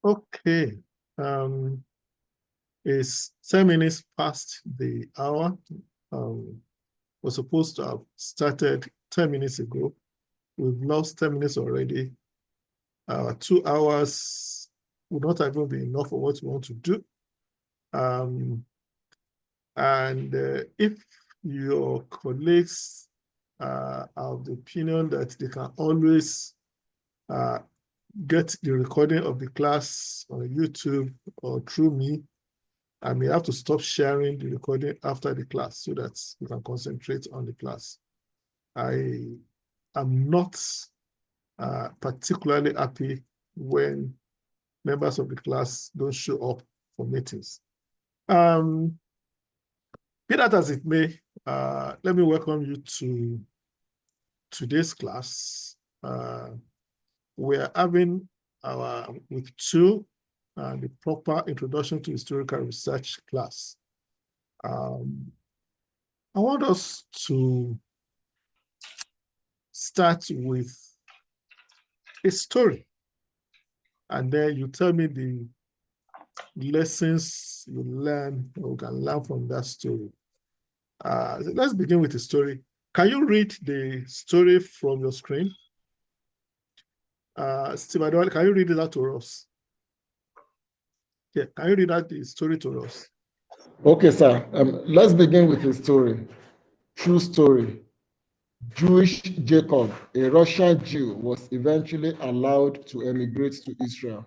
Okay. It's 10 minutes past the hour. We're supposed to have started 10 minutes ago. We've lost 10 minutes already. 2 hours would not even be enough for what we want to do. And if your colleagues are of the opinion that they can always get the recording of the class on YouTube or through me, I may have to stop sharing the recording after the class so that you can concentrate on the class. I am not particularly happy when members of the class don't show up for meetings. Be that as it may, let me welcome you to today's class. We're having our week 2, the proper introduction to historical research class. I want us to start with a story, and then you tell me the lessons you learn or can learn from that story. Let's begin with the story. Can you read the story from your screen? Steve Adewale, can you read it out to us? Yeah, can you read out the story to us? Okay, sir. Let's begin with a story. True story. Jewish Jacob, a Russian Jew, was eventually allowed to emigrate to Israel.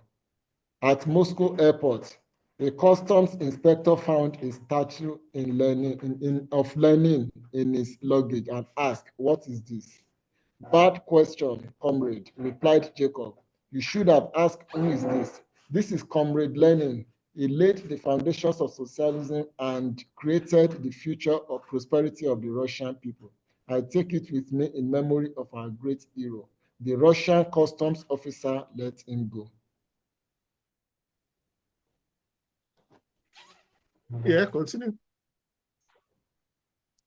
At Moscow airport, a customs inspector found a statue of Lenin in his luggage and asked, "What is this?" "Bad question, comrade," replied Jacob. "You should have asked, who is this? This is Comrade Lenin. He laid the foundations of socialism and created the future of prosperity of the Russian people. I take it with me in memory of our great hero. The Russian customs officer let him go." Yeah, continue.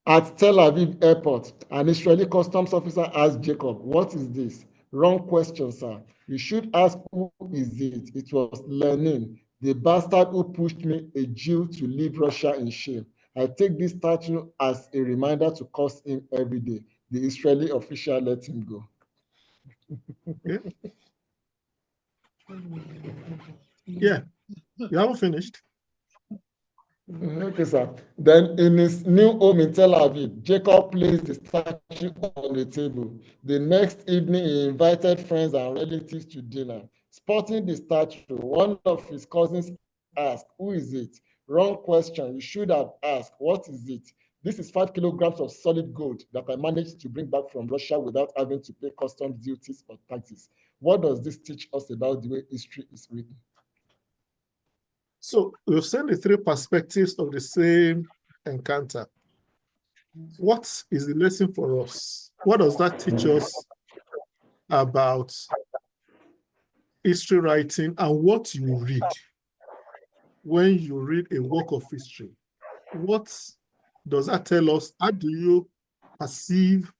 At Tel Aviv airport, an Israeli customs officer asked Jacob, "What is this?" "Wrong question, sir. You should ask, who is it?" "It was Lenin, the bastard who pushed me, a Jew, to leave Russia in shame. I take this statue as a reminder to curse him every day." The Israeli official let him go. Okay. Yeah, you haven't finished. Okay, sir. Then in his new home in Tel Aviv, Jacob placed the statue on the table. The next evening, he invited friends and relatives to dinner. Spotting the statue, one of his cousins asked, "Who is it?" "Wrong question. You should have asked, what is it?" "This is 5 kilograms of solid gold that I managed to bring back from Russia without having to pay customs duties or taxes." What does this teach us about the way history is written? So we've seen the 3 perspectives of the same encounter. What is the lesson for us? What does that teach us about history writing and what you read when you read a work of history? What does that tell us? How do you perceive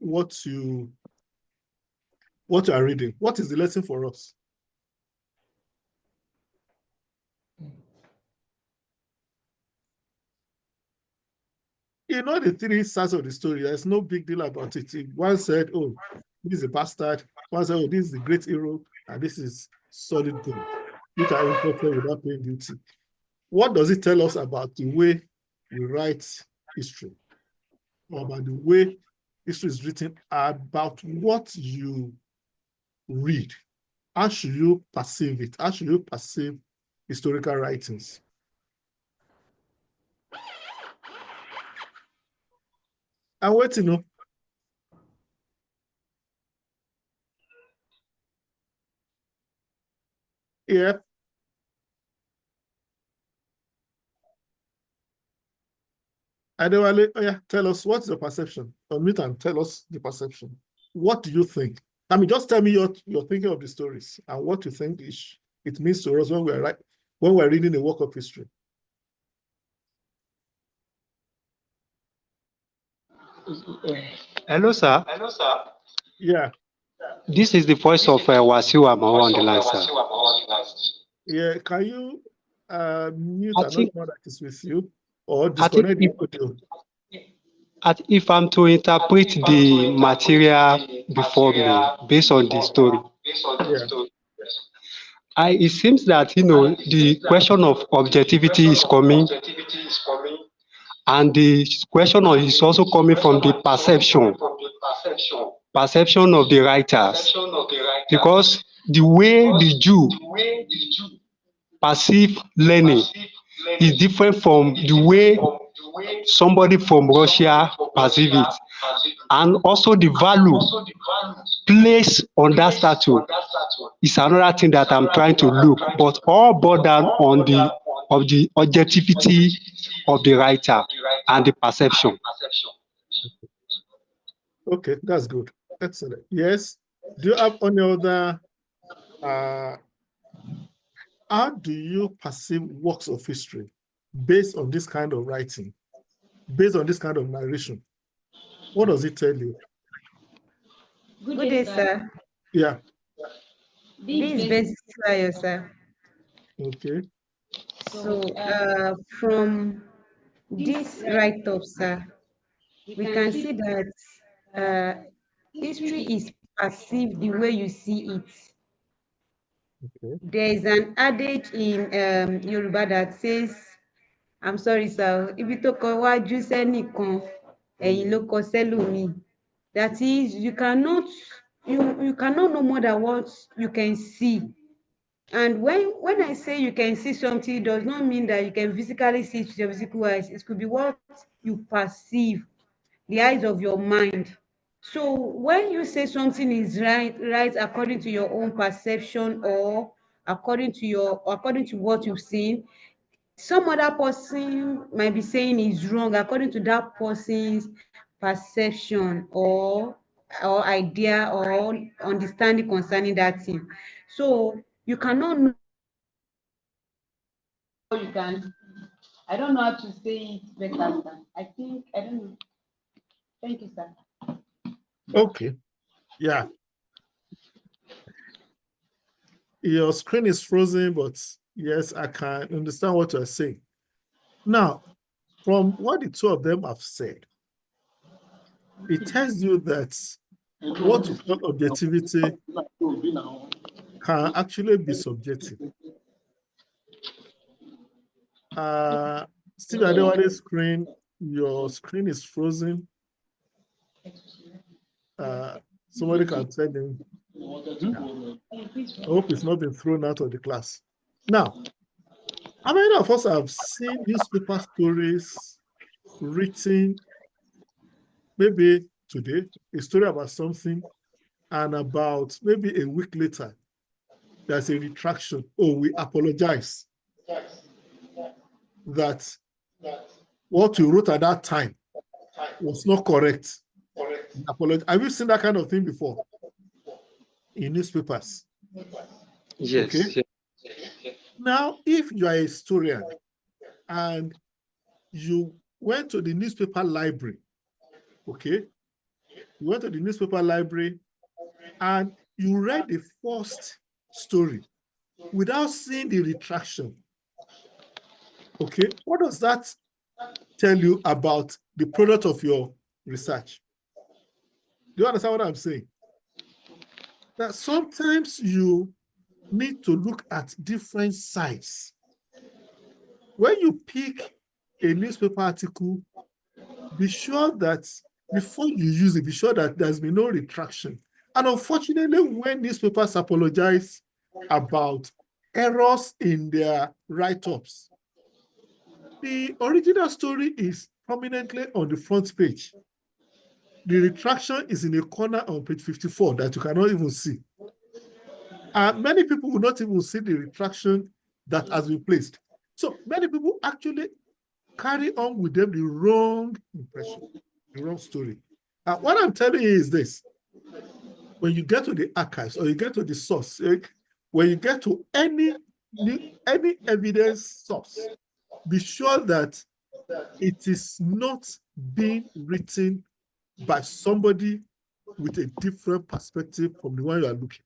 what you are reading? What is the lesson for us? You know the 3 sides of the story. There's no big deal about it. One said, "Oh, this is a bastard." One said, "Oh, this is a great hero, and this is solid gold, which are imported without paying duty." What does it tell us about the way we write history, or about the way history is written, about what you read? How should you perceive it? How should you perceive historical writings? I'm waiting. No? Yeah. Adewale, oh yeah, tell us, what's your perception? Unmute and tell us the perception. What do you think? I mean, just tell me your thinking of the stories and what you think it means to us when we're reading a work of history. Hello, sir. Yeah. This is the voice of Wasiu Amaro on the line, sir. Yeah, can you mute I another think one that is with you or I think disconnect the audio? if I'm to interpret the material before me based on the story, Yeah, it seems that the question of objectivity is coming, and the question is also coming from the perception of the writers, because the way the Jew perceive learning is different from the way somebody from Russia perceive it, and also the value placed on that statue is another thing that I'm trying to look, but all boiled down on the objectivity of the writer and the perception. okay, that's good. Excellent. Yes. Do you have any other how do you perceive works of history based on this kind of writing, based on this kind of narration? What does it tell you? Good day, sir. Yeah, This is basic scenario, sir. okay. So, from this write-up, sir, we can see that history is perceived the way you see it. Okay. There is an adage in Yoruba that says, I'm sorry, sir, ibi tó kọ wájú sẹ́nìkan, ẹ̀yìn ló kọ sẹ́lòmíì. That is, you cannot know more than what you can see. And when I say you can see something, it does not mean that you can physically see it with your physical eyes. It could be what you perceive, the eyes of your mind. So when you say something is right according to your own perception, or according to what you've seen, some other person might be saying is wrong according to that person's perception or idea or understanding concerning that thing. So you cannot know, you can, I don't know how to say it better, sir. I don't know. Thank you, sir. Okay. Yeah. Your screen is frozen, but yes, I can understand what you're saying. Now, from what the two of them have said, it tells you that what you call objectivity can actually be subjective. Steve Adewade's screen, your screen is frozen. Somebody can tell him. I hope it's not been thrown out of the class. Now, how many of us have seen newspaper stories written maybe today, a story about something, and about maybe a week later, there's a retraction. Oh, we apologize that what you wrote at that time was not correct. Apologize. Have you seen that kind of thing before in newspapers? Yes. Okay. Yes. Now, if you are a historian and you went to the newspaper library, okay, you went to the newspaper library and you read the first story without seeing the retraction, okay, what does that tell you about the product of your research? Do you understand what I'm saying? That sometimes you need to look at different sides. When you pick a newspaper article, be sure that before you use it, be sure that there's been no retraction. And unfortunately, when newspapers apologize about errors in their write-ups, the original story is prominently on the front page. The retraction is in a corner on page 54 that you cannot even see. Many people will not even see the retraction that has been placed. So many people actually carry on with them the wrong impression, the wrong story. What I'm telling you is this: when you get to the archives or you get to the source, when you get to any evidence source, be sure that it is not being written by somebody with a different perspective from the one you are looking.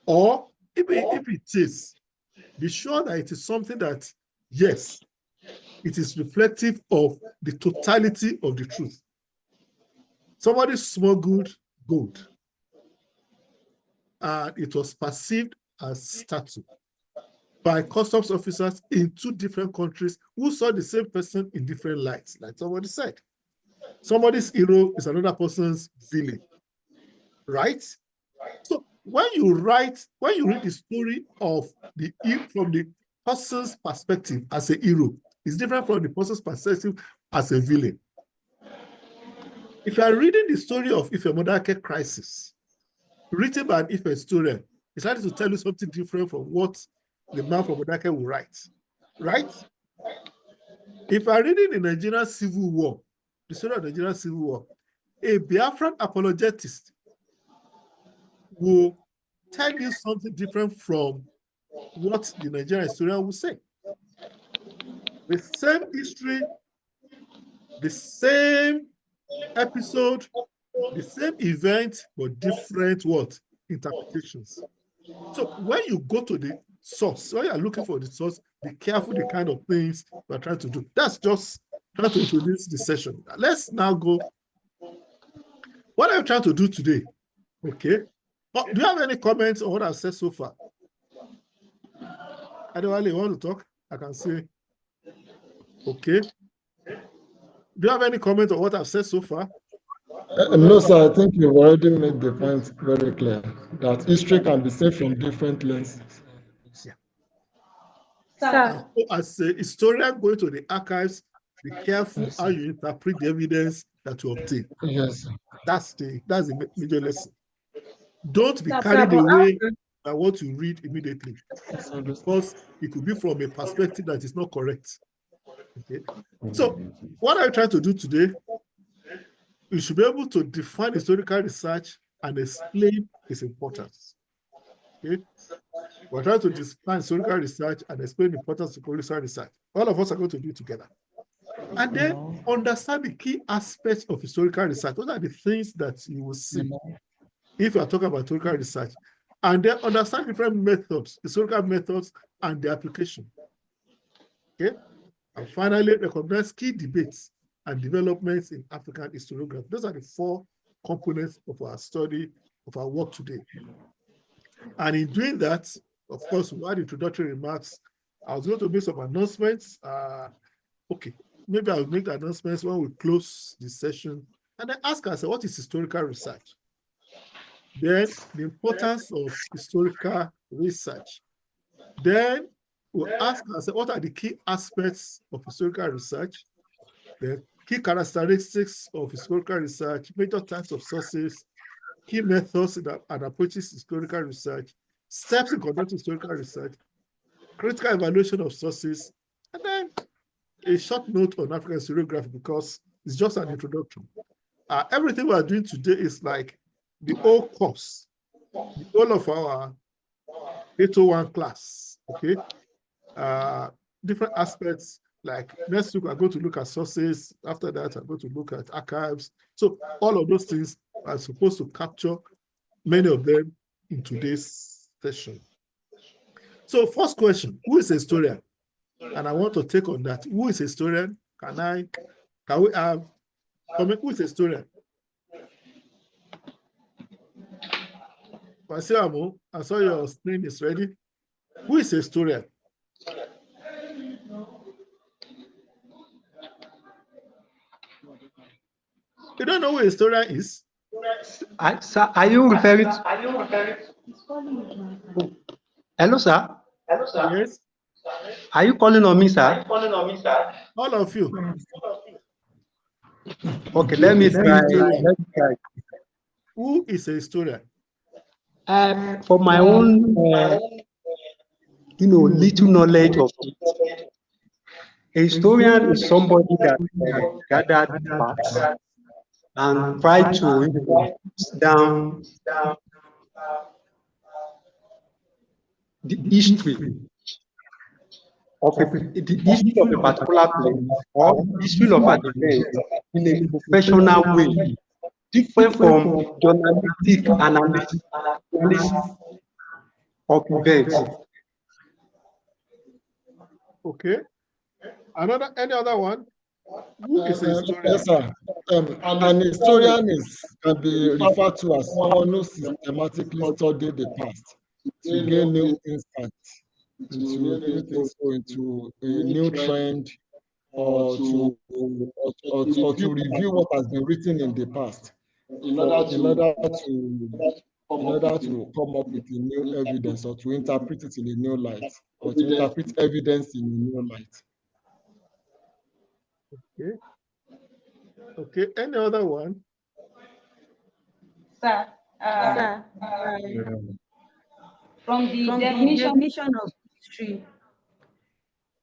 Or if it is, be sure that it is something that, yes, it is reflective of the totality of the truth. Somebody smuggled gold, and it was perceived as statue by customs officers in 2 different countries who saw the same person in different lights, like somebody said. Somebody's hero is another person's villain, right? So when you read the story of from the person's perspective as a hero, it's different from the person's perspective as a villain. If you are reading the story of Ife Modake crisis, written by an Ife historian, it's trying to tell you something different from what the man from Modake will write, right? If you are reading the Nigerian Civil War, the story of the Nigerian Civil War, a Biafran apologetist will tell you something different from what the Nigerian historian will say. The same history, the same episode, the same event, but different what? Interpretations. So when you go to the source, when you are looking for the source, be careful the kind of things you are trying to do. That's just trying to introduce the session. Let's now go. What are you trying to do today? Okay. Do you have any comments on what I've said so far? Adewale, you want to talk? I can say. Okay. Do you have any comment on what I've said so far? No, sir. I think you've already made the point very clear that history can be seen from different lenses. Yeah. Sir. As a historian going to the archives, be careful how you interpret the evidence that you obtain. Yes. That's the major lesson. Don't be carried away by what you read immediately, because it could be from a perspective that is not correct. Okay. So what are you trying to do today? You should be able to define historical research and explain its importance. Okay. We're trying to define historical research and explain the importance of historical research. All of us are going to do it together. And then understand the key aspects of historical research. Those are the things that you will see if you are talking about historical research. And then understand different methods, historical methods, and their application. Okay? And finally, recognize key debates and developments in African historiography. Those are the 4 components of our study, of our work today. And in doing that, of course, we had introductory remarks. I was going to make some announcements. Okay, maybe I'll make the announcements when we close the session. And then ask ourselves, what is historical research? Then the importance of historical research. Then we'll ask ourselves, what are the key aspects of historical research? The key characteristics of historical research, major types of sources, key methods and approaches to historical research, steps in conducting historical research, critical evaluation of sources, and then a short note on African historiography, because it's just an introduction. Everything we are doing today is like the whole course, the whole of our 801 class, okay? Different aspects, like next week, we're going to look at sources. After that, I'm going to look at archives. So all of those things are supposed to capture many of them in today's session. So first question, who is a historian? And I want to take on that. Who is a historian? Can we have, who is a historian? Pasiamo, I saw your screen is ready. Who is a historian? You don't know who a historian is? Sir, are you referring to? Hello, sir. Yes. Are you calling on me, sir? All of you. Okay, let me try. Who is a historian? For my own, little knowledge of it, a historian is somebody that gathered facts and tried to put down the history of a particular place or history of an event in a professional way different from journalistic analysis of events. Okay. Any other one? Who is a historian? Yes, sir. An historian can be referred to as someone who systematically studied the past to gain new insights into a new trend or to review what has been written in the past in order to come up with a new evidence or to interpret it in a new light or to interpret evidence in a new light. Okay. Okay. Any other one? Sir, from the definition of history,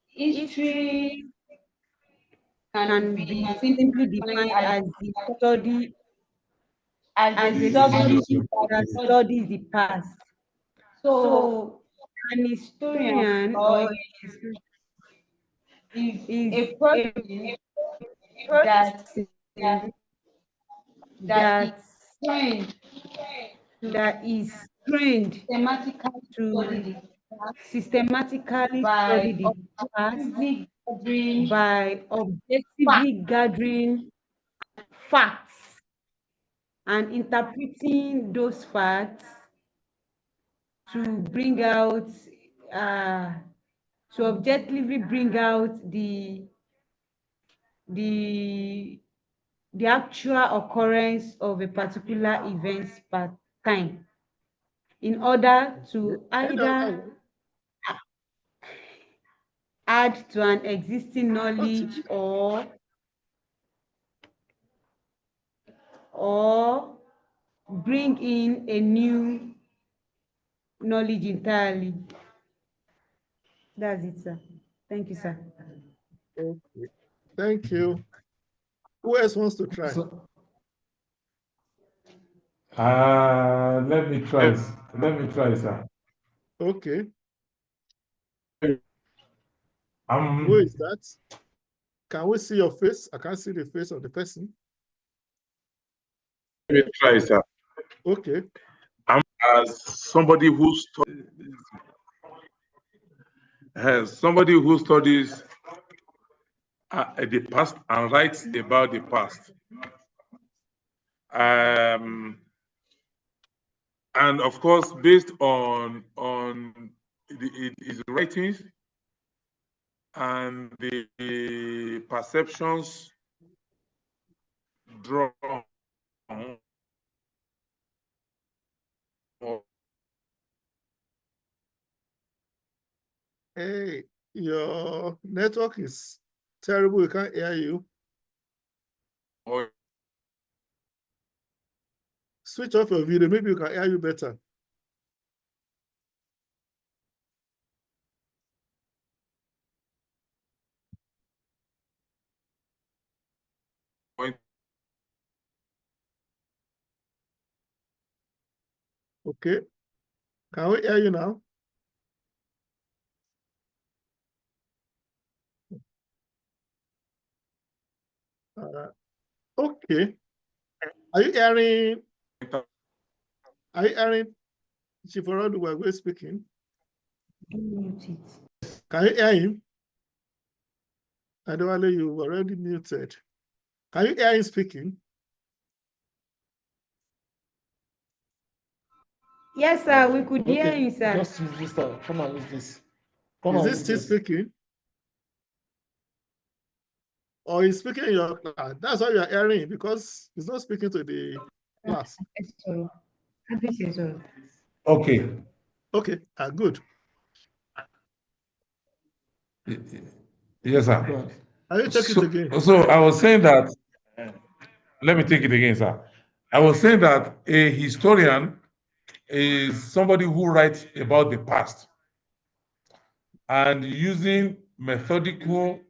history can be simply defined as the study that studies the past. So an historian or is a person that is trained to systematically study the past by objectively gathering facts and interpreting those facts to bring out to objectively bring out the actual occurrence of a particular event per time in order to either add to an existing knowledge or bring in a new knowledge entirely. That's it, sir. Thank you, sir. Okay. Thank you. Who else wants to try? Let me try. Sir. Okay. Um, Who is that? Can we see your face? I can't see the face of the person. Let me try, sir. Okay. I'm somebody who studies the past and writes about the past. And of course, based on his writings and the perceptions drawn Hey, your network is terrible. We can't hear you. Switch off your video. Maybe we can hear you better. Okay. Can we hear you now? Okay. Are you hearing Chief Orodu speaking? Can you hear him? Adewale, you already muted. Can you hear him speaking? Yes, sir, we could hear you, sir. Just use this, sir. Come on, use this. Is he still speaking? Or he's speaking in your class? That's why you are hearing, because he's not speaking to the class. Okay. Okay, good. Yes, sir. Are you take it again? So I was saying that, let me take it again, sir. I was saying that a historian is somebody who writes about the past and using methodical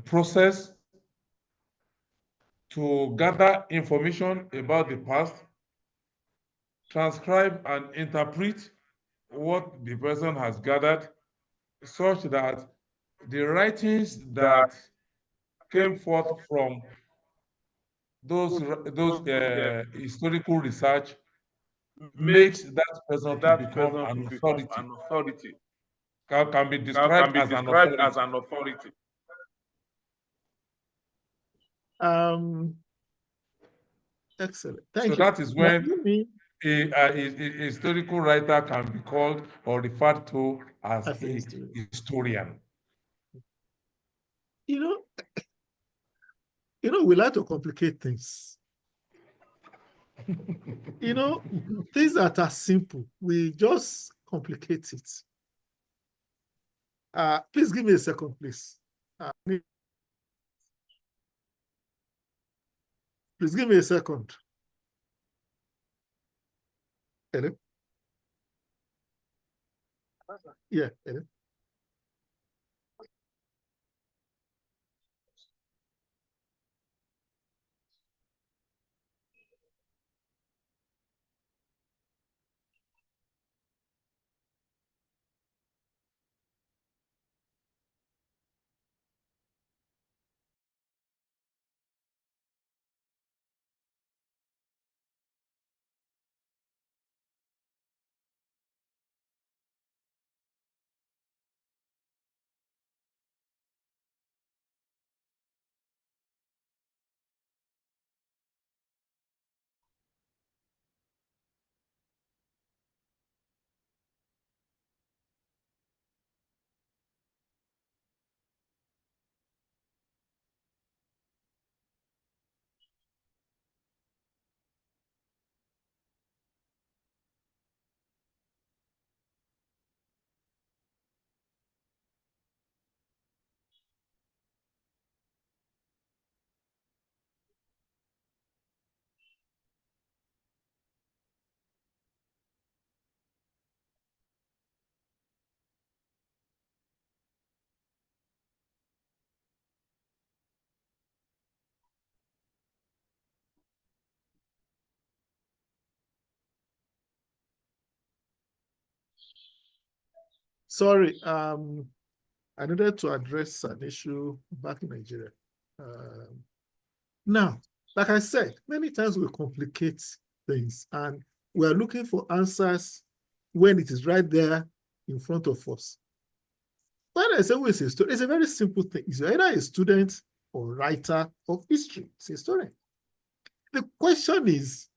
process to gather information about the past, transcribe and interpret what the person has gathered, such that the writings that came forth from those historical research makes that person to become an authority. Can be described as an authority. Excellent. Thank So you. that is Now, when let me a historical writer can be called or referred to as As a a historian. historian. You know, we like to complicate things. You know, things that are simple, we just complicate it. Please give me a second, please. Please give me a second. Hello? Yeah, hello? Sorry, I needed to address an issue back in Nigeria. Now, like I said, many times we complicate things and we are looking for answers when it is right there in front of us. When I say who is a historian, it's a very simple thing. It's either a student or writer of history. It's a historian. The question is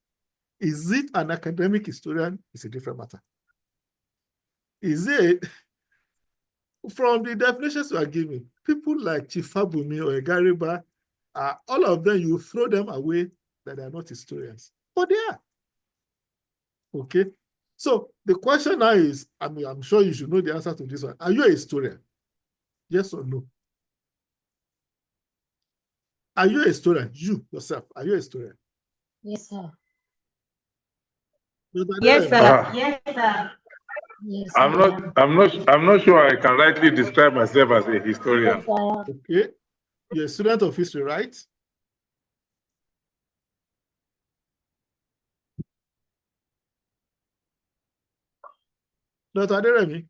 it an academic historian? It's a different matter. Is it, from the definitions we are giving, people like Chief Fabumi or Egariba, all of them, you throw them away that they are not historians. But they are. Okay? So the question now is, I mean, I'm sure you should know the answer to this one. Are you a historian? Yes or no? Are you a historian? You, yourself, are you a historian? Yes, sir. Yes, sir. Yes, sir. I'm not sure I can rightly describe myself as a historian. Yes, sir. Okay. You're a student of history, right? Dr. Aderemi,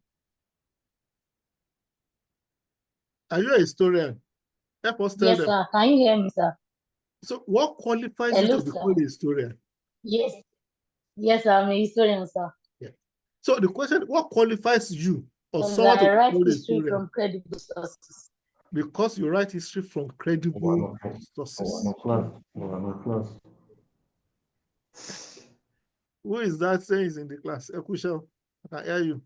are you a historian? Help us tell Yes, them. sir. Can you hear me, sir? So what qualifies Hello, you to be sir. called a historian? Yes. Yes, sir. I'm a historian, sir. Yeah. So the question, what qualifies you or Because someone to I be write called a history historian? from credible sources. Because you write history from credible sources. Who is that saying is in the class? Ekushel, I can hear you.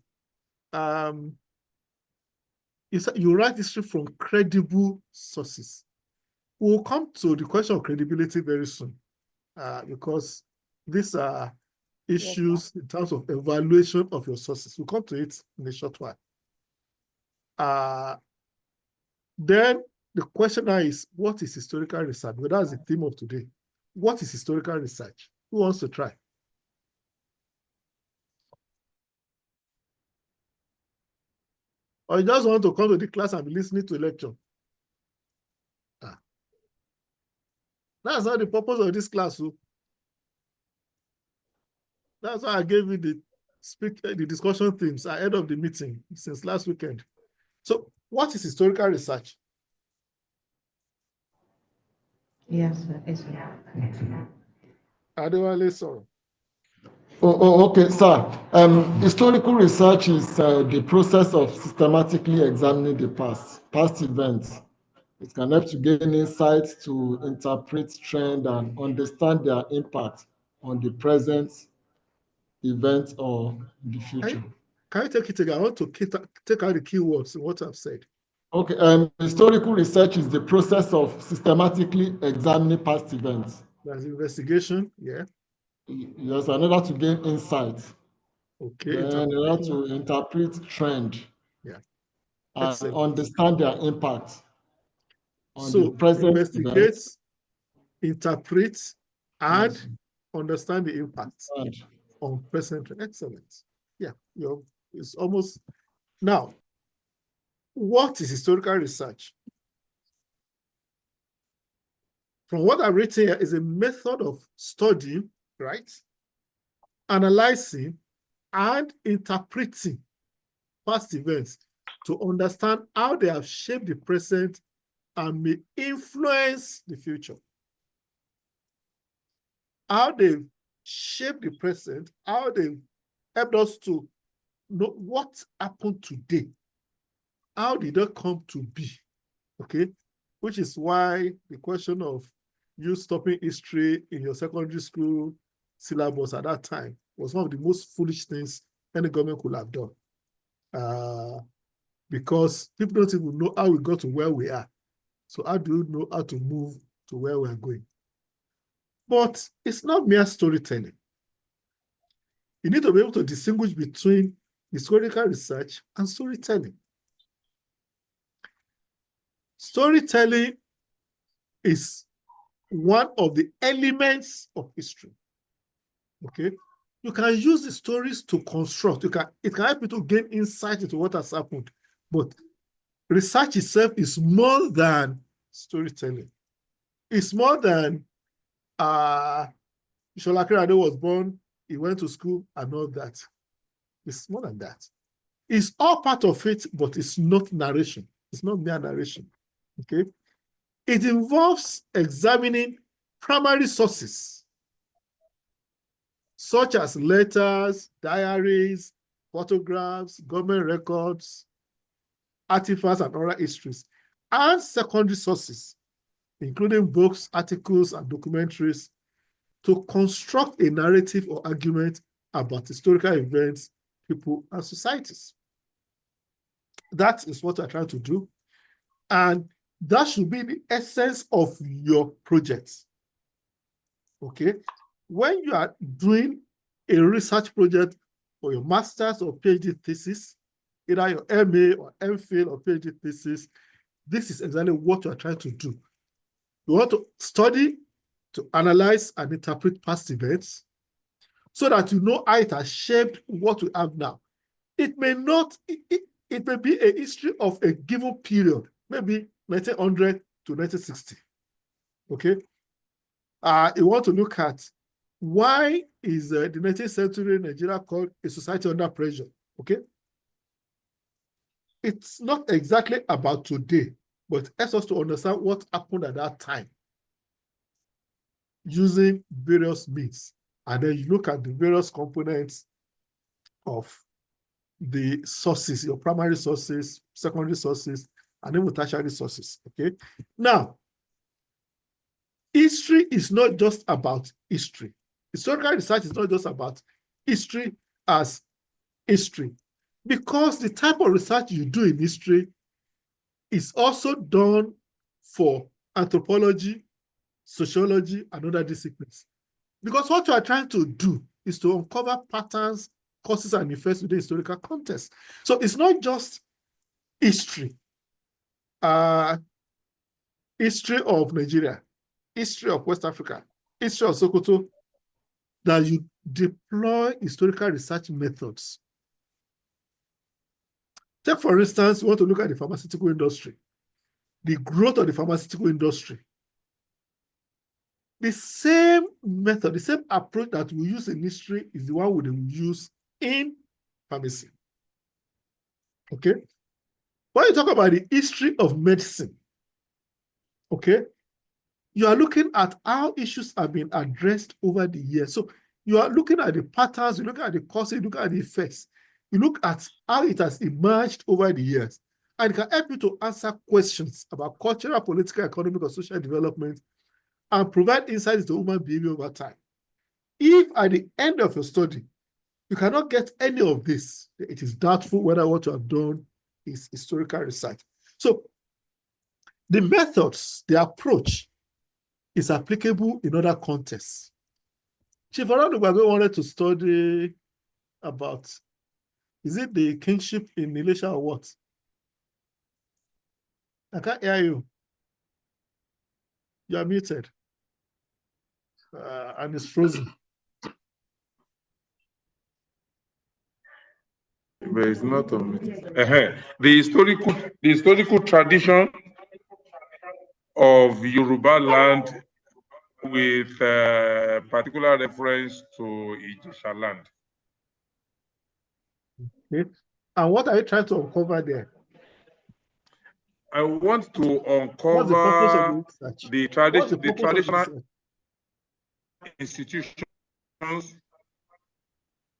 You write history from credible sources. We'll come to the question of credibility very soon, because these are issues in terms of evaluation of your sources. We'll come to it in a short while. Then the question now is, what is historical research? Well, that's the theme of today. What is historical research? Who wants to try? Or you just want to come to the class and be listening to a lecture? That's not the purpose of this class. So that's why I gave you the discussion themes ahead of the meeting since last weekend. So what is historical research? Yes, sir. Yes, sir. Adewale, sorry. Okay, sir. Historical research is the process of systematically examining the past events. It can help to gain insights to interpret trend and understand their impact on the present event or the future. Can you take it again? I want to take out the keywords in what I've said. Okay, historical research is the process of systematically examining past events. That's investigation, yeah. Yes, in order to gain insight. Okay. Then in order to interpret trend. Yeah. And Excellent. understand their impact on the So present investigate, events. interpret, and Yes. understand the impact And on present. Excellent. Yeah, it's almost now. What is historical research? From what I've written here is a method of studying, right? Analyzing and interpreting past events to understand how they have shaped the present and may influence the future. How they've shaped the present, how they've helped us to know what happened today. How did that come to be? Okay, which is why the question of you stopping history in your secondary school syllabus at that time was one of the most foolish things any government could have done. Because people don't even know how we got to where we are. So how do you know how to move to where we're going? But it's not mere storytelling. You need to be able to distinguish between historical research and storytelling. Storytelling is one of the elements of history. Okay, you can use the stories to construct. It can help you to gain insight into what has happened. But research itself is more than storytelling. It's more than Shola Akinrade was born, he went to school and all that. It's more than that. It's all part of it, but it's not narration. It's not mere narration. Okay. It involves examining primary sources, such as letters, diaries, photographs, government records, artifacts, and oral histories, and secondary sources, including books, articles, and documentaries, to construct a narrative or argument about historical events, people, and societies. That is what I try to do. And that should be the essence of your project. Okay? When you are doing a research project for your master's or PhD thesis, either your MA or MPhil or PhD thesis, this is exactly what you are trying to do. You want to study, to analyze and interpret past events so that you know how it has shaped what we have now. It may not, it may be a history of a given period, maybe 1900 to 1960. Okay? You want to look at why is the 19th century Nigeria called a society under pressure? Okay? It's not exactly about today, but it helps us to understand what happened at that time using various means. And then you look at the various components of the sources, your primary sources, secondary sources, and even tertiary sources. Okay. Now, history is not just about history. Historical research is not just about history as history, because the type of research you do in history is also done for anthropology, sociology, and other disciplines. Because what you are trying to do is to uncover patterns, causes, and effects within historical context. So it's not just history. History of Nigeria, history of West Africa, history of Sokoto, that you deploy historical research methods. Take, for instance, you want to look at the pharmaceutical industry, the growth of the pharmaceutical industry. The same method, the same approach that we use in history is the one we will use in pharmacy. Okay? When you talk about the history of medicine, okay, You are looking at how issues have been addressed over the years. So you are looking at the patterns, you look at the causes, you look at the effects. You look at how it has emerged over the years. And it can help you to answer questions about cultural, political, economic, or social development and provide insight into human behavior over time. If at the end of your study, you cannot get any of this, it is doubtful whether what you have done is historical research. So the methods, the approach is applicable in other contexts. Chief Oladugbagbé wanted to study about, is it the kingship in Elisha or what? I can't hear you. You are muted. And it's frozen. But it's not on me. The historical tradition of Yoruba land with particular reference to Ijesha land. Okay. And what are you trying to uncover there? I want to What's the purpose of uncover the research? the What's the purpose of the traditional research? institutions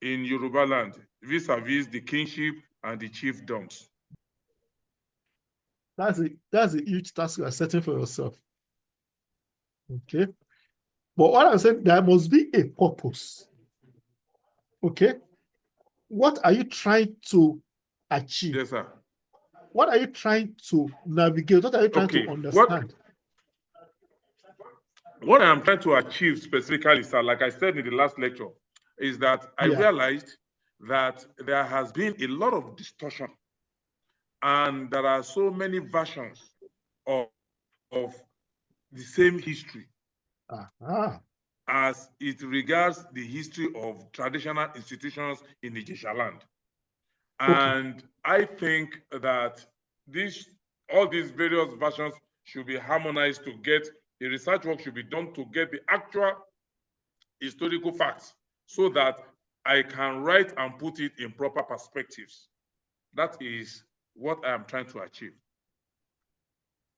in Yoruba land vis-a-vis the kingship and the chiefdoms. That's a huge task you are setting for yourself. Okay. But what I'm saying, there must be a purpose. Okay. What are you trying to achieve? Yes, sir. What are you trying to navigate? What are you trying to understand? What I am trying to achieve specifically, sir, like I said in the last lecture, is that I realized that there has been a lot of distortion and there are so many versions of the same history as it regards the history of traditional institutions in Ijesha land. And I think that all these various versions should be harmonized to get the research work should be done to get the actual historical facts so that I can write and put it in proper perspectives. That is what I am trying to achieve.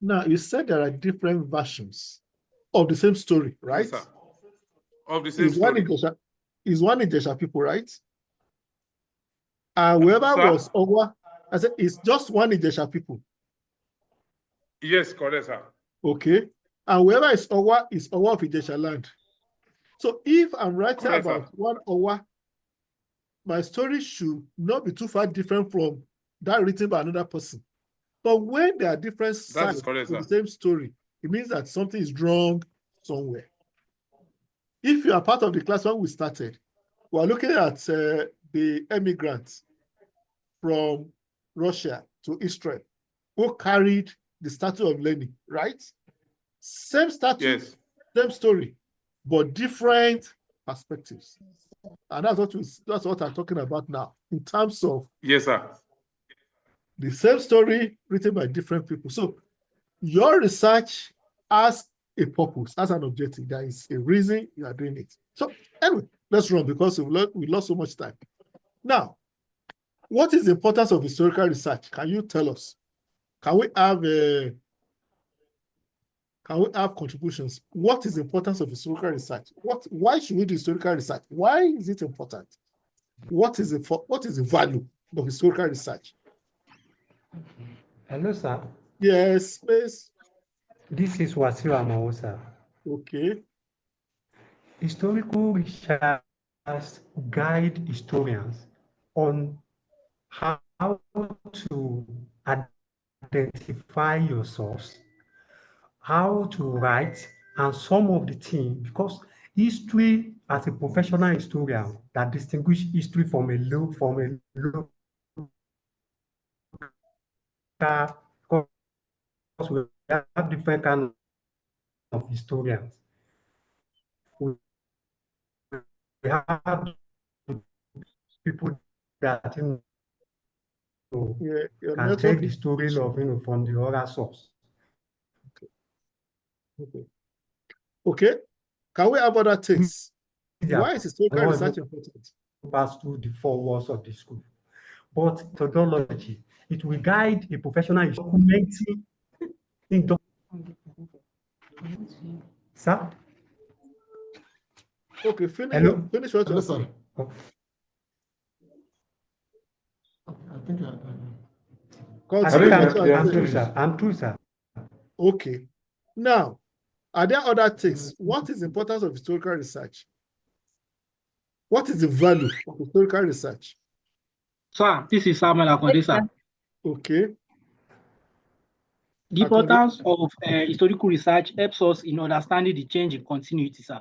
Now, you said there are different versions of the same story, right? Yes, sir. Of the same story. Is one Ijesha people, right? And whoever was Owa, I said, it's just one Ijesha people. Yes, correct, sir. Okay. And whoever is Owa of Ijesha land. So if I'm writing about one Owa, my story should not be too far different from that written by another person. But when there are different sides of the same story, it means that something is wrong somewhere. If you are part of the class when we started, we are looking at the immigrants from Russia to Israel who carried the Statue of Lenin, right? Same statue, same story, but different perspectives. And that's what I'm talking about now in terms of the same story written by different people. So your research has a purpose, has an objective. There is a reason you are doing it. So anyway, let's run because we lost so much time. Now, what is the importance of historical research? Can you tell us? Can we have contributions? What is the importance of historical research? Why should we do historical research? Why is it important? What is the value of historical research? Hello, sir. Yes, please. This is Wasiu Amao, sir. Okay. Historical research guide historians on how to identify your source, how to write, and some of the things, because history as a professional historian that distinguish history from a local, because we have different kinds of historians. We have people that can take the story of from the other source. Okay. Can we have other takes? Why is historical research important? Pass through the 4 walls of the school. But methodology, it will guide a professional in documenting. Sir? Okay, finish. Hello? Finish what Hello, you're sir. saying. Oh, I think I Continue think with what Yeah, I'm you're saying. through, sir. I'm through, sir. Okay. Now, are there other things? What is the importance of historical research? What is the value of historical research? Sir, this is Samuel Akonde, sir. Okay. The importance of historical research helps us in understanding the change in continuity, sir.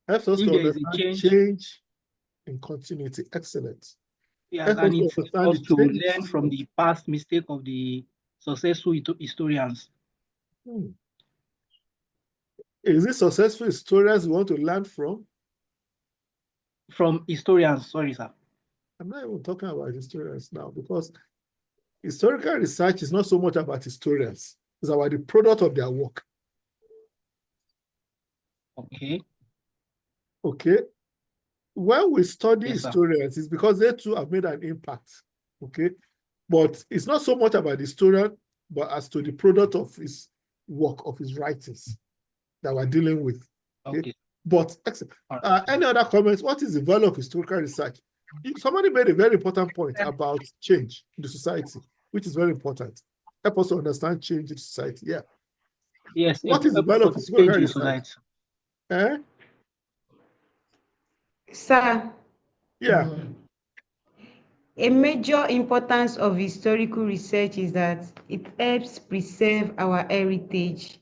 Helps us If to there is a understand change, change in continuity. Excellent. yes, Helps us and to it helps understand us the to change. learn from the past mistake of the successful historians. Is it successful historians we want to learn from? From historians, sorry, sir. I'm not even talking about historians now because historical research is not so much about historians. It's about the product of their work. Okay. Okay. When we study Yes, sir. historians, it's because they too have made an impact. Okay. But it's not so much about the historian, but as to the product of his work, of his writings that we're dealing with. Okay. But any other comments? What is the value of historical research? Somebody made a very important point about change in the society, which is very important. Help us to understand change in society. Yeah. Yes. What is the value of historical change in research? society? Sir, Yeah. a major importance of historical research is that it helps preserve our heritage.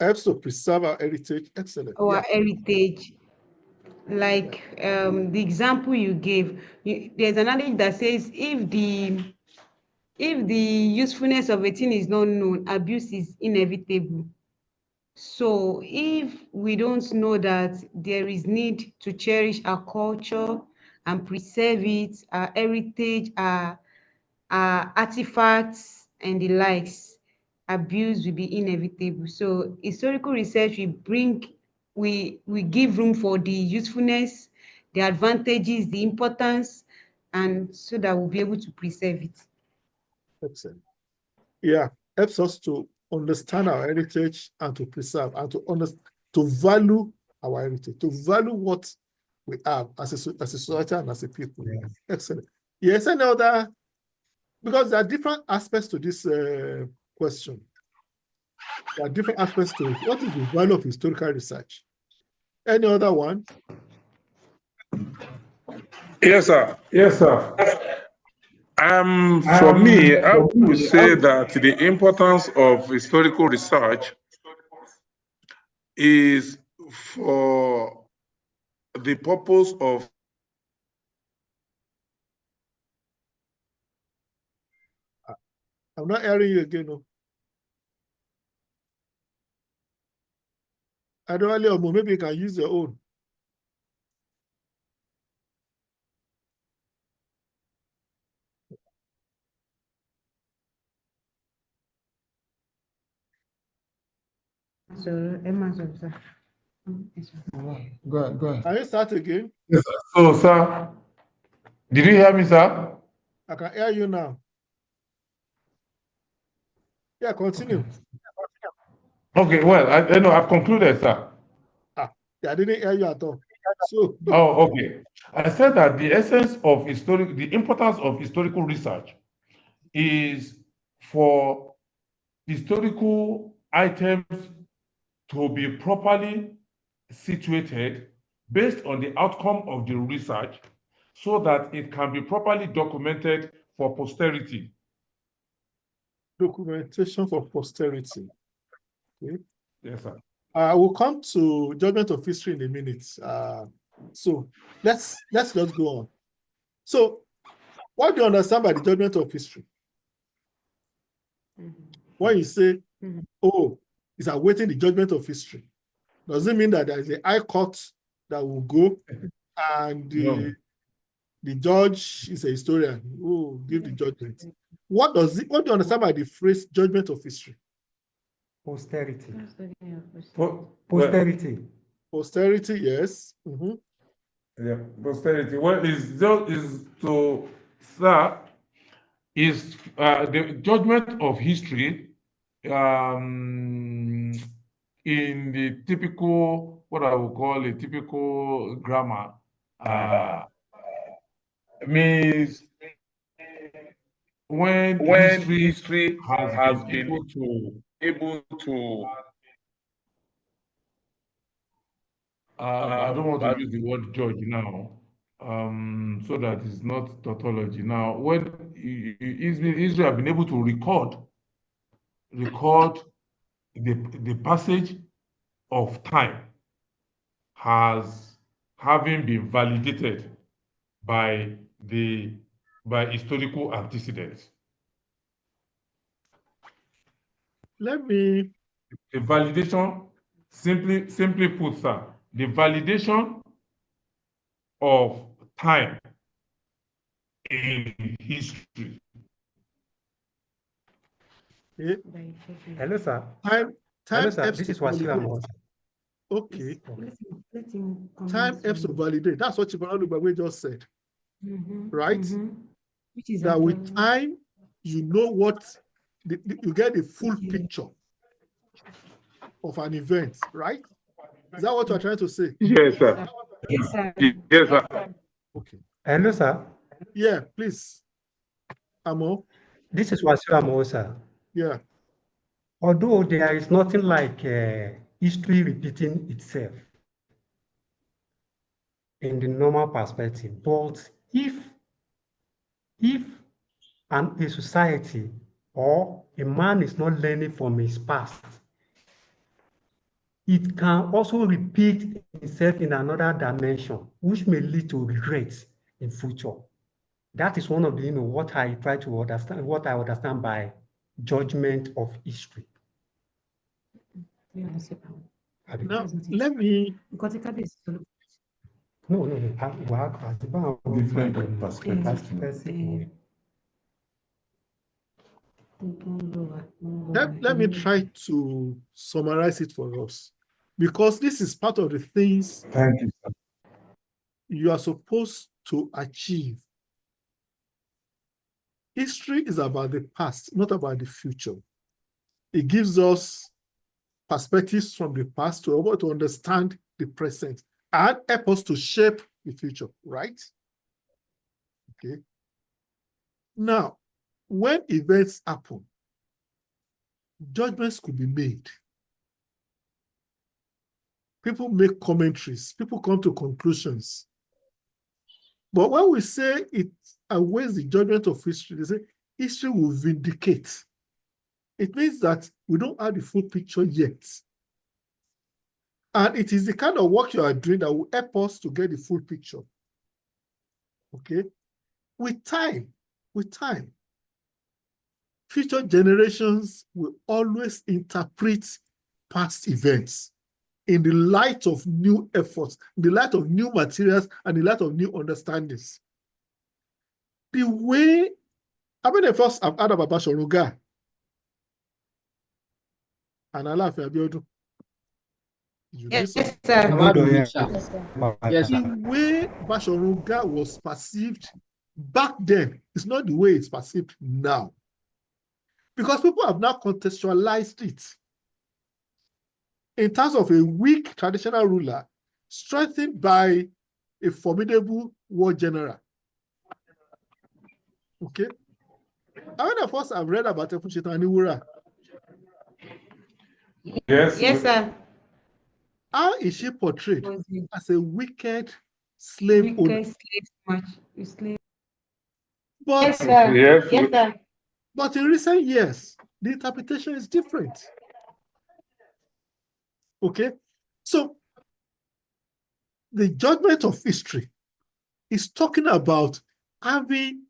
Helps to preserve our heritage. Excellent. Our Yeah. heritage. Like the example you gave, there's an adage that says if the usefulness of a thing is not known, abuse is inevitable. So if we don't know that there is need to cherish our culture and preserve it, our heritage, our artifacts and the likes, abuse will be inevitable. So historical research will bring, we give room for the usefulness, the advantages, the importance, and so that we'll be able to preserve it. Excellent. Yeah. Helps us to understand our heritage and to preserve and to value our heritage, to value what we have as a society and as a people. Yeah. Excellent. Yes, any other? Because there are different aspects to this question. There are different aspects to it. What is the value of historical research? Any other one? Yes, sir. Yes, sir. For me, I would say that the importance of historical research is for the purpose of I'm not hearing you again. No. Adewale, maybe you can use your own. So Emma, Go ahead. Can you start again? Yes, sir. So, sir, did you hear me, sir? I can hear you now. Yeah, continue. Okay, well, I know I've concluded, sir. Yeah, I didn't hear you at all. So, Oh, okay. I said that the essence of the importance of historical research is for historical items to be properly situated based on the outcome of the research so that it can be properly documented for posterity. documentation for posterity. Okay. Yes, sir. We'll come to judgment of history in a minute. So let's just go on. So, what do you understand by the judgment of history? When you say, oh, it's awaiting the judgment of history, does it mean that there is a high court that will go and the judge is a historian who will give the judgment? What do you understand by the phrase judgment of history? Posterity. Posterity. Posterity, yes. Yeah, posterity. Well, is to sir, is the judgment of history in the typical, what I would call a typical grammar, means when history has been able to I don't want to use the word judge now, so that it's not tautology. Now, when Israel have been able to record the passage of time has having been validated by historical antecedents. Let me. The validation, simply put, sir, the validation of time in history. Hello, sir. Time Hello, sir. helps This to is Wasiu validate. Amos. Okay. Let him Time helps to validate. That's what Chief just said. Right? Which is That with time, you know what, you get the full picture of an event, right? Is that what you're trying to say? Yes, sir. Yes, sir. Yes, sir. Okay. Hello, sir. Yeah, please. Amo. This is Wasiu Amos, sir. Yeah. Although there is nothing like history repeating itself in the normal perspective, but if a society or a man is not learning from his past, it can also repeat itself in another dimension, which may lead to regrets in future. That is one of the, what I try to understand, what I understand by judgment of history. Now, let me. No. Different perspectives. Let me try to summarize it for us, because this is part of the things Thank you, sir. you are supposed to achieve. History is about the past, not about the future. It gives us perspectives from the past to be able to understand the present and help us to shape the future, right? Okay. Now, when events happen, judgments could be made. People make commentaries, people come to conclusions. But when we say it awaits the judgment of history, they say history will vindicate. It means that we don't have the full picture yet. And it is the kind of work you are doing that will help us to get the full picture. Okay? With time, future generations will always interpret past events in the light of new efforts, in the light of new materials, and the light of new understandings. The way, how many of us have heard about Bashoruga and Alaafin Abiodun? Yes, sir. Yes, sir. Yes, The sir. way Bashoruga was perceived back then is not the way it's perceived now. Because people have now contextualized it in terms of a weak traditional ruler strengthened by a formidable war general. Okay? How many of us have read about Efushetan Aniwura? Yes. Yes, sir. How is she portrayed? As a wicked slave owner. But, Yes, sir. Yes. Yes, sir. but in recent years, the interpretation is different. Okay? So, the judgment of history is talking about having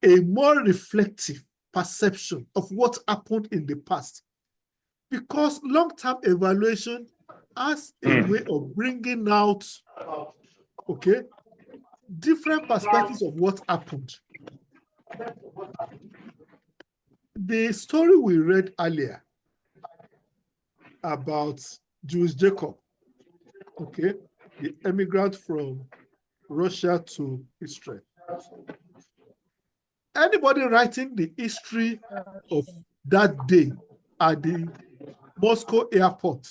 a more reflective perception of what happened in the past. Because long-term evaluation has a way of bringing out, okay, different perspectives of what happened. The story we read earlier about Jewish Jacob, okay, the emigrant from Russia to Israel. Anybody writing the history of that day at the Moscow airport,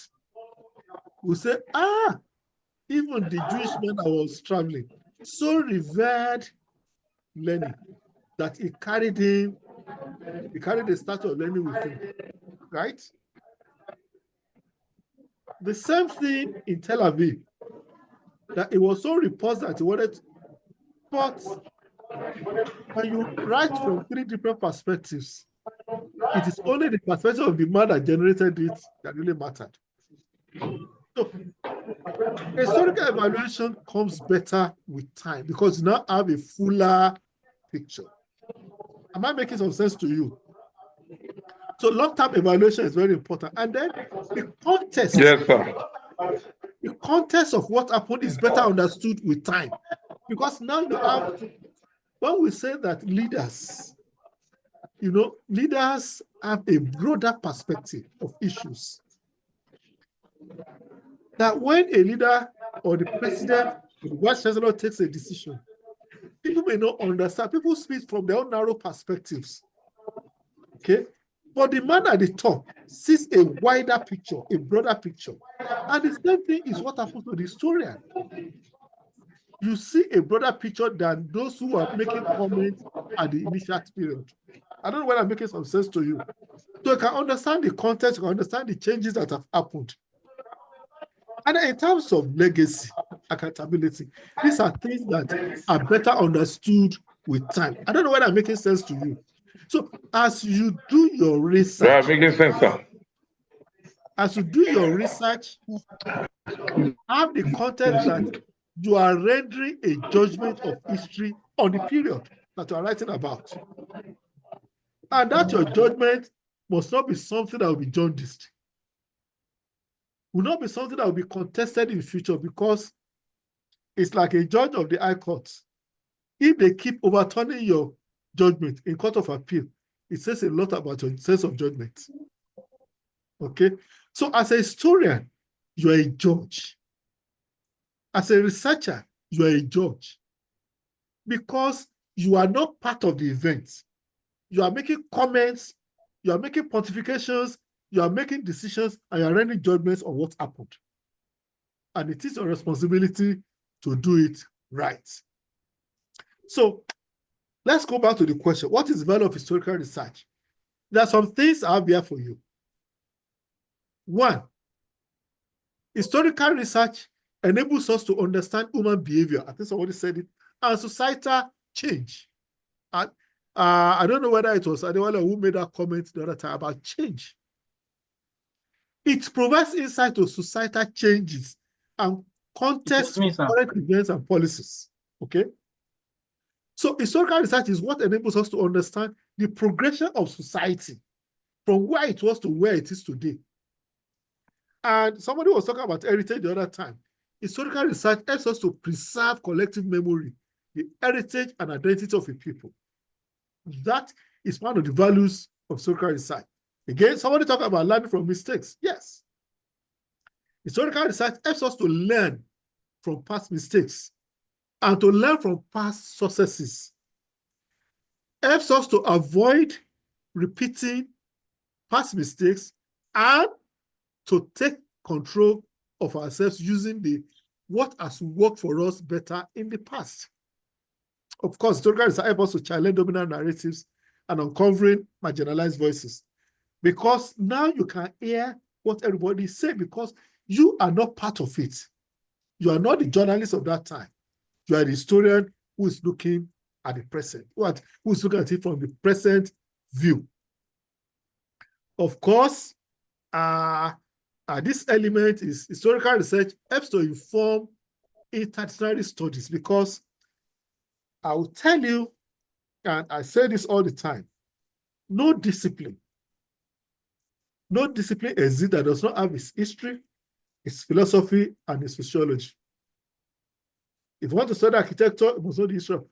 we say, even the Jewish man that was traveling so revered Lenin that he carried the statue of Lenin with him, right? The same thing in Tel Aviv, that it was so repulsed that he wanted, but when you write from 3 different perspectives, it is only the perspective of the man that generated it that really mattered. So, historical evaluation comes better with time because you now have a fuller picture. Am I making some sense to you? So long-term evaluation is very important. And then the context. Yes, sir. The context of what happened is better understood with time. Because now you have, when we say that leaders, leaders have a broader perspective of issues. That when a leader or the president or the vice chancellor takes a decision, people may not understand. People speak from their own narrow perspectives. Okay? But the man at the top sees a wider picture, a broader picture. And the same thing is what happens to the historian. You see a broader picture than those who are making comments at the initial period. I don't know whether I'm making some sense to you. So you can understand the context, you can understand the changes that have happened. And in terms of legacy, accountability, these are things that are better understood with time. I don't know whether I'm making sense to you. So as you do your research, Yeah, making sense, sir. As you do your research, have the context that you are rendering a judgment of history on the period that you are writing about. And that your judgment must not be something that will be jaundiced. Will not be something that will be contested in the future, because it's like a judge of the High Court. If they keep overturning your judgment in court of appeal, it says a lot about your sense of judgment. Okay? So as a historian, you are a judge. As a researcher, you are a judge. Because you are not part of the event. You are making comments, you are making pontifications, you are making decisions, and you are rendering judgments on what happened. And it is your responsibility to do it right. So let's go back to the question. What is the value of historical research? There are some things I have here for you. One, historical research enables us to understand human behavior. I think somebody said it. And societal change. And I don't know whether it was Adewale who made that comment the other time about change. It provides insight to societal changes and context of current events and policies. Okay? So historical research is what enables us to understand the progression of society from where it was to where it is today. And somebody was talking about heritage the other time. Historical research helps us to preserve collective memory, the heritage and identity of a people. That is one of the values of historical research. Again, somebody talking about learning from mistakes. Yes. Historical research helps us to learn from past mistakes and to learn from past successes. Helps us to avoid repeating past mistakes and to take control of ourselves using what has worked for us better in the past. Of course, historical research helps us to challenge dominant narratives and uncovering marginalized voices. Because now you can hear what everybody is saying, because you are not part of it. You are not the journalist of that time. You are the historian who is looking at the present, who is looking at it from the present view. Of course, this element is historical research helps to inform interdisciplinary studies, because I will tell you, and I say this all the time, no discipline exists that does not have its history, its philosophy, and its sociology. If you want to study architecture, you must know the history of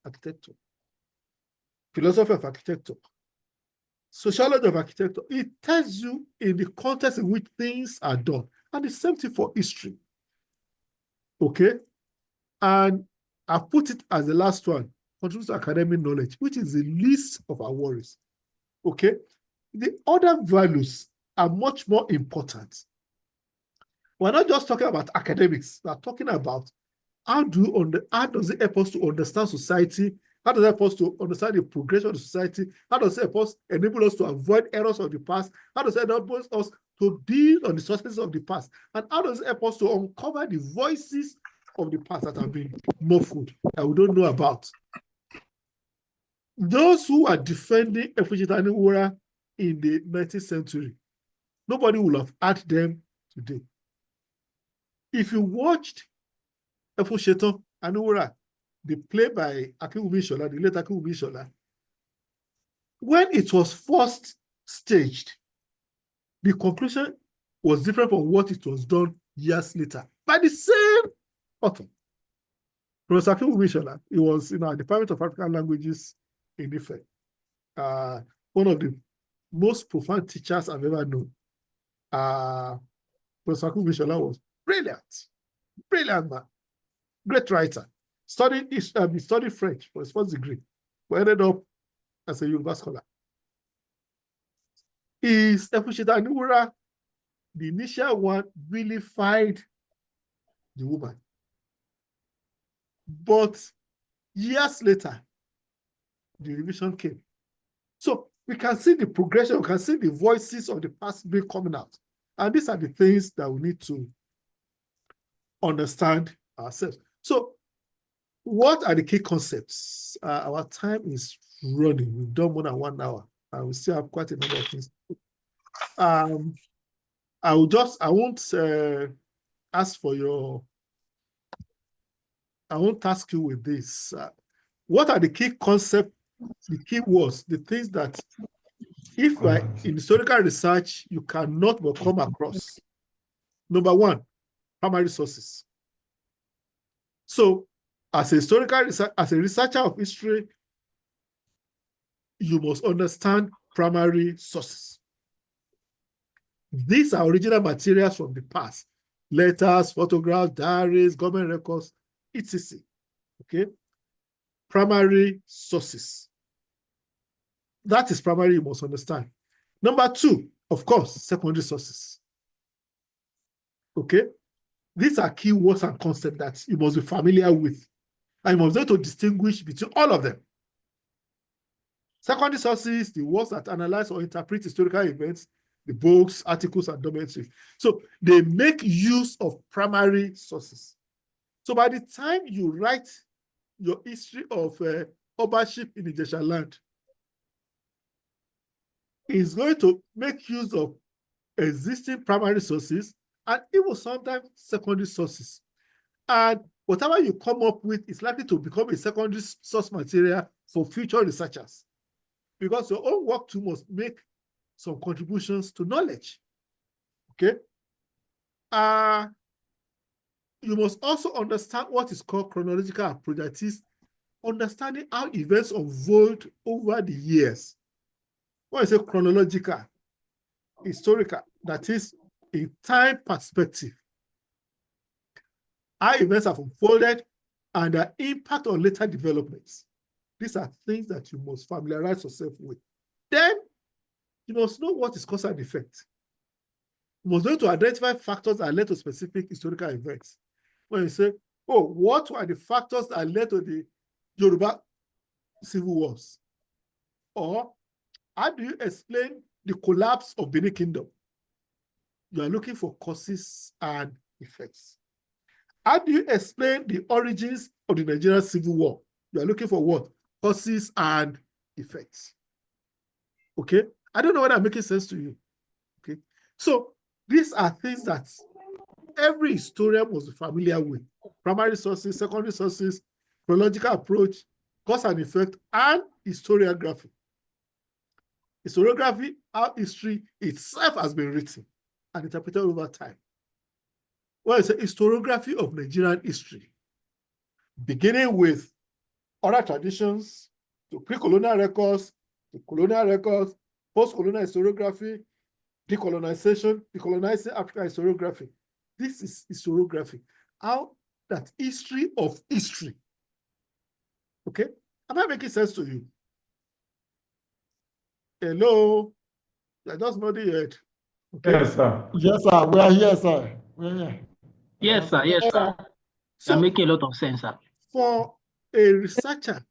architecture, philosophy of architecture, sociology of architecture. It tells you in the context in which things are done. And the same thing for history. Okay? And I put it as the last one, contributes to academic knowledge, which is the least of our worries. Okay? The other values are much more important. We're not just talking about academics. We're talking about how does it help us to understand society? How does it help us to understand the progression of the society? How does it enable us to avoid errors of the past? How does it help us to build on the successes of the past? And how does it help us to uncover the voices of the past that have been muffled, that we don't know about? Those who are defending Effushita Aniwura in the 19th century, nobody will have heard them today. If you watched Effushita Aniwura, the play by Akinwumi Ishola, the late Akinwumi Ishola, when it was first staged, the conclusion was different from what it was done years later by the same author. Professor Akinwumi Ishola, he was in our Department of African Languages in Ife. One of the most profound teachers I've ever known. Professor Akinwumi Ishola was brilliant man, great writer. He studied French for his first degree, but ended up as a Yoruba scholar. Is Effushita Aniwura the initial one vilified the woman? But years later, the revision came. So we can see the progression, we can see the voices of the past being coming out. And these are the things that we need to understand ourselves. So what are the key concepts? Our time is running. We've done more than 1 hour, and we still have quite a number of things. I won't ask you with this. What are the key concepts, the key words, the things that if in historical research, you cannot but come across? Number one, primary sources. So as a researcher of history, you must understand primary sources. These are original materials from the past: letters, photographs, diaries, government records, etc. Okay? Primary sources. That is primary, you must understand. Number two, of course, secondary sources. Okay? These are key words and concepts that you must be familiar with. And you must be able to distinguish between all of them. Secondary sources, the works that analyze or interpret historical events, the books, articles, and documentaries. So they make use of primary sources. So by the time you write your history of ownership in Ijesha land, it's going to make use of existing primary sources and even sometimes secondary sources. And whatever you come up with is likely to become a secondary source material for future researchers, because your own work too must make some contributions to knowledge. Okay? You must also understand what is called chronological approach, that is, understanding how events unfold over the years. When I say chronological, historical, that is, a time perspective, how events have unfolded and their impact on later developments. These are things that you must familiarize yourself with. Then, you must know what is cause and effect. You must know to identify factors that led to specific historical events. When you say, oh, what were the factors that led to the Yoruba civil wars? Or how do you explain the collapse of Benin Kingdom? You are looking for causes and effects. How do you explain the origins of the Nigerian Civil War? You are looking for what? Causes and effects. Okay? I don't know whether I'm making sense to you. Okay? So these are things that every historian must be familiar with. Primary sources, secondary sources, chronological approach, cause and effect, and historiography. Historiography, how history itself has been written and interpreted over time. Well, it's a historiography of Nigerian history, beginning with oral traditions, to pre-colonial records, to colonial records, post-colonial historiography, decolonization, decolonizing African historiography. This is historiography. How that history of history. Okay? Am I making sense to you? Hello? I just nodded your head. Okay. Yes, sir. Yes, sir. We are here, sir. We are here. Yes, sir. Yes, Yes, sir. sir. You're So making a lot of sense, sir. for a researcher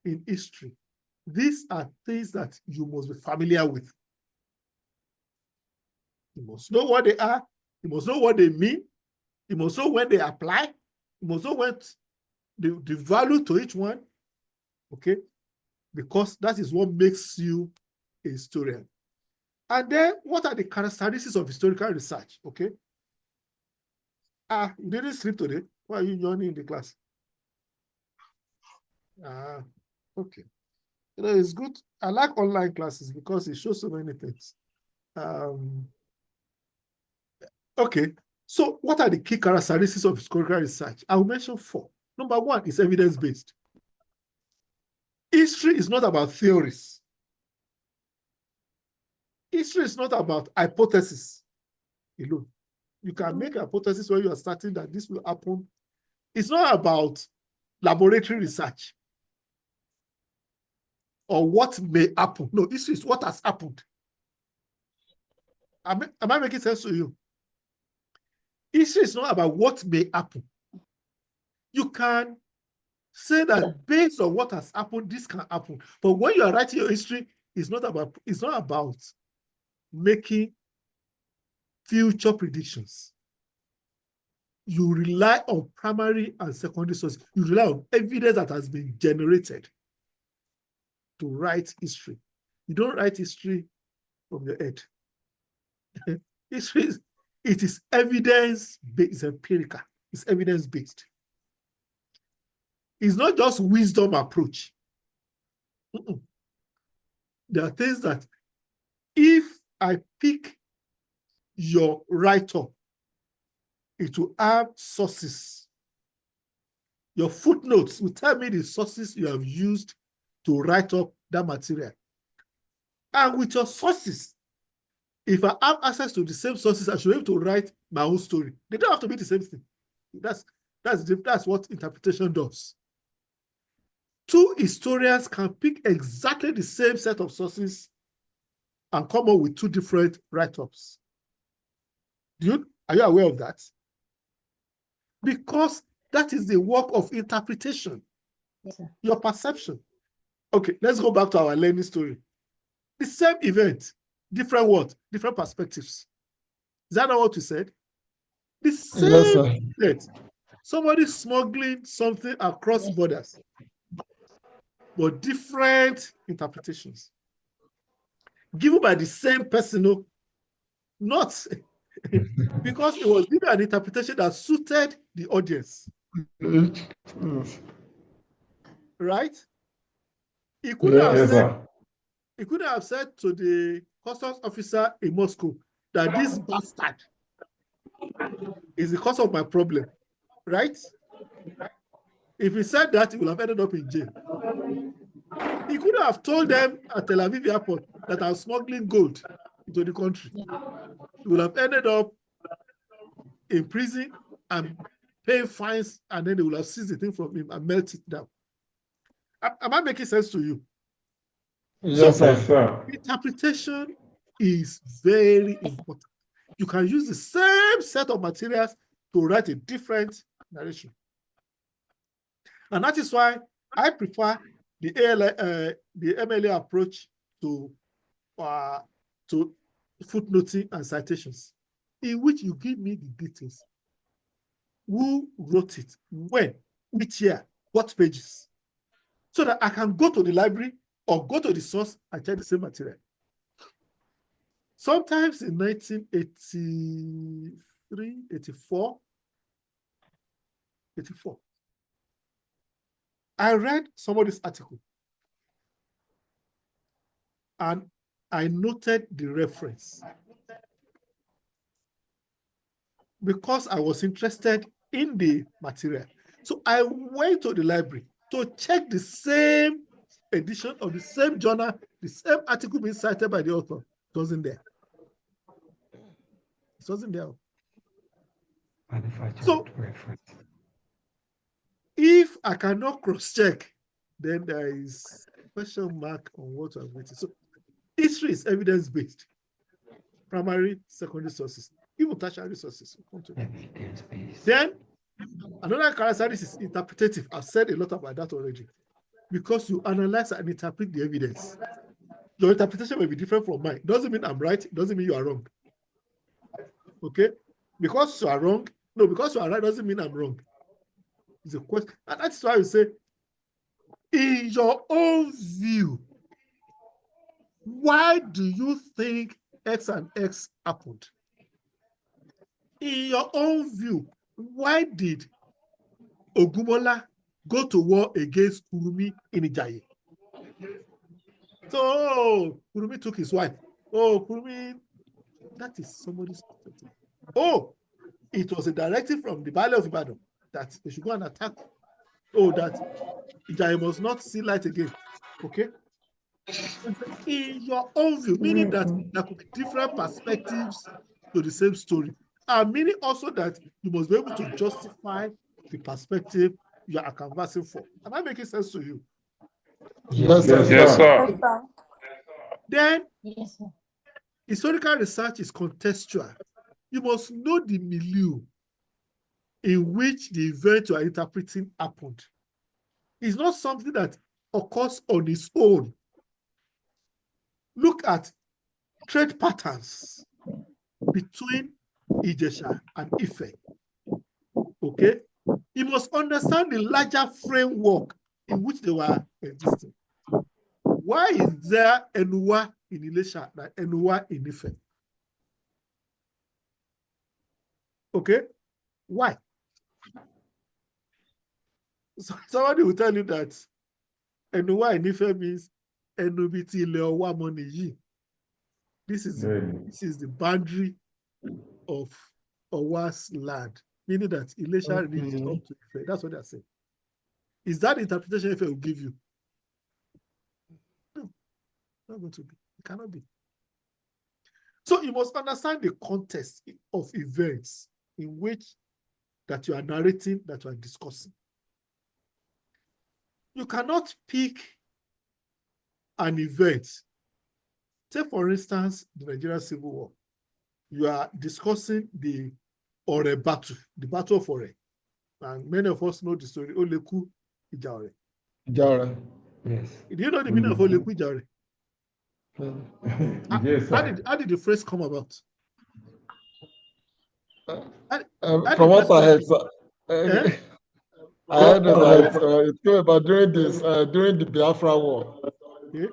in history, these are things that you must be familiar with. You must know what they are. You must know what they mean. You must know when they apply. You must know what the value to each one. Okay. Because that is what makes you a historian. And then what are the characteristics of historical research? Okay. You didn't sleep today. Why are you yawning in the class? Okay. You know, it's good. I like online classes because it shows so many things. Okay. So what are the key characteristics of historical research? I'll mention 4. Number 1 is evidence-based. History is not about theories. History is not about hypothesis alone. You can make a hypothesis when you are starting that this will happen. It's not about laboratory research or what may happen. No, history is what has happened. Am I making sense to you? History is not about what may happen. You can say that based on what has happened, this can happen. But when you are writing your history, it's not about making future predictions. You rely on primary and secondary sources. You rely on evidence that has been generated to write history. You don't write history from your head. History is evidence-based, it's empirical, it's evidence-based. It's not just wisdom approach. There are things that if I pick your write-up, it will have sources. Your footnotes will tell me the sources you have used to write up that material. And with your sources, if I have access to the same sources, I should be able to write my own story. They don't have to be the same thing. That's what interpretation does. 2 historians can pick exactly the same set of sources and come up with 2 different write-ups. Are you aware of that? Because that is the work of interpretation. Yes, sir. Your perception. Okay, let's go back to our learning story. The same event, different what? Different perspectives. Is that not what you said? The same Yes, sir. event. Somebody smuggling something across borders, but different interpretations. Given by the same person, not because it was given an interpretation that suited the audience. Right? He could Yes, have said to the customs officer in Moscow that this bastard is the cause of my problem, right? If he said that, he would have ended up in jail. He could have told them at Tel Aviv airport that I'm smuggling gold into the country. He would have ended up in prison and paying fines, and then they would have seized the thing from him and melt it down. Am I making sense to you? Yes, So, sir. interpretation is very important. You can use the same set of materials to write a different narration. And that is why I prefer the MLA approach to footnoting and citations, in which you give me the details. Who wrote it? When? Which year? What pages? So that I can go to the library or go to the source and check the same material. Sometimes in 1983, 84, I read somebody's article and I noted the reference because I was interested in the material. So I went to the library to check the same edition of the same journal, the same article being cited by the author. It wasn't there. It wasn't there. So if I cannot cross-check, then there is a question mark on what I've written. So history is evidence-based. primary, secondary sources, even tertiary sources. We'll come to that. Then, another characteristic is interpretative. I've said a lot about that already. Because you analyze and interpret the evidence. Your interpretation may be different from mine. Doesn't mean I'm right, doesn't mean you are wrong. Okay? Because you are wrong, no, because you are right doesn't mean I'm wrong. It's a question. And that's why you say, in your own view, why do you think X and X happened? In your own view, why did Ogumola go to war against Kurumi in Ijaye? So, Kurumi took his wife. Oh, Kurumi, that is somebody's perspective. Oh, it was a directive from the Baale of Ibadan that they should go and attack. Oh, that Ijaye must not see light again. Okay? In your own view, meaning that there could be different perspectives to the same story. And meaning also that you must be able to justify the perspective you are canvassing for. Am I making sense to you? Yes, sir. Yes, sir. Then, Yes, sir. historical research is contextual. You must know the milieu in which the event you are interpreting happened. It's not something that occurs on its own. Look at trade patterns between Ijesha and Ife. Okay? You must understand the larger framework in which they were existing. Why is there Enuwa in Ilesha and Enuwa in Ife? Okay? Why? So somebody will tell you that Enuwa in Ife means Enubiti Leowa Moniyi. This is the boundary of Owa's land, meaning that Ilesha reached up to Ife. That's what they're saying. Is that the interpretation Ife will give you? No, not going to be. It cannot be. So you must understand the context of events in which that you are narrating, that you are discussing. You cannot pick an event. Take, for instance, the Nigerian Civil War. You are discussing the Ore battle, the Battle of Ore. And many of us know the story, Oleku Ijaore. Ijaore. Yes. Do you know the meaning of Oleku Ijaore? Yes, sir. How did the phrase come about? From what I heard, sir, I heard that it came about during the Biafra War. Yeah.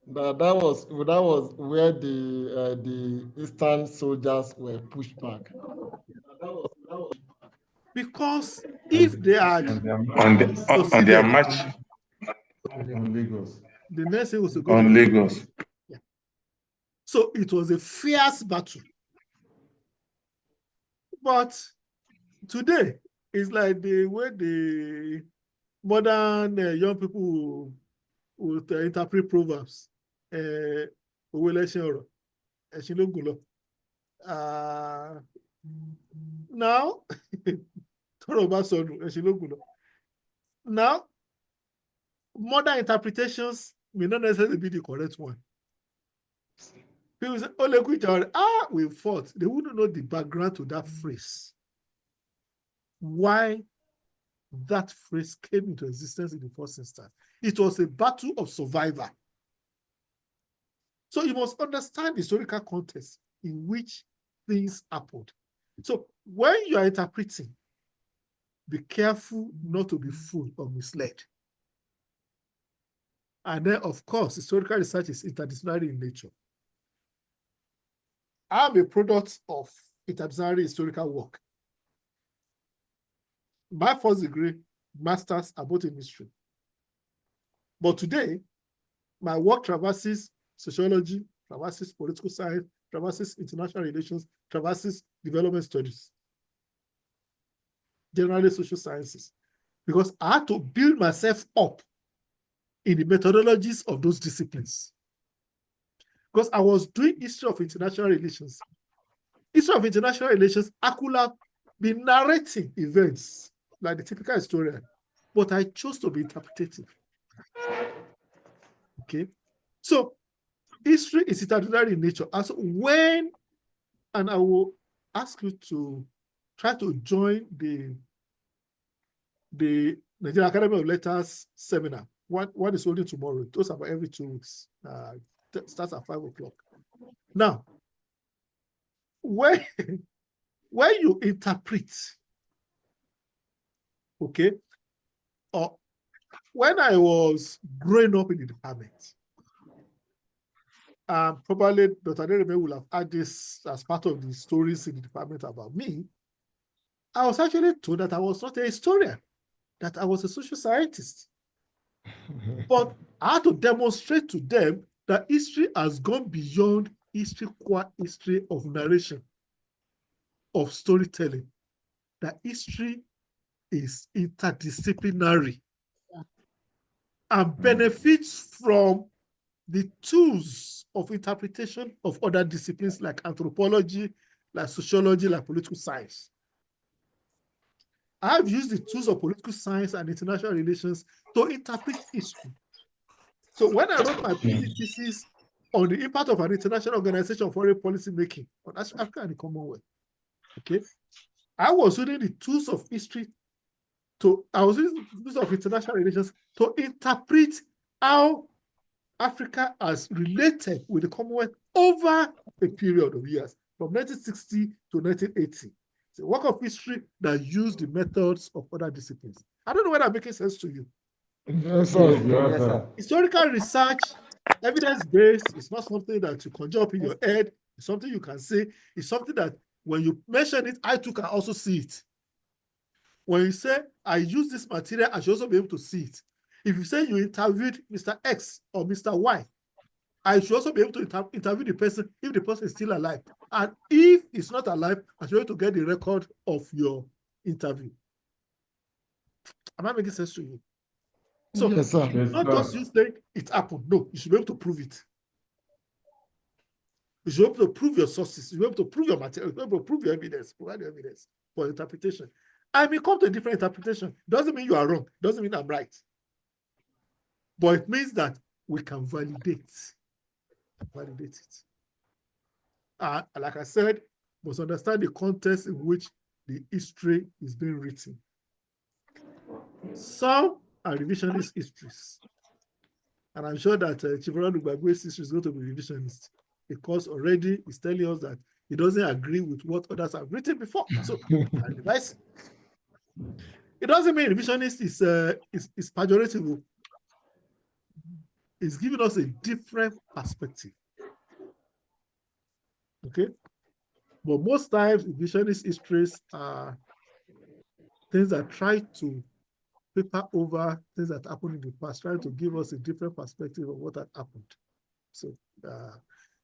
That was where the Eastern soldiers were pushed back. Because if they had On their march on Lagos. the next thing was to go On to Lagos. Yeah. So it was a fierce battle. But today, it's like the way the modern young people would interpret proverbs. Now, now, modern interpretations may not necessarily be the correct one. People say, we fought. They wouldn't know the background to that phrase. Why that phrase came into existence in the first instance. It was a battle of survival. So you must understand the historical context in which things happened. So when you are interpreting, be careful not to be fooled or misled. And then, of course, historical research is interdisciplinary in nature. I'm a product of interdisciplinary historical work. My first degree, master's, are both in history. But today, my work traverses sociology, traverses political science, traverses international relations, traverses development studies, generally social sciences, because I had to build myself up in the methodologies of those disciplines. Because I was doing history of international relations. History of international relations, I could have been narrating events like the typical historian, but I chose to be interpretative. Okay, so history is interdisciplinary in nature. And so and I will ask you to try to join the Nigerian Academy of Letters seminar. One is holding tomorrow. Those are about every 2 weeks. Starts at 5 o'clock. Now, when you interpret, okay, or when I was growing up in the department, probably Dr. Nereme will have had this as part of the stories in the department about me. I was actually told that I was not a historian, that I was a social scientist. But I had to demonstrate to them that history has gone beyond core history of narration, of storytelling. That history is interdisciplinary and benefits from the tools of interpretation of other disciplines like anthropology, like sociology, like political science. I've used the tools of political science and international relations to interpret history. So when I wrote my PhD thesis on the impact of an international organization of foreign policy making on Africa and the Commonwealth, okay, I was using the tools of history I was using the tools of international relations to interpret how Africa has related with the Commonwealth over a period of years, from 1960 to 1980. It's a work of history that used the methods of other disciplines. I don't know whether I'm making sense to you. Yes, sir. Yes, sir. Historical research, evidence-based, is not something that you conjure up in your head. It's something you can say. It's something that when you mention it, I too can also see it. When you say, I use this material, I should also be able to see it. If you say you interviewed Mr. X or Mr. Y, I should also be able to interview the person if the person is still alive. And if it's not alive, I should be able to get the record of your interview. Am I making sense to you? So, yes, sir. not just you say it happened. No, you should be able to prove it. You should be able to prove your sources. You should be able to prove your material. You should be able to prove your evidence, provide your evidence for interpretation. I may come to a different interpretation. Doesn't mean you are wrong. Doesn't mean I'm right. But it means that we can validate it. Like I said, we must understand the context in which the history is being written. Some are revisionist histories. And I'm sure that Chivalry Gbagbe's history is going to be revisionist because already he's telling us that he doesn't agree with what others have written before. So, it doesn't mean revisionist is pejorative. It's giving us a different perspective. Okay? But most times, revisionist histories are things that try to paper over things that happened in the past, trying to give us a different perspective of what had happened.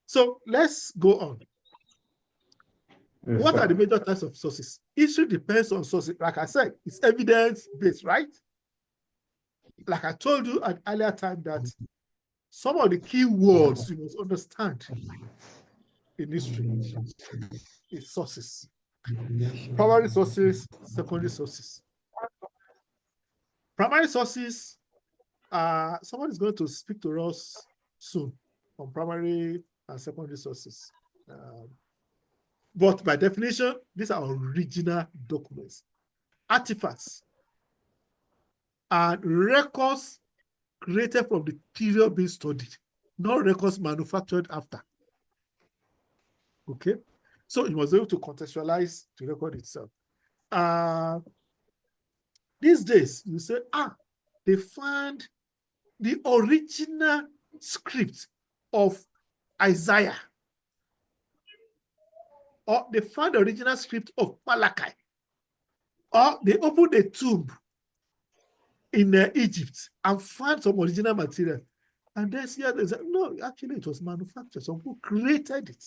So let's go on. Yes, what are the major types of sources? History depends on sources. Like I said, it's evidence-based, right? Like I told you at earlier time that some of the key words you must understand in history is sources. Primary sources, secondary sources. Primary sources, someone is going to speak to us soon on primary and secondary sources. But by definition, these are original documents, artifacts, and records created from the period being studied, not records manufactured after. Okay? So you must be able to contextualize the record itself. These days, you say, they found the original script of Isaiah, or they found the original script of Malachi, or they opened a tomb in Egypt and found some original material. And then here they said, no, actually it was manufactured. Some people created it.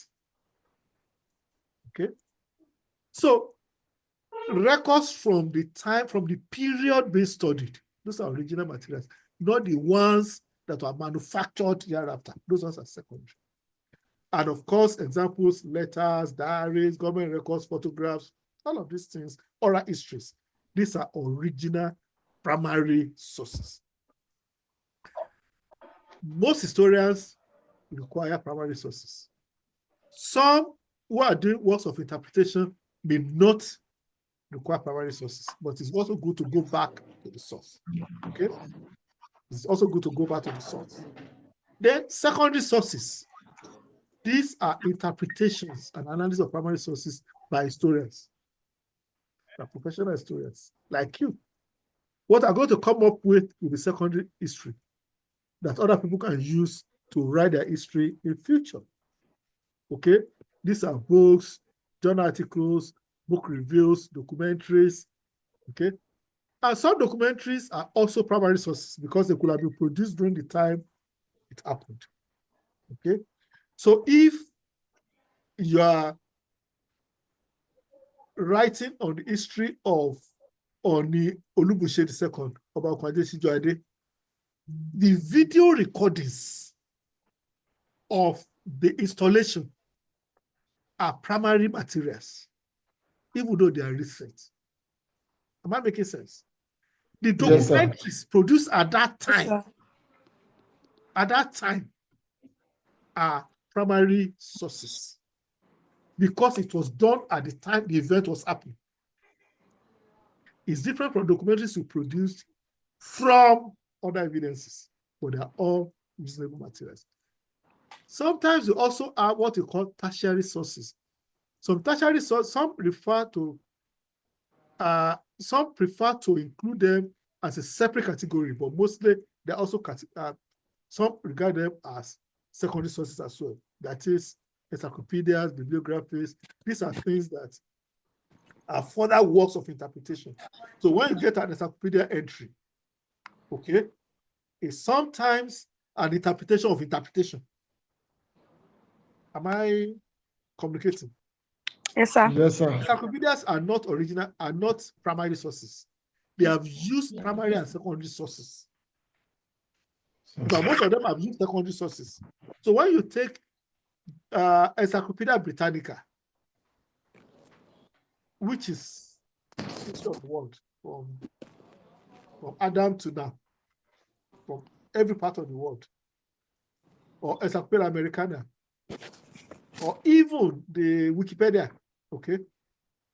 Okay? So records from the period being studied, those are original materials, not the ones that were manufactured thereafter. Those ones are secondary. And of course, examples, letters, diaries, government records, photographs, all of these things, oral histories. These are original primary sources. Most historians require primary sources. Some who are doing works of interpretation may not require primary sources, but it's also good to go back to the source. Okay? It's also good to go back to the source. Then secondary sources. These are interpretations and analysis of primary sources by historians, by professional historians like you. What I'm going to come up with will be secondary history that other people can use to write their history in future. Okay? These are books, journal articles, book reviews, documentaries. Okay? And some documentaries are also primary sources because they could have been produced during the time it happened. Okay? So if you are writing on the history of Oni Olubushe II, about Kwadeshi Joade, the video recordings of the installation are primary materials, even though they are recent. Am I making sense? The Yes, sir. documentaries produced at that time, are primary sources because it was done at the time the event was happening. It's different from documentaries you produced from other evidences, but they're all reasonable materials. Sometimes you also have what you call tertiary sources. Some tertiary sources, some prefer to include them as a separate category, but mostly they're also some regard them as secondary sources as well. That is encyclopedias, bibliographies. These are things that are further works of interpretation. So when you get an encyclopedia entry, okay, it's sometimes an interpretation of interpretation. Am I communicating? Yes, sir. Yes, sir. Encyclopedias are not original, are not primary sources. They have used primary and secondary sources. But most of them have used secondary sources. So when you take Encyclopedia Britannica, which is history of the world from Adam to now, from every part of the world, or Encyclopedia Americana, or even the Wikipedia, okay,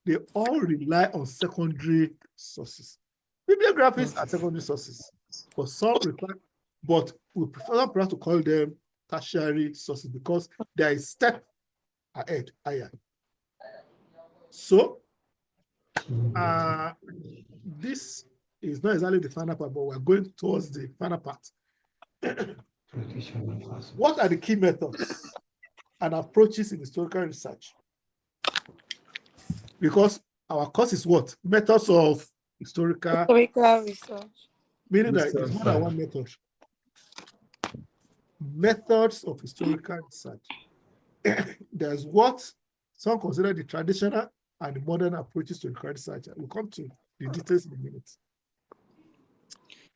they all rely on secondary sources. Bibliographies are secondary sources, but some require, but we prefer to call them tertiary sources because they are a step ahead, higher. So, this is not exactly the final part, but we're going towards the final part. What are the key methods and approaches in historical research? Because our course is what? Methods of historical research. Meaning that it's more than one method. Methods of historical research. There's what some consider the traditional and the modern approaches to historical research. We'll come to the details in a minute.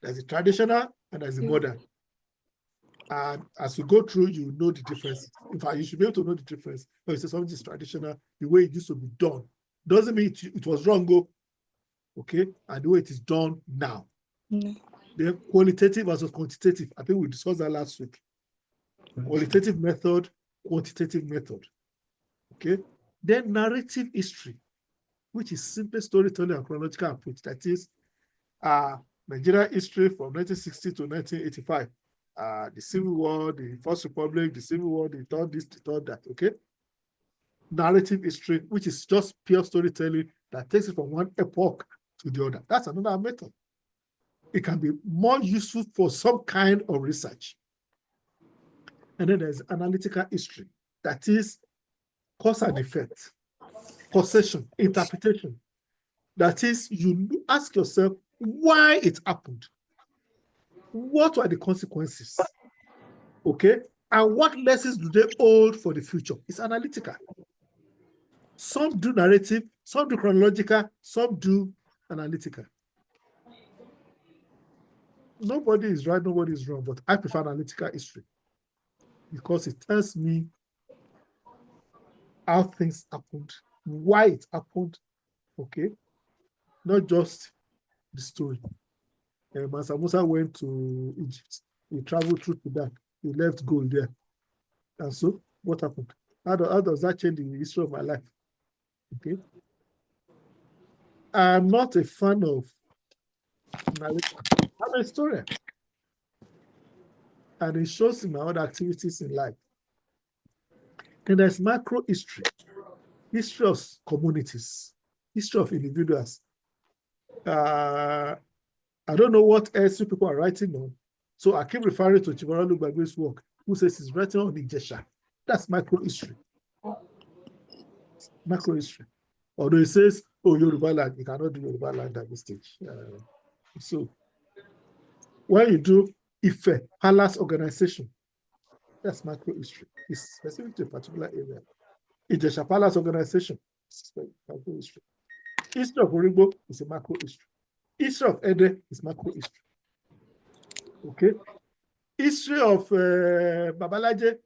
There's the traditional and there's the modern. And as you go through, you know the difference. In fact, you should be able to know the difference. When you say something is traditional, the way it used to be done doesn't mean it was wrong, okay? And the way it is done now. The qualitative versus quantitative. I think we discussed that last week. Qualitative method, quantitative method. Okay. Then narrative history, which is simply storytelling and chronological approach. That is Nigeria history from 1960 to 1985. The Civil War, the First Republic, the Civil War, the third this, the third that. Okay. Narrative history, which is just pure storytelling that takes it from one epoch to the other. That's another method. It can be more useful for some kind of research. And then there's analytical history. That is cause and effect, causation, interpretation. That is, you ask yourself why it happened. What were the consequences? Okay? And what lessons do they hold for the future? It's analytical. Some do narrative, some do chronological, some do analytical. Nobody is right, nobody is wrong, but I prefer analytical history because it tells me how things happened, why it happened, okay? Not just the story. Mansa Musa went to Egypt. He traveled through Sudan. He left gold there. And so, what happened? How does that change the history of my life? Okay. I'm not a fan of narrative. I'm a historian. And it shows in my other activities in life. Then there's macro history of communities, history of individuals. I don't know what else you people are writing on. So I keep referring to Chibaralu Gbagbe's work, who says he's writing on Ijesha. That's macro history. Macro history. Although he says, oh, Yoruba land, you cannot do Yoruba land at this stage. So when you do Ife Palace organization, that's macro history. It's specific to a particular area. Ijesha Palace organization, macro history. History of Origbo is a macro history. History of Ede is macro history. Okay. History of Babalaje,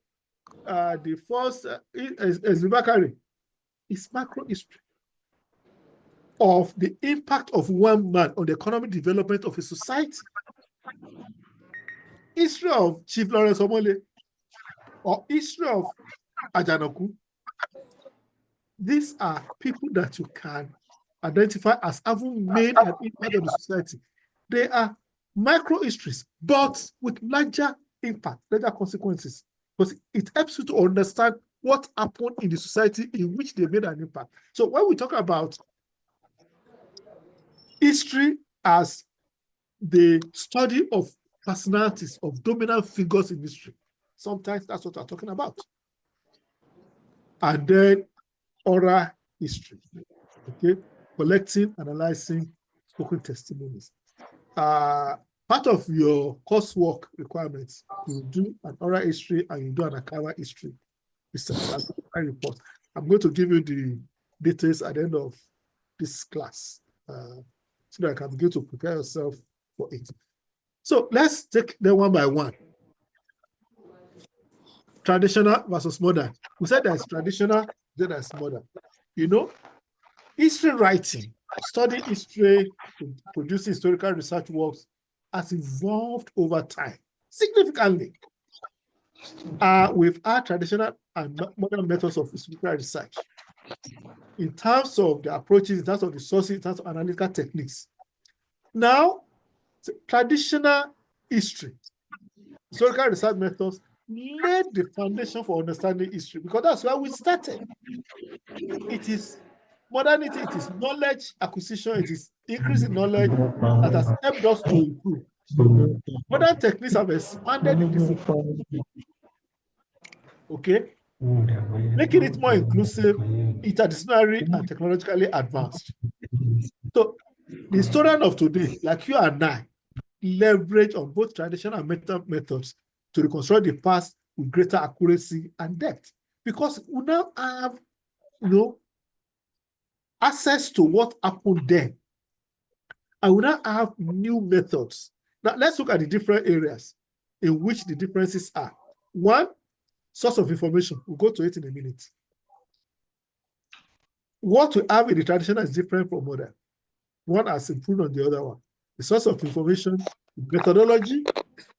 the first Ezubakari, is macro history of the impact of one man on the economic development of a society. History of Chief Lawrence Omole or history of Ajanaku. These are people that you can identify as having made an impact on the society. They are micro histories, but with larger impact, larger consequences. Because it helps you to understand what happened in the society in which they made an impact. So when we talk about history as the study of personalities, of dominant figures in history, sometimes that's what we're talking about. And then oral history, okay? Collecting, analyzing spoken testimonies. Part of your coursework requirements, you do an oral history and you do an archival history. It's a report. I'm going to give you the details at the end of this class so that I can begin to prepare yourself for it. So let's take them one by one. Traditional versus modern. We said there's traditional, then there's modern. You know, history writing, studying history, producing historical research works has evolved over time significantly. We've had traditional and modern methods of historical research in terms of the approaches, in terms of the sources, in terms of analytical techniques. Now, traditional history, historical research methods laid the foundation for understanding history because that's where we started. It is modernity, it is knowledge acquisition, it is increasing knowledge that has helped us to improve. Modern techniques have expanded the discipline, okay, making it more inclusive, interdisciplinary, and technologically advanced. So the historian of today, like you and I, leverage on both traditional and modern methods to reconstruct the past with greater accuracy and depth, because we now have, you know, access to what happened then, and we now have new methods. Now let's look at the different areas in which the differences are. One, source of information. We'll go to it in a minute. What we have in the traditional is different from modern. One has improved on the other one. The source of information, the methodology,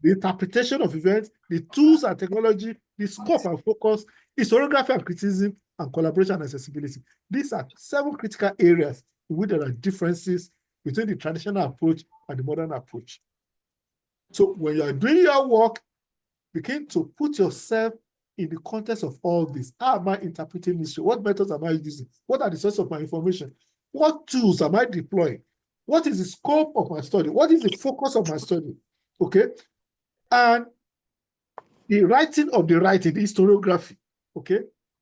the interpretation of events, the tools and technology, the scope and focus, historiography and criticism, and collaboration and accessibility. These are 7 critical areas in which there are differences between the traditional approach and the modern approach. So when you are doing your work, begin to put yourself in the context of all this. How am I interpreting history? What methods am I using? What are the sources of my information? What tools am I deploying? What is the scope of my study? What is the focus of my study? Okay. And the writing of the writing, the historiography. Okay.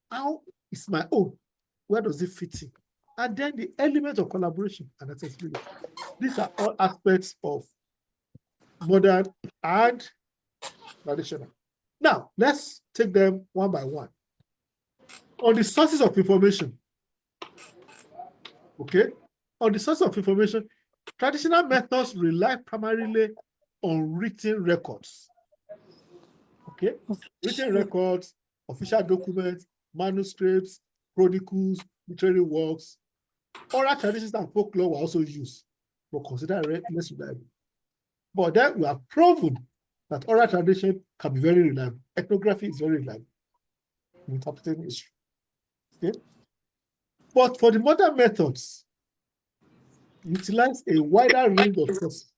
How is my own? Where does it fit in? And then the element of collaboration and accessibility. These are all aspects of modern and traditional. Now, let's take them one by one. On the sources of information, okay? On the source of information, traditional methods rely primarily on written records, okay? Written records, official documents, manuscripts, chronicles, literary works. Oral traditions and folklore were also used, but considered less reliable. But then we have proven that oral tradition can be very reliable. Ethnography is very reliable. in interpreting history. Okay? But for the modern methods, utilize a wider range of sources,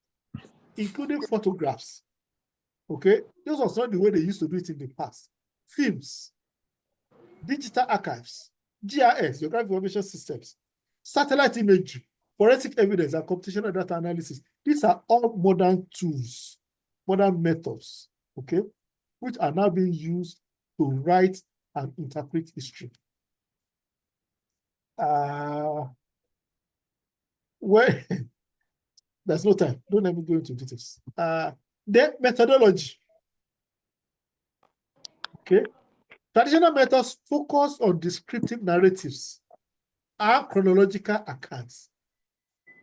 including photographs. Okay, this was not the way they used to do it in the past. Films, digital archives, GIS, geographic information systems, satellite imagery, forensic evidence, and computational data analysis. These are all modern tools, modern methods, okay, which are now being used to write and interpret history. Well, there's no time. Don't let me go into details. The methodology. Okay. Traditional methods focus on descriptive narratives and chronological accounts,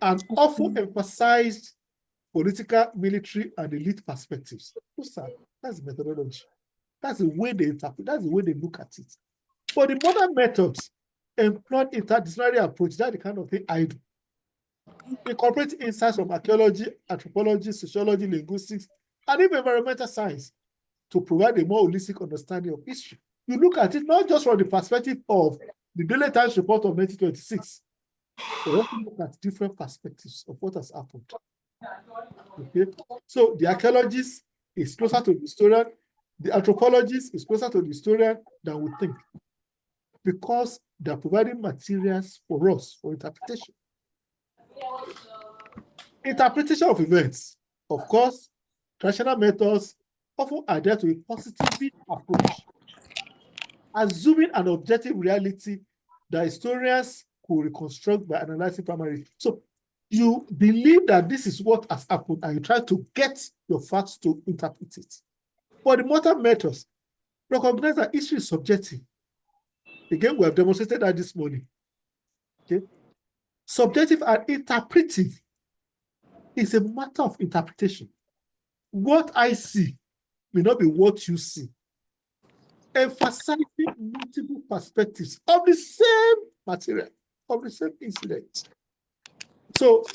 and often emphasized political, military, and elite perspectives. That's the methodology. That's the way they interpret, that's the way they look at it. For the modern methods, employ interdisciplinary approach. That's the kind of thing I do. Incorporate insights from archaeology, anthropology, sociology, linguistics, and even environmental science to provide a more holistic understanding of history. You look at it not just from the perspective of the Daily Times report of 1926, but also look at different perspectives of what has happened. Okay, so the archaeologist is closer to the historian, the anthropologist is closer to the historian than we think, because they're providing materials for us for interpretation. Interpretation of events. Of course, traditional methods often adhere to a positive approach, assuming an objective reality that historians could reconstruct by analyzing primary. So you believe that this is what has happened and you try to get your facts to interpret it. For the modern methods, recognize that history is subjective. Again, we have demonstrated that this morning. Okay? Subjective and interpretive is a matter of interpretation. What I see may not be what you see. Emphasizing multiple perspectives of the same material, of the same incident. So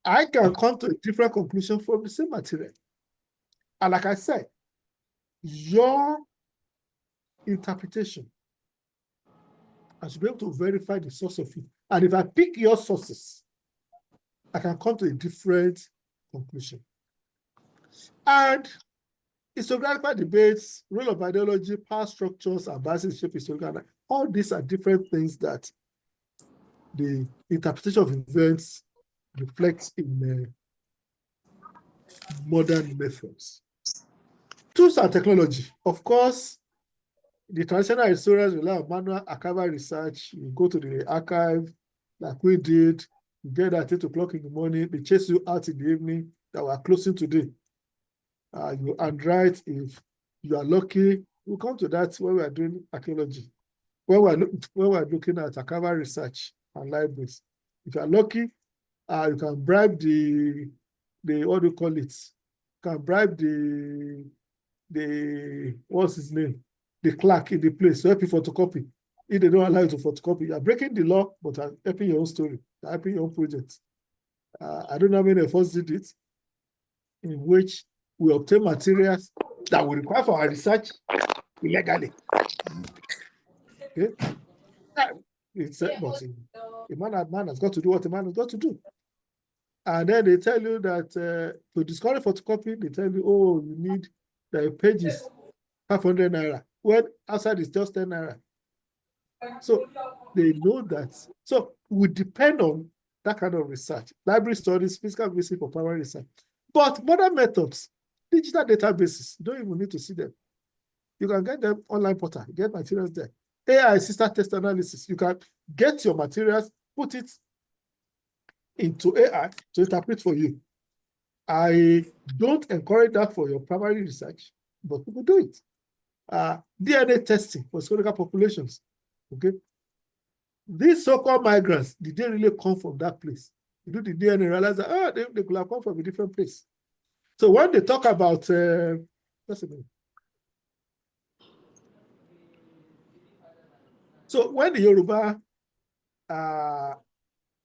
I can come to a different conclusion from the same material. And like I said, your interpretation, I should be able to verify the source of it. And if I pick your sources, I can come to a different conclusion. And historiographical debates, role of ideology, power structures, and biases shape historical. All these are different things that the interpretation of events reflects in modern methods. Tools and technology. Of course, the traditional historians rely on manual archival research. You go to the archive, like we did, you get at 8 o'clock in the morning, they chase you out in the evening, that we are closing today. You handwrite. If you are lucky, we'll come to that when we are doing archaeology. When we are looking at archival research and libraries. If you are lucky, you can bribe the what do you call it? You can bribe the what's his name? The clerk in the place to help you photocopy. If they don't allow you to photocopy, you are breaking the law, but are helping your own story, helping your own project. I don't know how many of us did it, in which we obtain materials that we require for our research illegally. Okay? It's but a man has got to do what a man has got to do. And then they tell you that to discover photocopy, they tell you, oh, you need the pages 500 naira. When outside is just 10 naira. So they know that. So we depend on that kind of research. Library studies, physical visit for primary research. But modern methods, digital databases, you don't even need to see them. You can get them online portal, get materials there. AI assisted text analysis, you can get your materials, put it into AI to interpret for you. I don't encourage that for your primary research, but people do it. DNA testing for historical populations, okay? These so-called migrants, did they really come from that place? You do the DNA, realize that they could have come from a different place. So when they talk about, just a minute. So when the Yoruba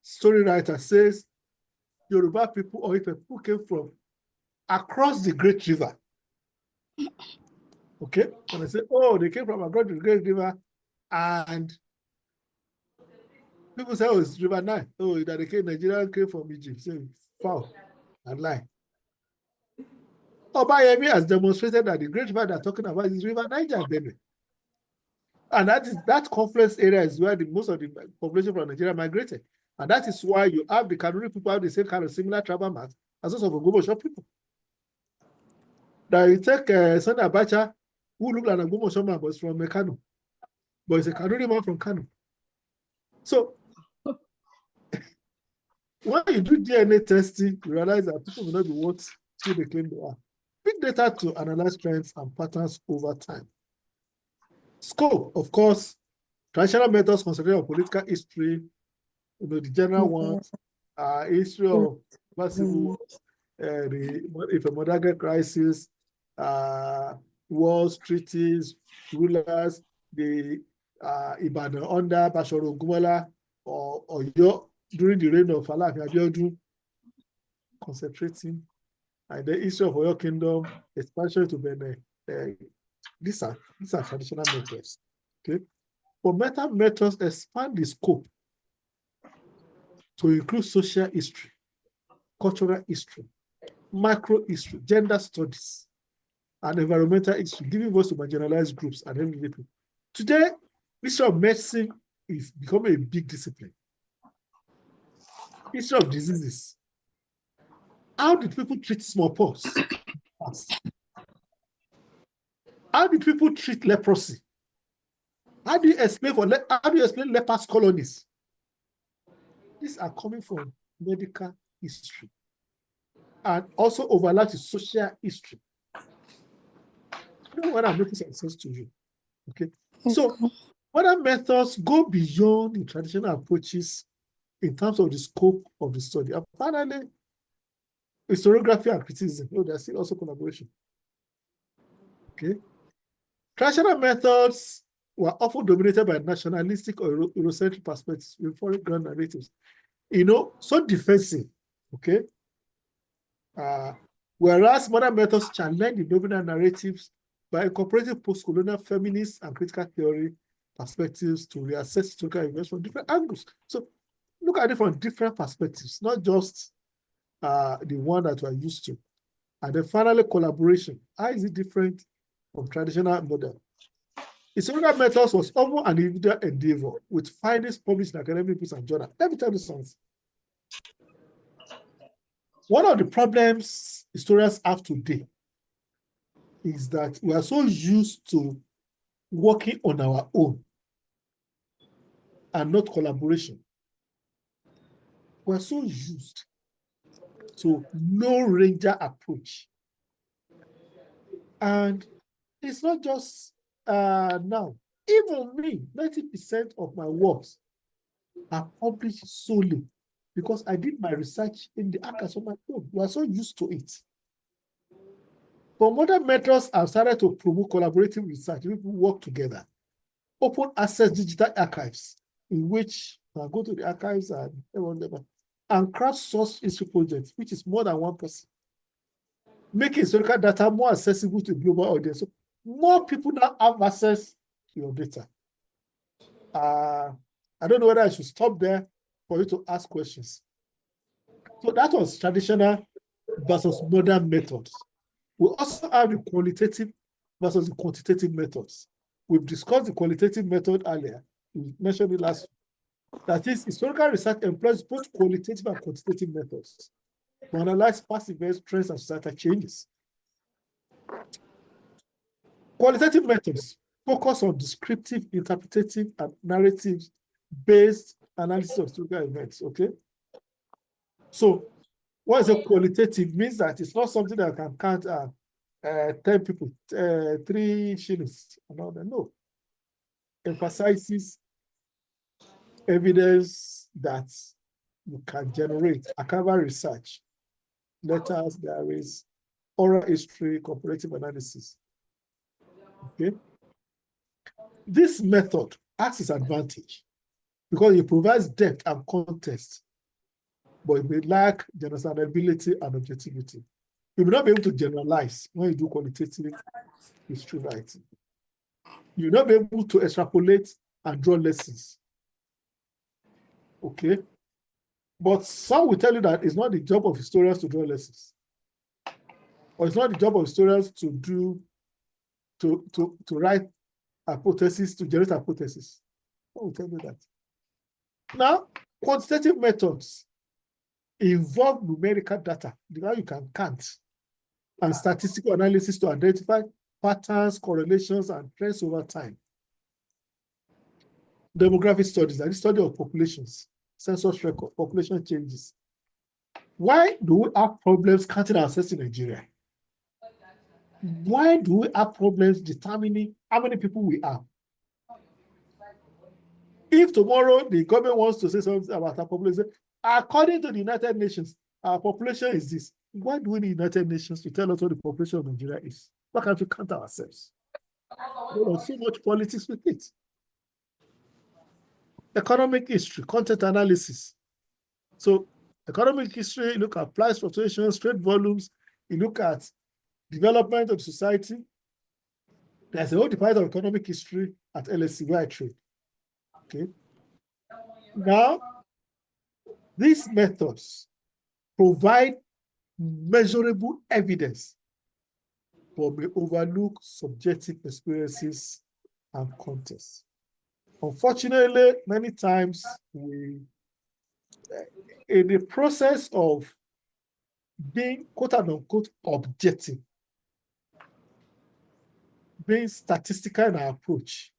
story writer says Yoruba people or if people came from across the Great River, Okay? And I say, oh, they came from across the Great River, and people say, oh, it's River Nile. Oh, that they came, Nigerians came from Egypt. So foul and lie. Obayemi has demonstrated that the Great River they're talking about is River Niger and Benue. And that confluence area is where most of the population from Nigeria migrated. And that is why you have the Kanuri people have the same kind of similar tribal marks as those of Ogbomoso people. Now you take Sunday Abacha, who looked like an Ogbomoso man, but is from Kano. But he's a Kanuri man from Kano. So when you do DNA testing, you realize that people will not be what they claim they are. Big data to analyze trends and patterns over time. Scope, of course, traditional methods concentrate on political history, the general ones, history of possible, if a Madagascar crisis, wars, treaties, rulers, the Ibadan under Bashorun Ogunmola or during the reign of Alaafin Abiodun, concentrating, and the history of Oyo Kingdom, expansion to Benin. These are traditional methods. Okay, but meta methods expand the scope to include social history, cultural history, macro history, gender studies, and environmental history, giving voice to marginalized groups and everyday people. Today, history of medicine is becoming a big discipline. History of diseases. How did people treat smallpox? How did people treat leprosy? How do you explain lepers colonies? These are coming from medical history and also overlap to social history. You know what I'm making some sense to you? Okay. So modern methods go beyond the traditional approaches in terms of the scope of the study. And finally, historiography and criticism. Oh, there's still also collaboration. Okay. Traditional methods were often dominated by nationalistic or Eurocentric perspectives with foreign ground narratives. So defensive. Okay. Whereas modern methods challenge the dominant narratives by incorporating post-colonial feminist and critical theory perspectives to reassess historical events from different angles. So look at it from different perspectives, not just the one that we're used to. And then finally, collaboration. How is it different from traditional model? Historical methods was almost an individual endeavor with findings published in academic books and journals. Let me tell you something. One of the problems historians have today is that we are so used to working on our own and not collaboration. We're so used to no ranger approach. And it's not just now. Even me, 90% of my works are published solely because I did my research in the archives on my own. We are so used to it. But modern methods have started to promote collaborative research. People work together. Open access digital archives in which I go to the archives and crowdsource history projects, which is more than one person. Making historical data more accessible to global audience. So more people now have access to your data. I don't know whether I should stop there for you to ask questions. So that was traditional versus modern methods. We also have the qualitative versus the quantitative methods. We've discussed the qualitative method earlier. We mentioned it last week. That is, historical research employs both qualitative and quantitative methods to analyze past events, trends, and societal changes. Qualitative methods focus on descriptive, interpretative, and narrative-based analysis of historical events, okay? So what is a qualitative means that it's not something that can count 10 people, 3 shillings, and all that. No. Emphasizes evidence that you can generate, archival research, letters, diaries, oral history, comparative analysis. Okay. This method has its advantage because it provides depth and context, but it may lack generalizability and objectivity. You will not be able to generalize when you do qualitative history writing. You will not be able to extrapolate and draw lessons. Okay? But some will tell you that it's not the job of historians to draw lessons. Or it's not the job of historians to write hypotheses, to generate hypotheses. I will tell you that. Now, quantitative methods involve numerical data, how you can count, and statistical analysis to identify patterns, correlations, and trends over time. Demographic studies, that is study of populations, census record, population changes. Why do we have problems counting ourselves in Nigeria? Why do we have problems determining how many people we have? If tomorrow the government wants to say something about our population, according to the United Nations, our population is this. Why do we need United Nations to tell us what the population of Nigeria is? Why can't we count ourselves? There's so much politics with it. Economic history, content analysis. So economic history, you look at price fluctuations, trade volumes, you look at development of society. There's a whole department of economic history at LSE where I trade. Okay. Now, these methods provide measurable evidence, but may overlook subjective experiences and context. Unfortunately, many times in the process of being quote unquote objective, being statistical in our approach,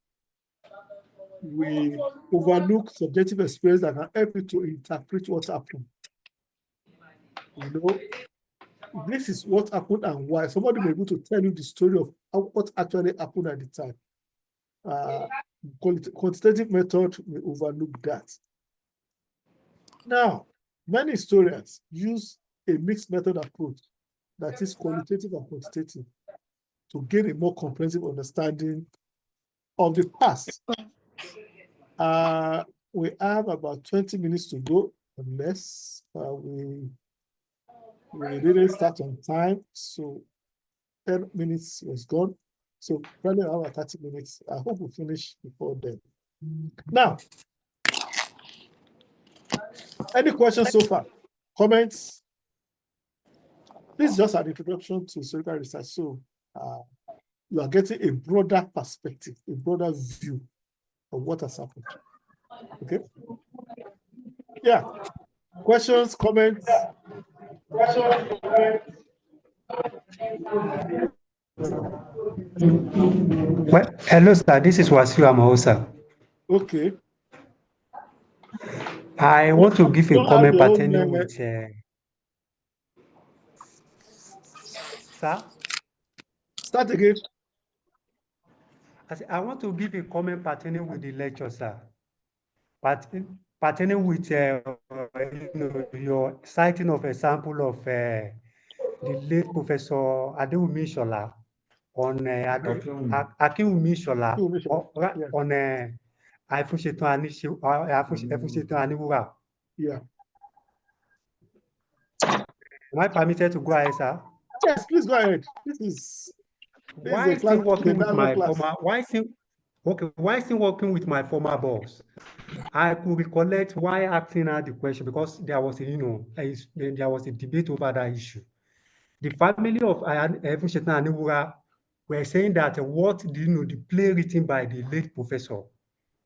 we overlook subjective experience that can help you to interpret what happened. You know, this is what happened and why. Somebody may be able to tell you the story of what actually happened at the time. Quantitative method may overlook that. Now, many historians use a mixed method approach, that is qualitative and quantitative, to gain a more comprehensive understanding of the past. We have about 20 minutes to go, unless we didn't start on time, so 10 minutes was gone. So probably about 30 minutes. I hope we finish before then. Now, any questions so far? Comments? This is just an introduction to historical research. So you are getting a broader perspective, a broader view of what has happened. Okay? Yeah. Questions, comments? Well, hello, sir. This is Wasiu Amaosa. Okay. I want to give a comment pertaining with... Sir? Start again. I want to give a comment pertaining with the lecture, sir. Pertaining with your citing of a sample of the late Professor Adewumi Shola on Akinwumi Shola on Aifushetan Aniwura. Yeah. Am I permitted to go ahead, sir? Yes, please go ahead. This is why still working with my former? Why still working with my former boss? I could recollect why asking her the question, because there was a debate over that issue. The family of Aifushetan Aniwura were saying that the play written by the late professor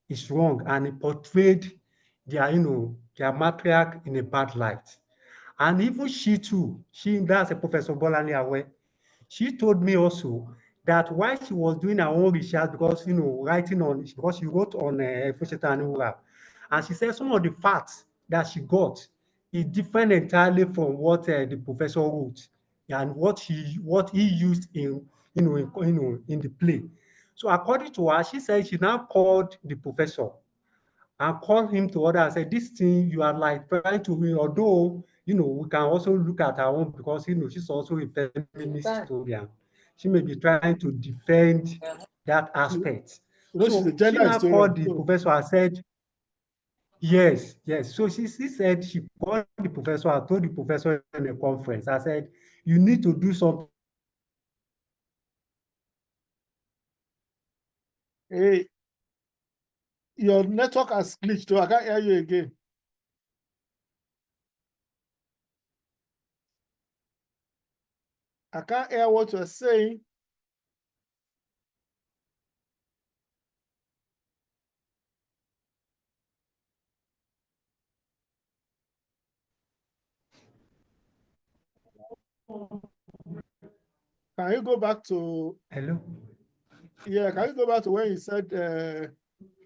is wrong, and it portrayed their matriarch in a bad light. And even that's a Professor Bolani Awe, she told me also that while she was doing her own research, because she wrote on Aifushetan Aniwura, and she said some of the facts that she got is different entirely from what the professor wrote and what he used in the play. So according to her, she said she now called the professor and called him to order and said, this thing you are like trying to win, although we can also look at her own, because she's also a feminist historian. She may be trying to defend that aspect. So she now called the professor and said, yes. So she said she called the professor and told the professor in a conference. I said, you need to do something. Hey, your network has glitched, so I can't hear you again. I can't hear what you're saying. Can you go back to, Hello? yeah, can you go back to when you said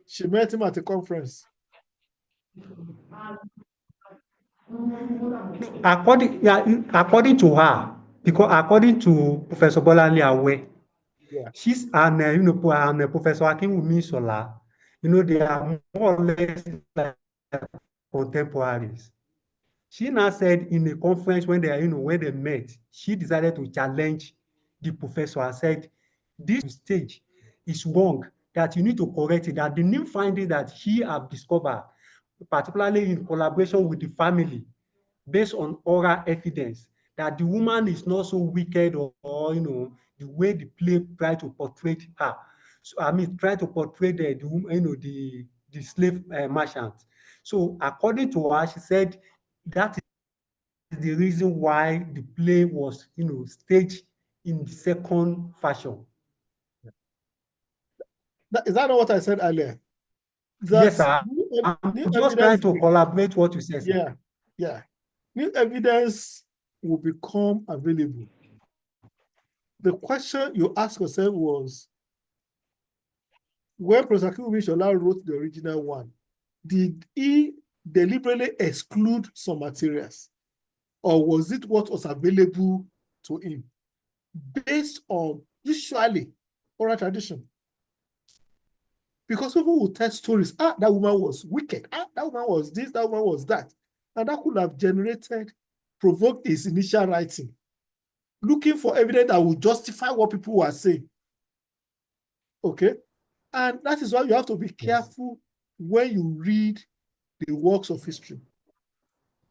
she met him at a conference? According to her, because according to Professor Bolanle Awe, Yeah. she's and Professor Akinwumi Sola, they are more or less like contemporaries. She now said in a conference when they met, she decided to challenge the professor and said, this stage is wrong, that you need to correct it, that the new findings that she have discovered, particularly in collaboration with the family, based on oral evidence, that the woman is not so wicked or the way the play try to portray her. So try to portray the slave merchant. So according to her, she said that is the reason why the play was staged in the second fashion. Is that not what I said earlier? Yes, sir. New I'm just trying to collaborate what you said, sir. Yeah. New evidence will become available. The question you ask yourself was, when Professor Akinwumi Sola wrote the original one, did he deliberately exclude some materials? Or was it what was available to him? Based on, usually, oral tradition. Because people will tell stories, that woman was wicked, that woman was this, that woman was that. And that could have provoked his initial writing, looking for evidence that will justify what people were saying. Okay? And that is why you have to be careful when you read the works of history.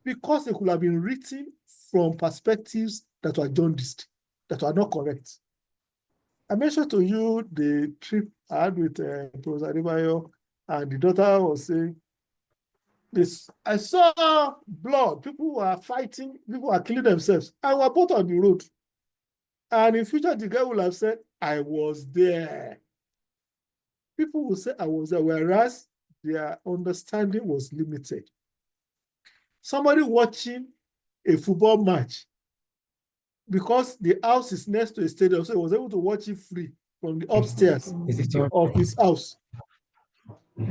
Because they could have been written from perspectives that were jaundiced, that were not correct. I mentioned to you the trip I had with Professor Adebayo, and the daughter was saying, this, I saw blood, people were fighting, people were killing themselves, and were both on the road. And in future, the guy will have said, I was there. People will say, I was there, whereas their understanding was limited. Somebody watching a football match, because the house is next to a stadium, so he was able to watch it free from the upstairs of his house,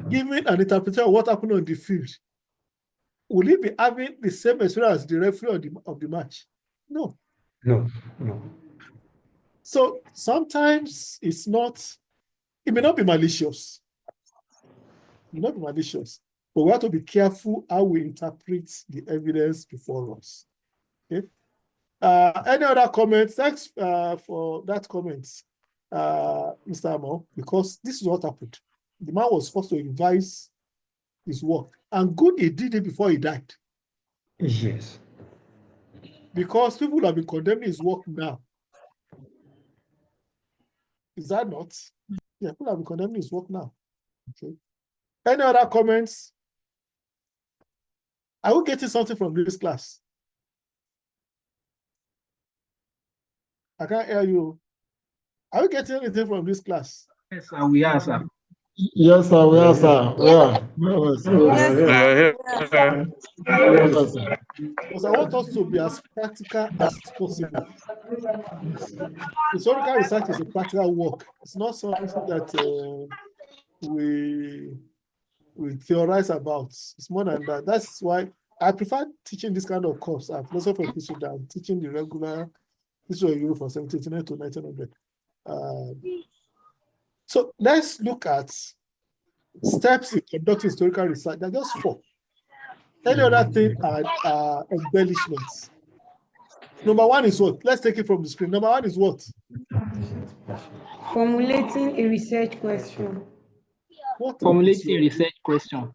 giving an interpretation of what happened on the field. Will he be having the same experience as the referee of the match? No. No. So sometimes it may not be malicious. It may not be malicious, but we have to be careful how we interpret the evidence before us. Okay. Any other comments? Thanks for that comment, Mr. Amo, because this is what happened. The man was forced to revise his work, and good he did it before he died. Yes. Because people have been condemning his work now. Is that not? Yeah, people have been condemning his work now. Okay. Any other comments? Are we getting something from this class? I can't hear you. Are we getting anything from this class? Yes, sir, we are, sir. Yes, sir, we are, sir. We are. Yes, because I want us to be as practical as possible. Historical research is a practical work. It's not something that we theorize about. It's more than that. That's why I prefer teaching this kind of course, philosophy of history, than teaching the regular history of Europe from 1789 to 1900. So let's look at steps in conducting historical research. They're just 4. Any other thing are embellishments. Number 1 is what? Let's take it from the screen. Number 1 is what? Formulating a research question. Formulating a research question.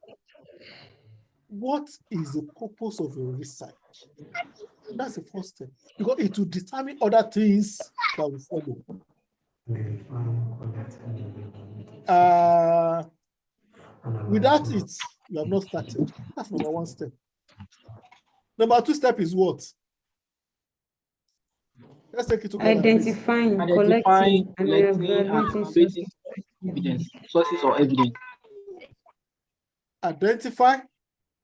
What is the purpose of your research? That's the first step. Because it will determine other things that will follow. Without it, you have not started. That's number one step. Number two step is what? Let's take it together. Identifying, Identifying, collecting, and collecting, and evaluating evaluating sources. evidence, sources or evidence. Identify,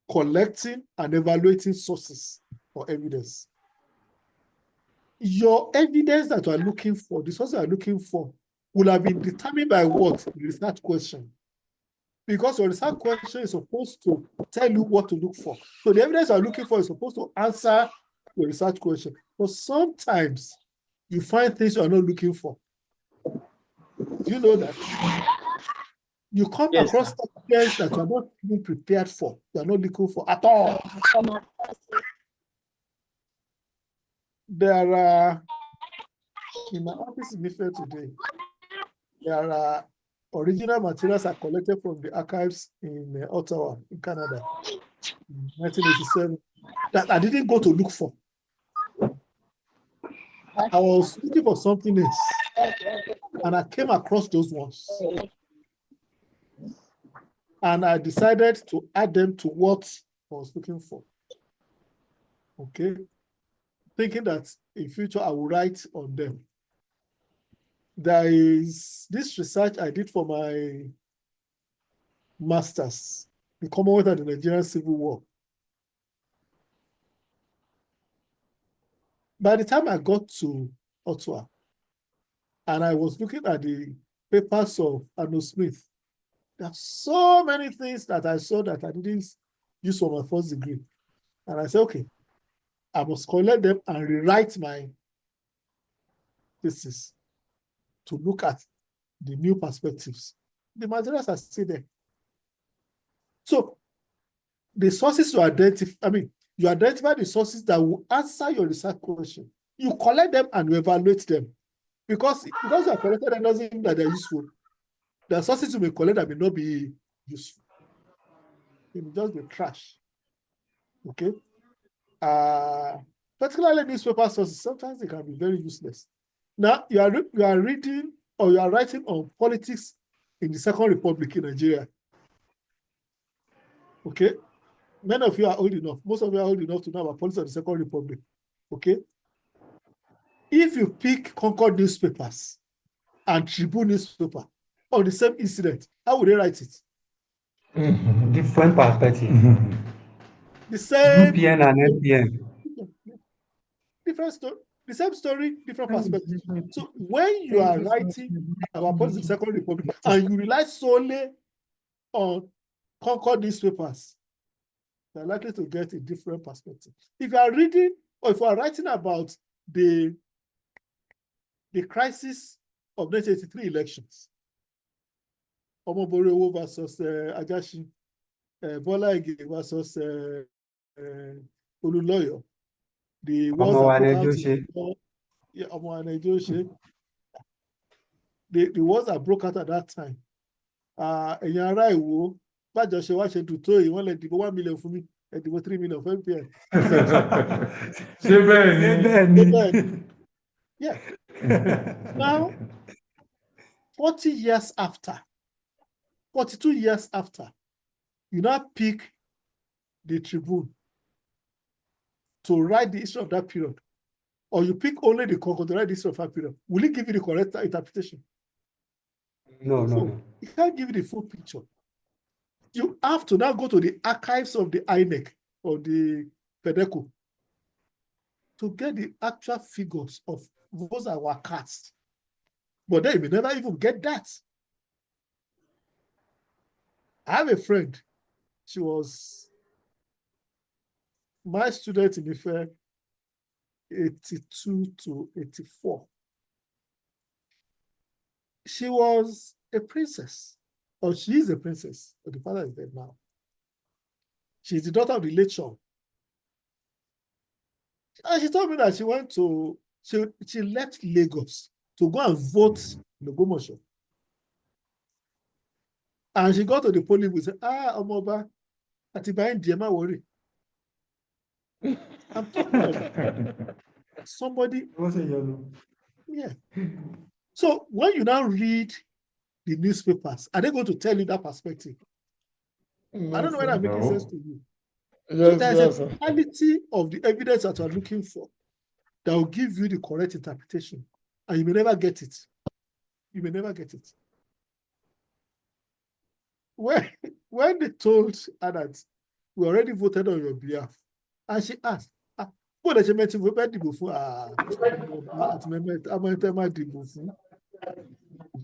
collecting, and evaluating sources or evidence. Your evidence that you are looking for, the source you are looking for, will have been determined by what? The research question. Because your research question is supposed to tell you what to look for. So the evidence you are looking for is supposed to answer your research question. But sometimes you find things you are not looking for. Do you know that? You come Yes, across sir. evidence that you are not even prepared for, you are not looking for at all. There are, in my office in Ife today, there are original materials are collected from the archives in Ottawa, in Canada, in 1987, that I didn't go to look for. I was looking for something else, and I came across those ones. And I decided to add them to what I was looking for. Okay? Thinking that in future I will write on them. There is this research I did for my master's, the Commonwealth and the Nigerian Civil War. By the time I got to Ottawa, and I was looking at the papers of Arnold Smith, there are so many things that I saw that I didn't use for my first degree. And I said, okay, I must collect them and rewrite my thesis to look at the new perspectives. The materials are still there. So the sources you identify, you identify the sources that will answer your research question. You collect them and you evaluate them. Because you have collected them doesn't mean that they're useful. There are sources you may collect that may not be useful. It may just be trash. Okay? Particularly newspaper sources, sometimes they can be very useless. Now, you are reading or you are writing on politics in the Second Republic in Nigeria. Okay? Many of you are old enough, most of you are old enough to know about politics of the Second Republic. Okay? If you pick Concord newspapers and Tribune newspaper on the same incident, how would they write it? Different perspective. The same UPN and NPN. different story, the same story, different perspective. So when you are writing about politics of the Second Republic and you rely solely on Concord newspapers, you're likely to get a different perspective. If you are reading or if you are writing about the crisis of 1983 elections, Omoborewo versus Ajashi, Bola Ige versus Oluloyo, the wars that broke out the wars that broke out at that time. Ẹ̀yin ará Ìwó, bájọṣe wá ṣe dùn tó yìí, wọ́n lè dìbò 1 million fún mi, ẹ dìbò 3 million fún MPN. Ṣé bẹ́ẹ̀ ni? Yeah. Now, 40 years after, 42 years after, you now pick the Tribune to write the history of that period, or you pick only the Concord to write the history of that period. Will it give you the correct interpretation? No. It can't give you the full picture. You have to now go to the archives of the INEC or the FEDECO to get the actual figures of those that were cast. But then you may never even get that. I have a friend. She was my student in Ife, 82 to 84. She was a princess, or she is a princess, but the father is dead now. She's the daughter of the late Shaw. And she told me that she left Lagos to go and vote in Ogbomoso. And she got to the polling booth and said, Omoba, àti báyìí díẹ̀ má worry. I'm talking of somebody. Yeah. So when you now read the newspapers, are they going to tell you that perspective? I don't know whether I'm making sense to you. So there's a totality of the evidence that you're looking for that will give you the correct interpretation, and you may never get it. You may never get it. When they told her that we already voted on your behalf, and she asked, what does she mean to vote dìbò fún àti mẹ́mẹ́ máa dìbò fún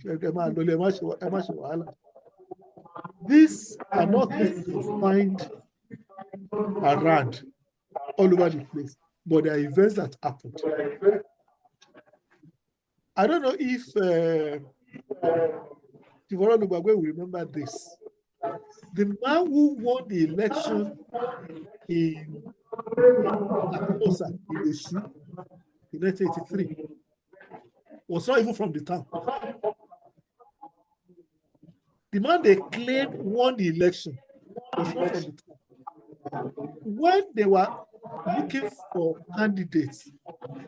ẹ máa lọlé ẹ má ṣe wàhálà. These are not things you find around all over the place, but they are events that happened. I don't know if Tivoro Lubagwe will remember this. The man who won the election in Akosa in Osu in 1983 was not even from the town. The man they claimed won the election was not from the town. When they were looking for candidates,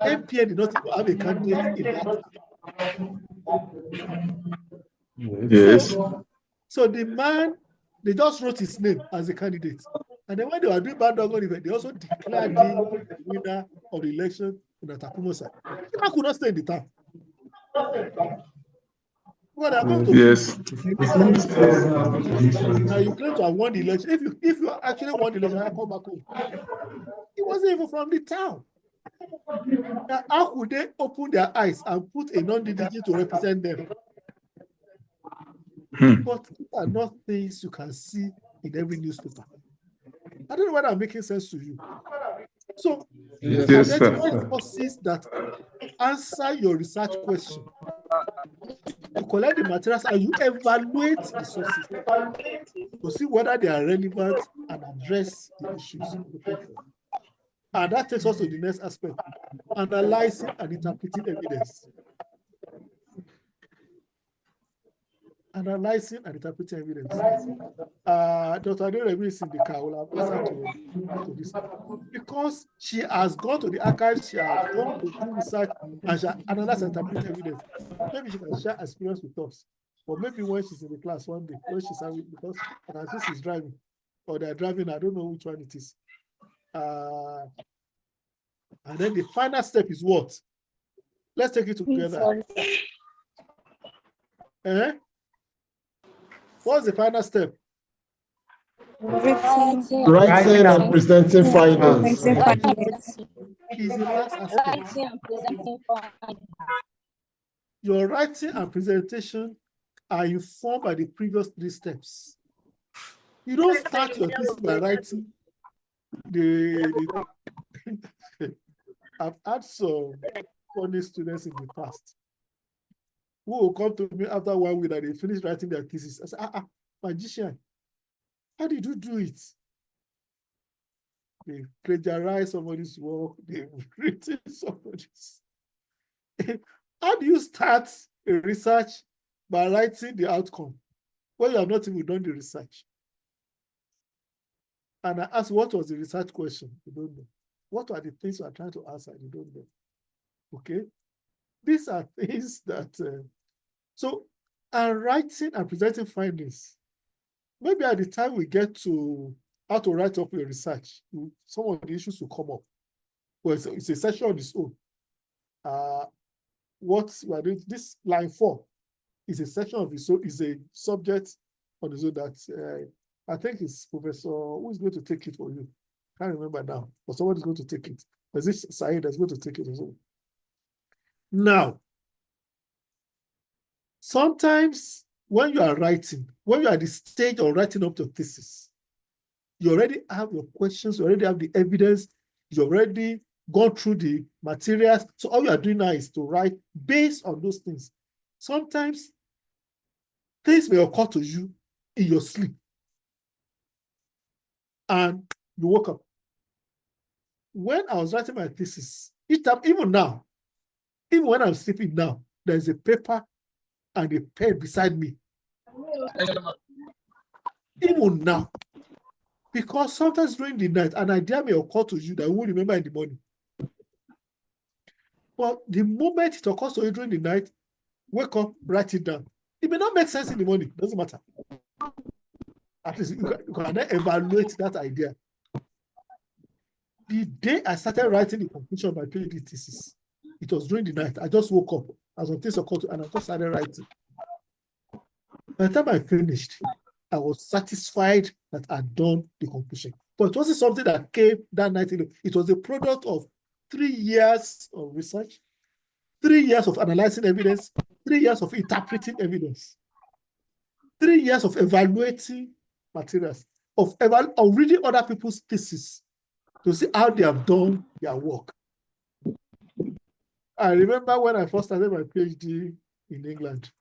MPN did not even have a candidate in that town. Yes. So the man, they just wrote his name as a candidate. And then when they were doing Bandogon event, they also declared the winner of the election in Atakumosa. The man could not stay in the town. Well, they are going to now you claim to have won the election. If you actually won the election, I come back home. He wasn't even from the town. Now, how could they open their eyes and put a non-DDG to represent them? But these are not things you can see in every newspaper. I don't know whether I'm making sense to you. So, identify sources that answer your research question. You collect the materials and you evaluate the sources to see whether they are relevant and address the issues. And that takes us to the next aspect, analyzing and interpreting evidence. Analyzing and interpreting evidence. Dr. Aderebi is in the car. I will have asked her to this. Because she has gone to the archives, she has gone to do research, and she has analyzed and interpreted evidence. Maybe she can share experience with us. Or maybe when she's in the class one day, when she's having, because I think she's driving, or they're driving, I don't know which one it is. And then the final step is what? Let's take it together. What's the final step? Writing and presenting findings. Is the last aspect. Your writing and presentation are informed by the previous 3 steps. You don't start your thesis by writing I've had some funny students in the past who will come to me after 1 week that they finish writing their thesis. I say, magician, how did you do it? They plagiarize somebody's work, they've written somebody's. How do you start a research by writing the outcome when you have not even done the research? And I asked, what was the research question? You don't know. What are the things you are trying to answer? You don't know. Okay? These are things that, and writing and presenting findings. Maybe at the time we get to how to write up your research, some of the issues will come up. Well, it's a session on its own. What we are doing, this line 4 is a section of its own, is a subject on its own that I think it's Professor, who is going to take it for you? Can't remember now, but someone is going to take it. Is it Saeed that's going to take it as well? Now, sometimes when you are writing, when you are at the stage of writing up your thesis, you already have your questions, you already have the evidence, you already gone through the materials. So all you are doing now is to write based on those things. Sometimes things may occur to you in your sleep. And you woke up. When I was writing my thesis, each time, even now, even when I'm sleeping now, there's a paper and a pen beside me. Even now, Because sometimes during the night, an idea may occur to you that you won't remember in the morning. But the moment it occurs to you during the night, wake up, write it down. It may not make sense in the morning, doesn't matter. At least you can then evaluate that idea. The day I started writing the conclusion of my PhD thesis, it was during the night. I just woke up as some things occurred and I just started writing. By the time I finished, I was satisfied that I'd done the conclusion. But it wasn't something that came that night. It was a product of 3 years of research, 3 years of analyzing evidence, 3 years of interpreting evidence, 3 years of evaluating materials, of reading other people's theses to see how they have done their work. I remember when I first started my PhD in England,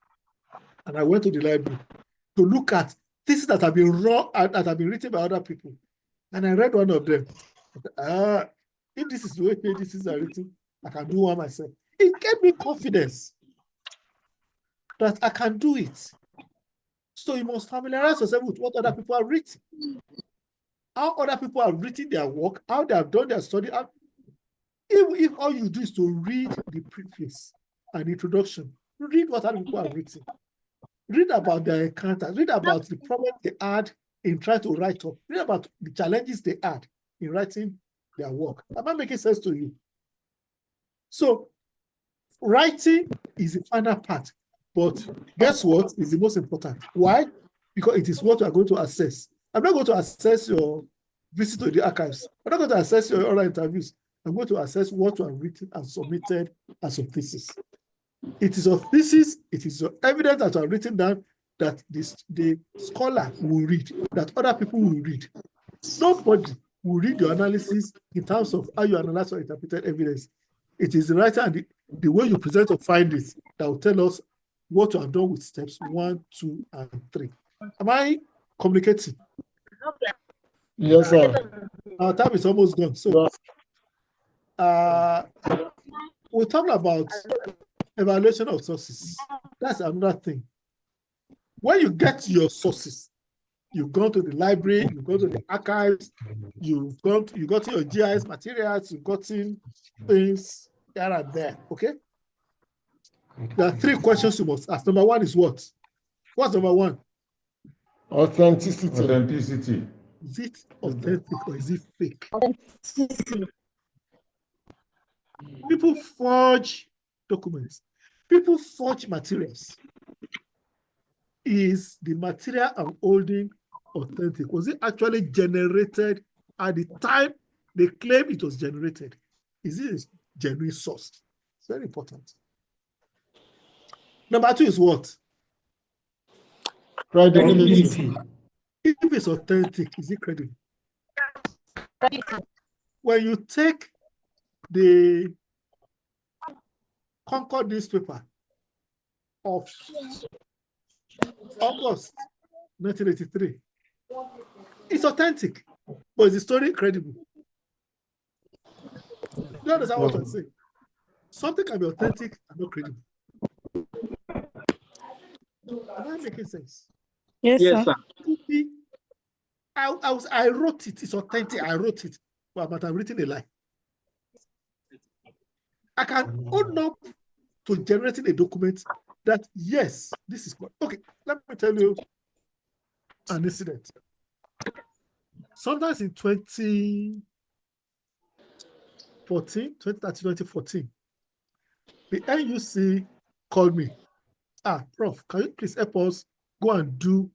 and I went to the library to look at theses that have been written by other people. And I read one of them. If this is the way PhDs are written, I can do one myself. It gave me confidence that I can do it. So you must familiarize yourself with what other people have written, how other people have written their work, how they have done their study. If all you do is to read the preface and introduction, read what other people have written. Read about their encounters, read about the problems they had in trying to write up, read about the challenges they had in writing their work. Am I making sense to you? So, writing is the final part, but guess what is the most important? Why? Because it is what you are going to assess. I'm not going to assess your visit to the archives. I'm not going to assess your oral interviews. I'm going to assess what you have written and submitted as a thesis. It is a thesis, it is your evidence that you have written down that the scholar will read, that other people will read. Nobody will read your analysis in terms of how you analyze or interpreted evidence. It is the writer and the way you present your findings that will tell us what you have done with steps 1, 2, and 3. Am I communicating? Yes, sir. Our time is almost gone. So we'll talk about evaluation of sources. That's another thing. When you get your sources, you go to the library, you go to the archives, you got your GIS materials, you've gotten things here and there. Okay. There are 3 questions you must ask. Number 1 is what? What's number 1? Authenticity. Authenticity. Is it authentic or is it fake? People forge documents. People forge materials. Is the material I'm holding authentic? Was it actually generated at the time they claim it was generated? Is it a genuine source? It's very important. Number 2 is what? Credibility. If it's authentic, is it credible? When you take the Concord newspaper of August 1983, it's authentic, but is the story credible? You understand what I'm saying? Something can be authentic and not credible. Am I making sense? Yes, Yes, sir. sir. I wrote it, it's authentic, I wrote it, but I've written a lie. I can own up to generating a document that, yes, this is good. Okay, let me tell you an incident. Sometimes in 2014, the NUC called me. Prof, can you please help us go and do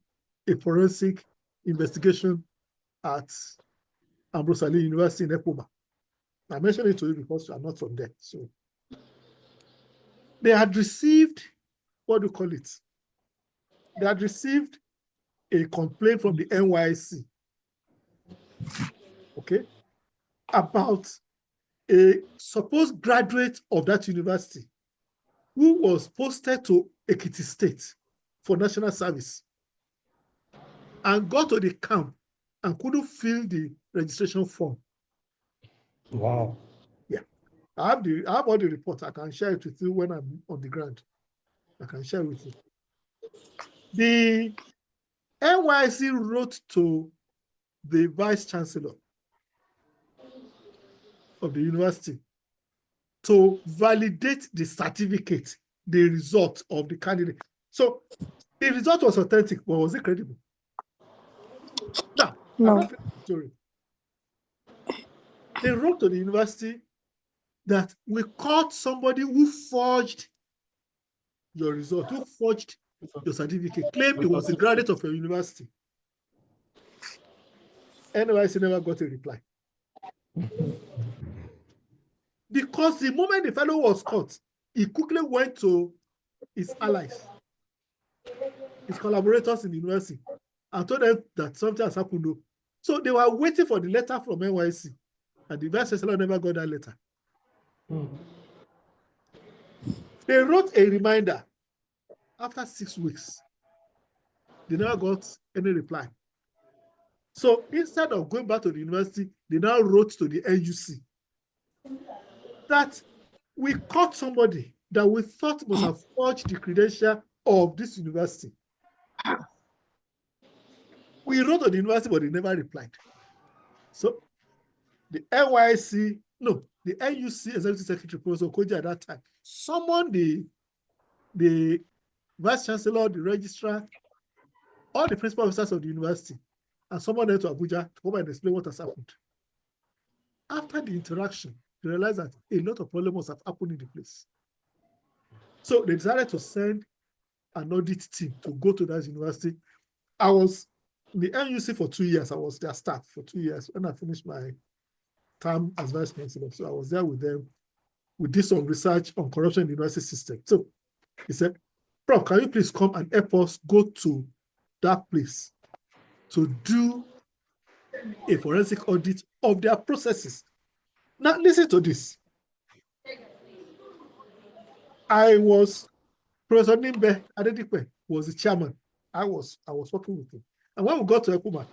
a forensic investigation at Ambrose Ali University in Ekpoma? I mentioned it to you because you are not from there. So they had received, what do you call it? They had received a complaint from the NYSC, okay, about a supposed graduate of that university who was posted to Ekiti State for national service and got to the camp and couldn't fill the registration form. Wow. Yeah. I have all the reports. I can share it with you when I'm on the ground. I can share with you. The NYSC wrote to the vice chancellor of the university to validate the certificate, the result of the candidate. So the result was authentic, but was it credible? Now, I'm No. not finished the story. They wrote to the university that we caught somebody who forged your result, who forged your certificate, claimed he was a graduate of your university. NYC never got a reply. Because the moment the fellow was caught, he quickly went to his allies, his collaborators in the university, and told them that something has happened. So they were waiting for the letter from NYC, and the vice chancellor never got that letter. They wrote a reminder after 6 weeks. They never got any reply. So instead of going back to the university, they now wrote to the NUC that we caught somebody that we thought must have forged the credential of this university. We wrote to the university, but they never replied. So the NYC, no, the NUC Executive Secretary, Professor Koji at that time, summoned the Vice Chancellor, the Registrar, all the principal officers of the university, and summoned them to Abuja to come and explain what has happened. After the interaction, they realized that a lot of problems have happened in the place. So they decided to send an audit team to go to that university. I was in the NUC for 2 years. I was their staff for 2 years when I finished my term as vice chancellor. So I was there with them. We did some research on corruption in the university system. So he said, Prof, can you please come and help us go to that place to do a forensic audit of their processes? Now, listen to this. Professor Nimbe Adedipe was the chairman. I was working with him. And when we got to Ekuma,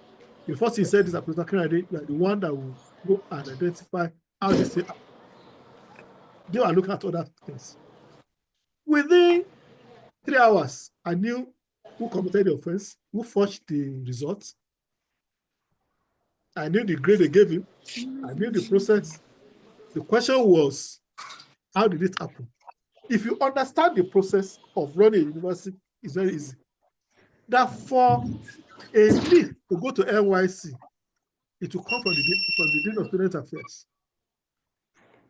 the first thing he said is that Professor Kennedy, you are the one that will go and identify how this thing happened. They were looking at other things. Within 3 hours, I knew who committed the offense, who forged the results. I knew the grade they gave him. I knew the process. The question was, how did it happen? If you understand the process of running a university, it's very easy. That for a lead to go to NYC, it will come from the Dean of Student Affairs.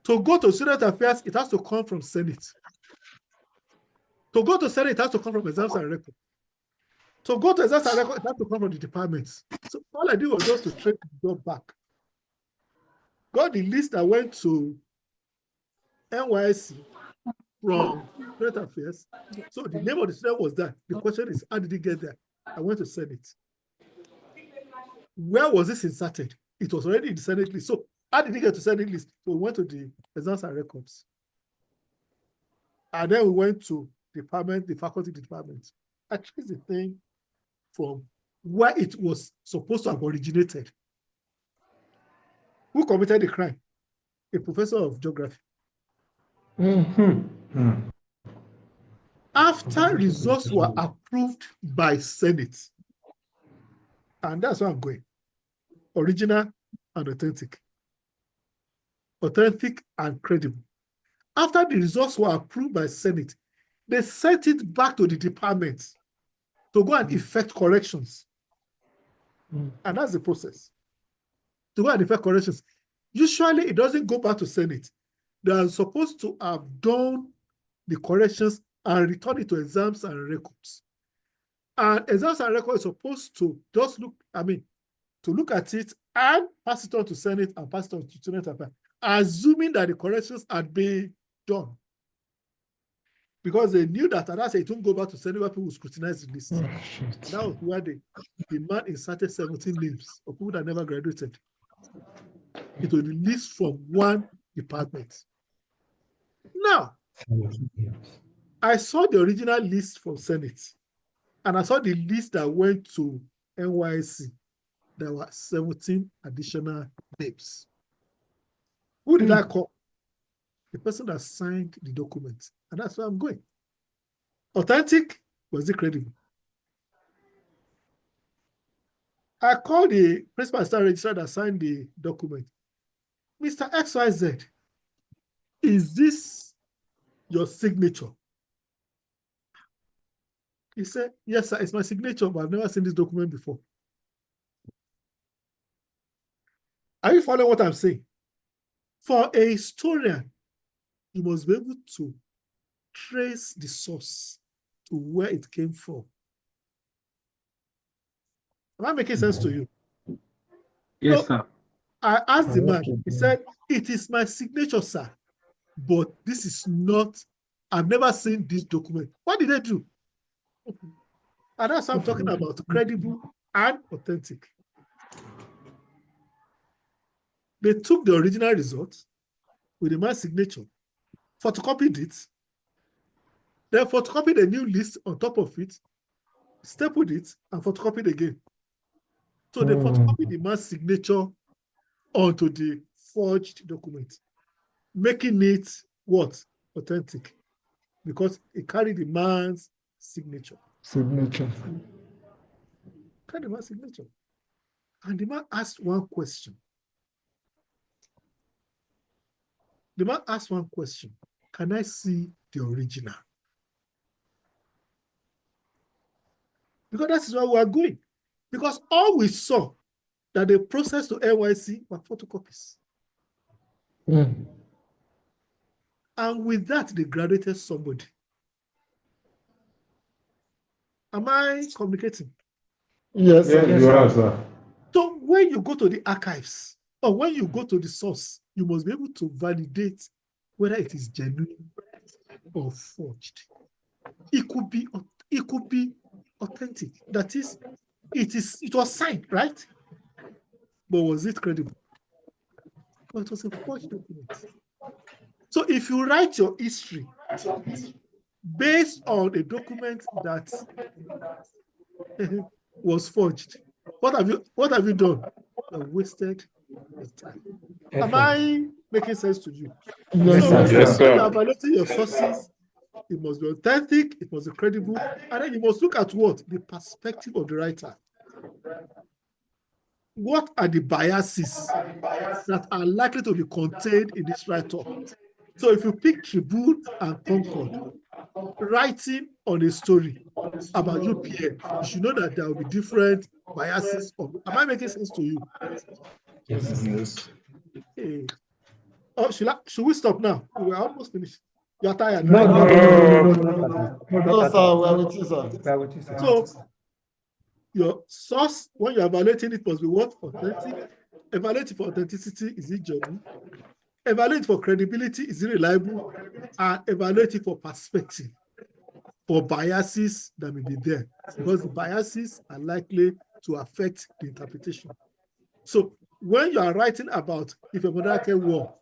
To go to Student Affairs, it has to come from Senate. To go to Senate, it has to come from Exams and Records. To go to Exams and Records, it has to come from the departments. So all I did was just to track the job back. Got the list that went to NYC from Student Affairs. So the name of the student was that. The question is, how did he get there? I went to Senate. Where was this inserted? It was already in the Senate list. So how did he get to Senate list? So we went to the Exams and Records. And then we went to department, the faculty department. I traced the thing from where it was supposed to have originated. Who committed the crime? A professor of geography. After results were approved by Senate, and that's where I'm going, original and authentic. Authentic and credible. After the results were approved by Senate, they sent it back to the department to go and effect corrections. And that's the process. To go and effect corrections. Usually, it doesn't go back to Senate. They are supposed to have done the corrections and return it to Exams and Records. And Exams and Records is supposed to just look at it and pass it on to Senate and pass it on to Student Affairs, assuming that the corrections had been done. Because they knew that, and that's it won't go back to Senate where people will scrutinize the list. That was where the man inserted 17 names of people that never graduated. It was released from one department. Now, I saw the original list from Senate, and I saw the list that went to NYC. There were 17 additional names. Who did I call? The person that signed the document. And that's where I'm going. Authentic, was it credible? I called the principal assistant registrar that signed the document. Mr. XYZ, is this your signature? He said, yes, sir, it's my signature, but I've never seen this document before. Are you following what I'm saying? For a historian, you must be able to trace the source to where it came from. Am I making sense to you? Yes, No, sir. I asked the man, he said, it is my signature, sir, but this is not, I've never seen this document. What did they do? And that's what I'm talking about, credible and authentic. They took the original result with the man's signature, photocopied it, then photocopied a new list on top of it, stapled it, and photocopied again. So they photocopied the man's signature onto the forged document, making it what? Authentic. Because it carried the man's signature. Signature. Carried the man's signature. And the man asked one question. The man asked one question. Can I see the original? Because that is where we are going. Because all we saw that they processed to NYC were photocopies. Mm. And with that, they graduated somebody. Am I communicating? Yes, Yes, sir. you are, sir. So when you go to the archives or when you go to the source, you must be able to validate whether it is genuine or forged. It could be authentic. That is, it was signed, right? But was it credible? But it was a forged document. So if you write your history based on a document that was forged, what have you done? You have wasted your time. Am I making sense to you? Yes, So sir. Yes, when you sir. are evaluating your sources, it must be authentic, it must be credible, and then you must look at what? The perspective of the writer. What are the biases that are likely to be contained in this write-up? So if you pick Tribune and Concord, writing on a story about UPN, you should know that there will be different biases. Am I making sense to you? Yes. Hey. Oh, should we stop now? We're almost finished. You're tired, No, right? No, sir, we are with you, sir. So your source, when you're evaluating it, must be what? Authentic. Evaluating for authenticity, is it genuine? Evaluate for credibility, is it reliable? And evaluate for perspective, for biases that may be there, because the biases are likely to affect the interpretation. So when you are writing about Ife Modákẹ́kẹ́ War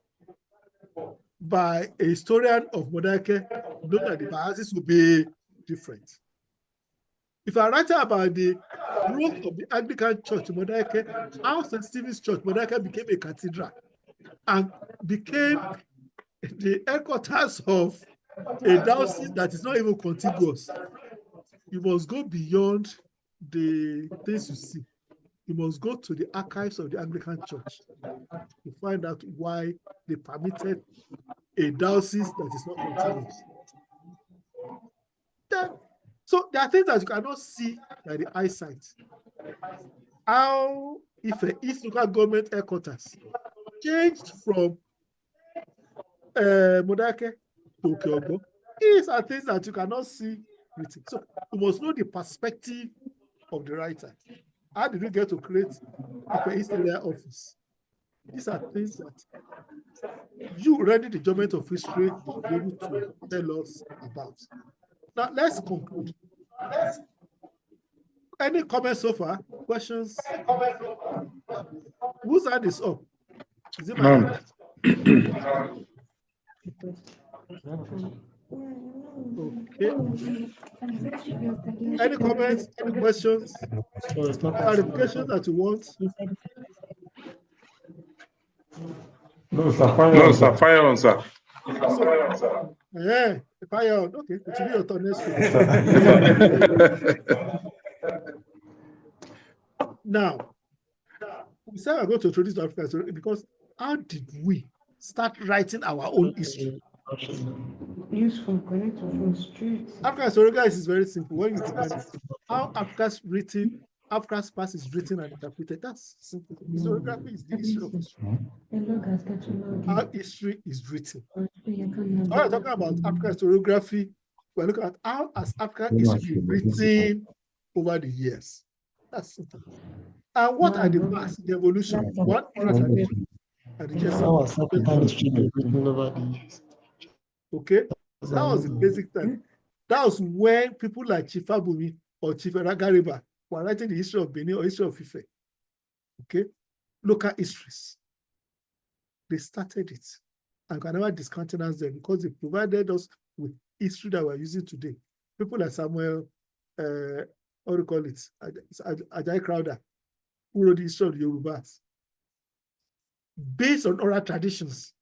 by a historian of Modákẹ́kẹ́, know that the biases will be different. If I write about the growth of the Anglican Church in Modákẹ́kẹ́, how St. Stephen's Church, Modákẹ́kẹ́ became a cathedral and became the headquarters of a diocese that is not even contiguous, you must go beyond the things you see. You must go to the archives of the Anglican Church to find out why they permitted a diocese that is not contiguous. So there are things that you cannot see by the eyesight. How if an East local government headquarters changed from Modákẹ́kẹ́ to Okeogbor, these are things that you cannot see written. So you must know the perspective of the writer. How did we get to create the East Area Office? These are things that you ready the Government of History will be able to tell us about. Now let's conclude. Any comments so far? Questions? Whose hand is up? Is it my hand? Okay. Any comments? Any questions? Clarifications that you want? No, sir. Fire on, sir. Yeah, fire on. Okay, it will be your turn next week. Now, we said we're going to introduce African story because how did we start writing our own history? Useful, connect to phone street. African historiography is very simple. When you define it, how Africa's written, Africa's past is written and interpreted. That's simple. Historiography is the history of history. How history is written. So when we're talking about African historiography, we're looking at how has African history been written over the years. That's simple. And what are the marks, the evolution? One oral tradition and the just How has African history been written over the years? okay. So that was the basic thing. That was when people like Chief Abumi or Chief Eragariba were writing the history of Benin or history of Ife. Okay, local histories. They started it, and can never discountenance them because they provided us with history that we're using today. People like Samuel, what do you call it? Ajayi Crowther, who wrote the history of the Yorubas, based on oral traditions,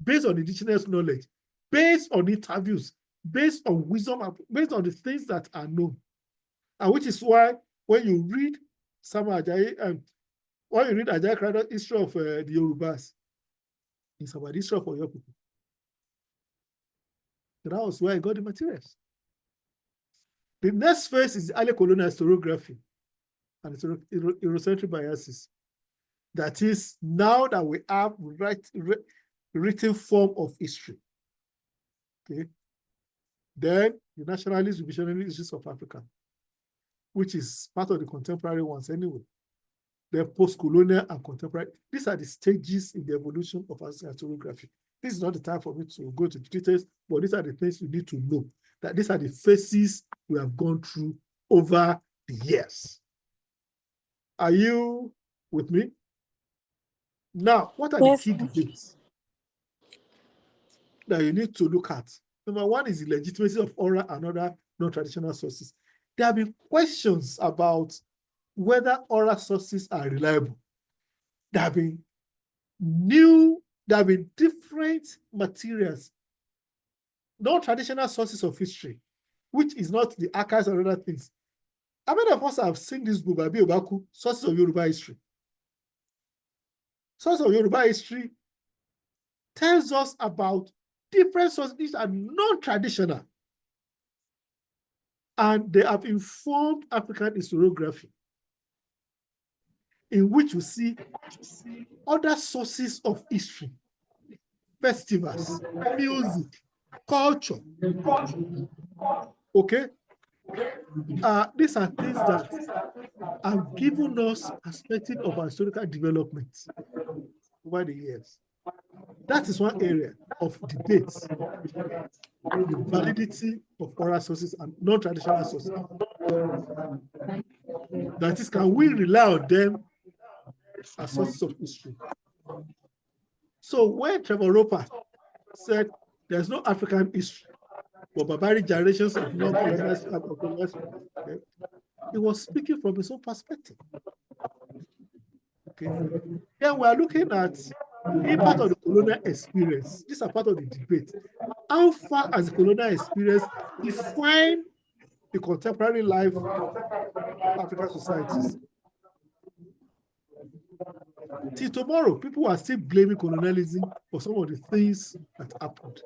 based on indigenous knowledge, based on interviews, based on wisdom, based on the things that are known. And which is why when you read Samuel Ajayi, when you read Ajayi Crowther's history of the Yorubas, it's about the history of your people. So that was where I got the materials. The next phase is early colonial historiography and Eurocentric biases. That is, now that we have written form of history. Okay. Then the nationalist revisionary issues of Africa, which is part of the contemporary ones anyway. Then post-colonial and contemporary. These are the stages in the evolution of historiography. This is not the time for me to go to the details, but these are the things you need to know. That these are the phases we have gone through over the years. Are you with me? Now, what are the key debates that you need to look at? Number one is the legitimacy of oral and other non-traditional sources. There have been questions about whether oral sources are reliable. There have been different materials, non-traditional sources of history, which is not the archives or other things. How many of us have seen this book by Biobaku, Sources of Yoruba History? Sources of Yoruba History tells us about different sources. These are non-traditional. And they have informed African historiography, in which you see other sources of history, festivals, music, culture. Okay? These are things that have given us perspective of our historical development over the years. That is one area of debate, the validity of oral sources and non-traditional sources. That is, can we rely on them as sources of history? So when Trevor Roper said there's no African history, but barbaric generations of non-colonial, he was speaking from his own perspective. Okay. Then we are looking at impact of the colonial experience. These are part of the debate. How far has the colonial experience defined the contemporary life of African societies? Till tomorrow, people are still blaming colonialism for some of the things that happened.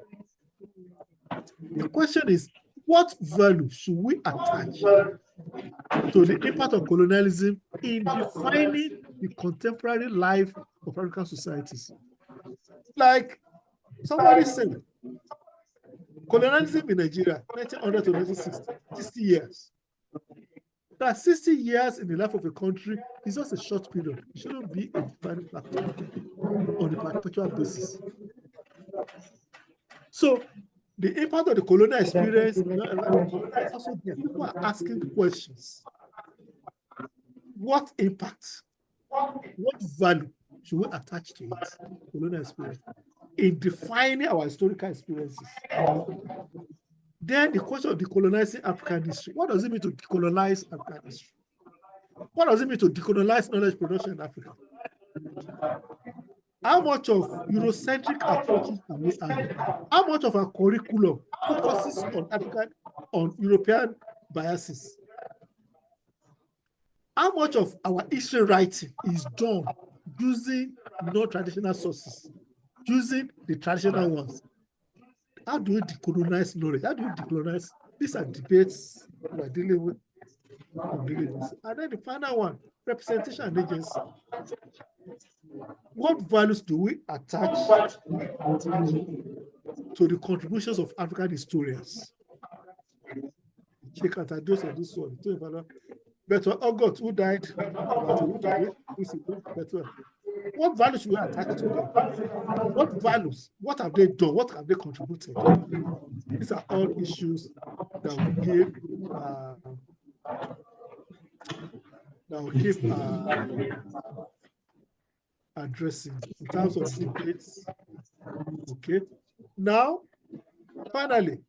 The question is, what value should we attach to the impact of colonialism in defining the contemporary life of African societies? Like somebody said, colonialism in Nigeria, 1900 to 1960, 60 years. That 60 years in the life of a country is just a short period. It shouldn't be a defining factor on a perpetual basis. So the impact of the colonial experience, also there, people are asking questions. What impact, what value should we attach to it, colonial experience, in defining our historical experiences? Then the question of decolonizing African history. What does it mean to decolonize African history? What does it mean to decolonize knowledge production in Africa? How much of Eurocentric approaches are we having? How much of our curriculum focuses on European biases? how much of our history writing is done using non-traditional sources, using the traditional ones? How do we decolonize knowledge? How do we decolonize? These are debates we're dealing with. And then the final one, representation and agency. What values do we attach to the contributions of African historians? Those of this one. But August, who died about a week ago, what values should we attach to them? What values? What have they done? What have they contributed? These are all issues that we give addressing in terms of debates. Okay. Now, finally,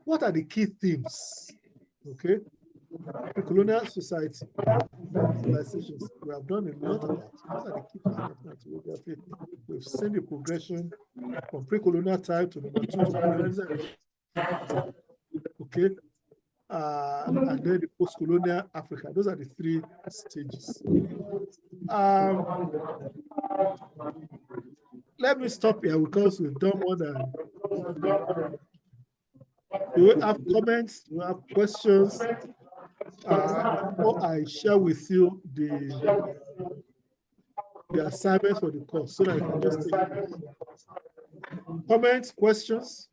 what are the key themes? Okay. The colonial society, civilizations, we have done a lot of that. Those are the key themes. We've seen the progression from pre-colonial time to number 2 to colonialism. Okay. And then the post-colonial Africa. Those are the 3 stages. Let me stop here because we've done more than. Do we have comments? Do we have questions? Before I share with you the assignment for the course, so that I can just take comments, questions.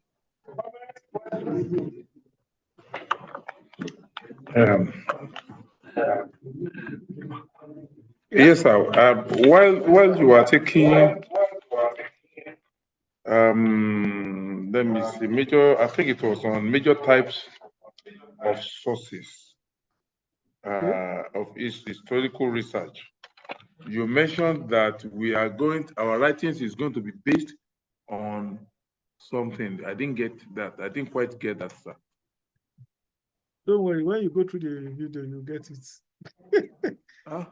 Yes, sir. While you are taking, let me see, I think it was on major types of sources of historical research. You mentioned that our writings is going to be based on something. I didn't get that. I didn't quite get that, sir. Don't worry, when you go through the video, you'll get it.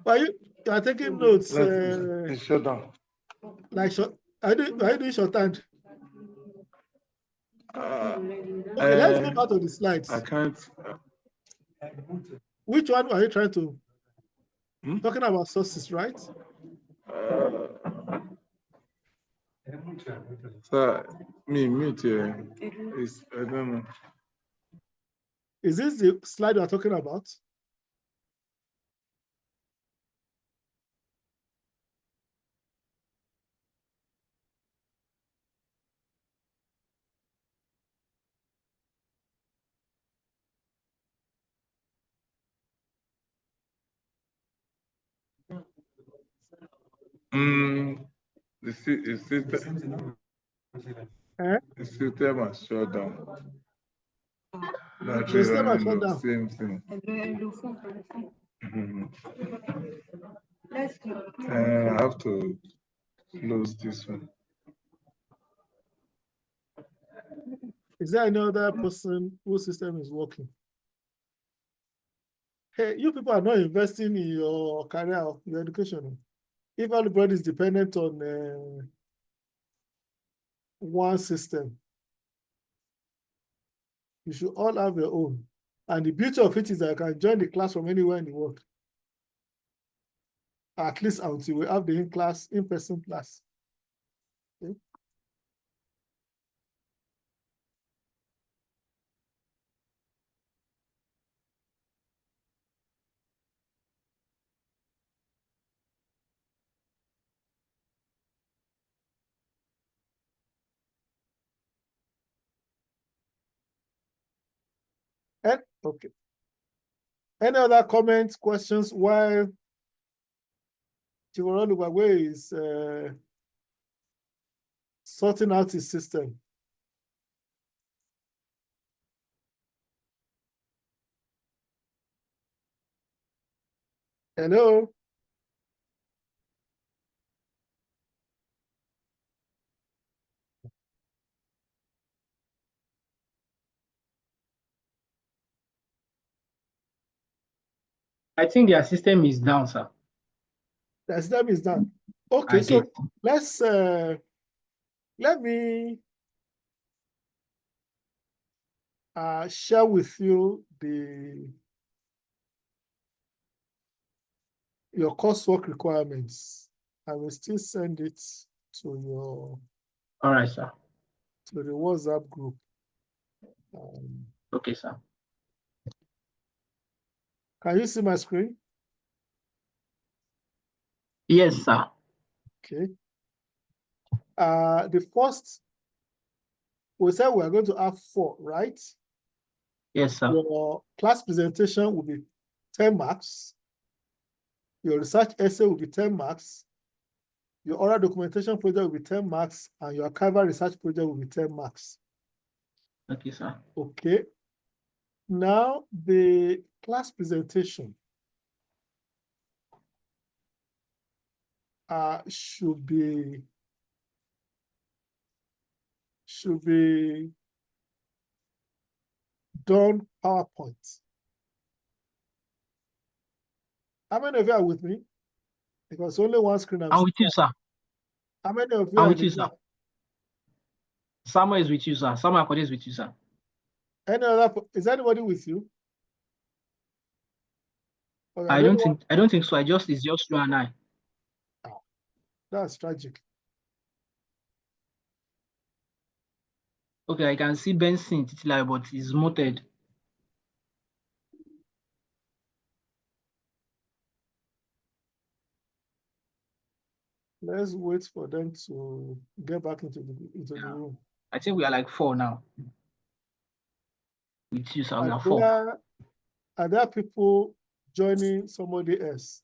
But you are taking notes. Shut down. Like short, are you doing shorthand? Okay, let's go back to the slides. I can't. Which one are you trying to? Talking about sources, right? Sir, mute. I don't know. Is this the slide you are talking about? The system has shut down. The system has shut down. Same thing. I have to close this one. Is there any other person whose system is working? Hey, you people are not investing in your career, your education. If everybody is dependent on one system, you should all have your own. And the beauty of it is that you can join the class from anywhere in the world. At least until we have the in-person class. Okay. Okay. Any other comments, questions while Chimaron Ubagwe is sorting out his system? Hello? I think their system is down, sir. The system is down. Okay, so let's let me share with you your coursework requirements. I will still send it to your All right, sir. to the WhatsApp group. Okay, sir. Can you see my screen? Yes, sir. Okay. The first, we said we are going to have 4, right? Yes, sir. Your class presentation will be 10 marks. Your research essay will be 10 marks. Your oral documentation project will be 10 marks, and your archival research project will be 10 marks. Okay, sir. Okay. Now, the class presentation should be done PowerPoint. How many of you are with me? Because only one screen. I'm with you, sir. How many of you I'm are with in you, the sir. class? Samuel is with you, sir. Samuel Akode is with you, sir. Any other? Is anybody with you? Okay, I don't think so. It's just you and I. That's tragic. Okay, I can see Benson Titila, but he's muted. Let's wait for them to get back into the room. I think we are like 4 now. With you, sir, we are 4. Are there people joining somebody else?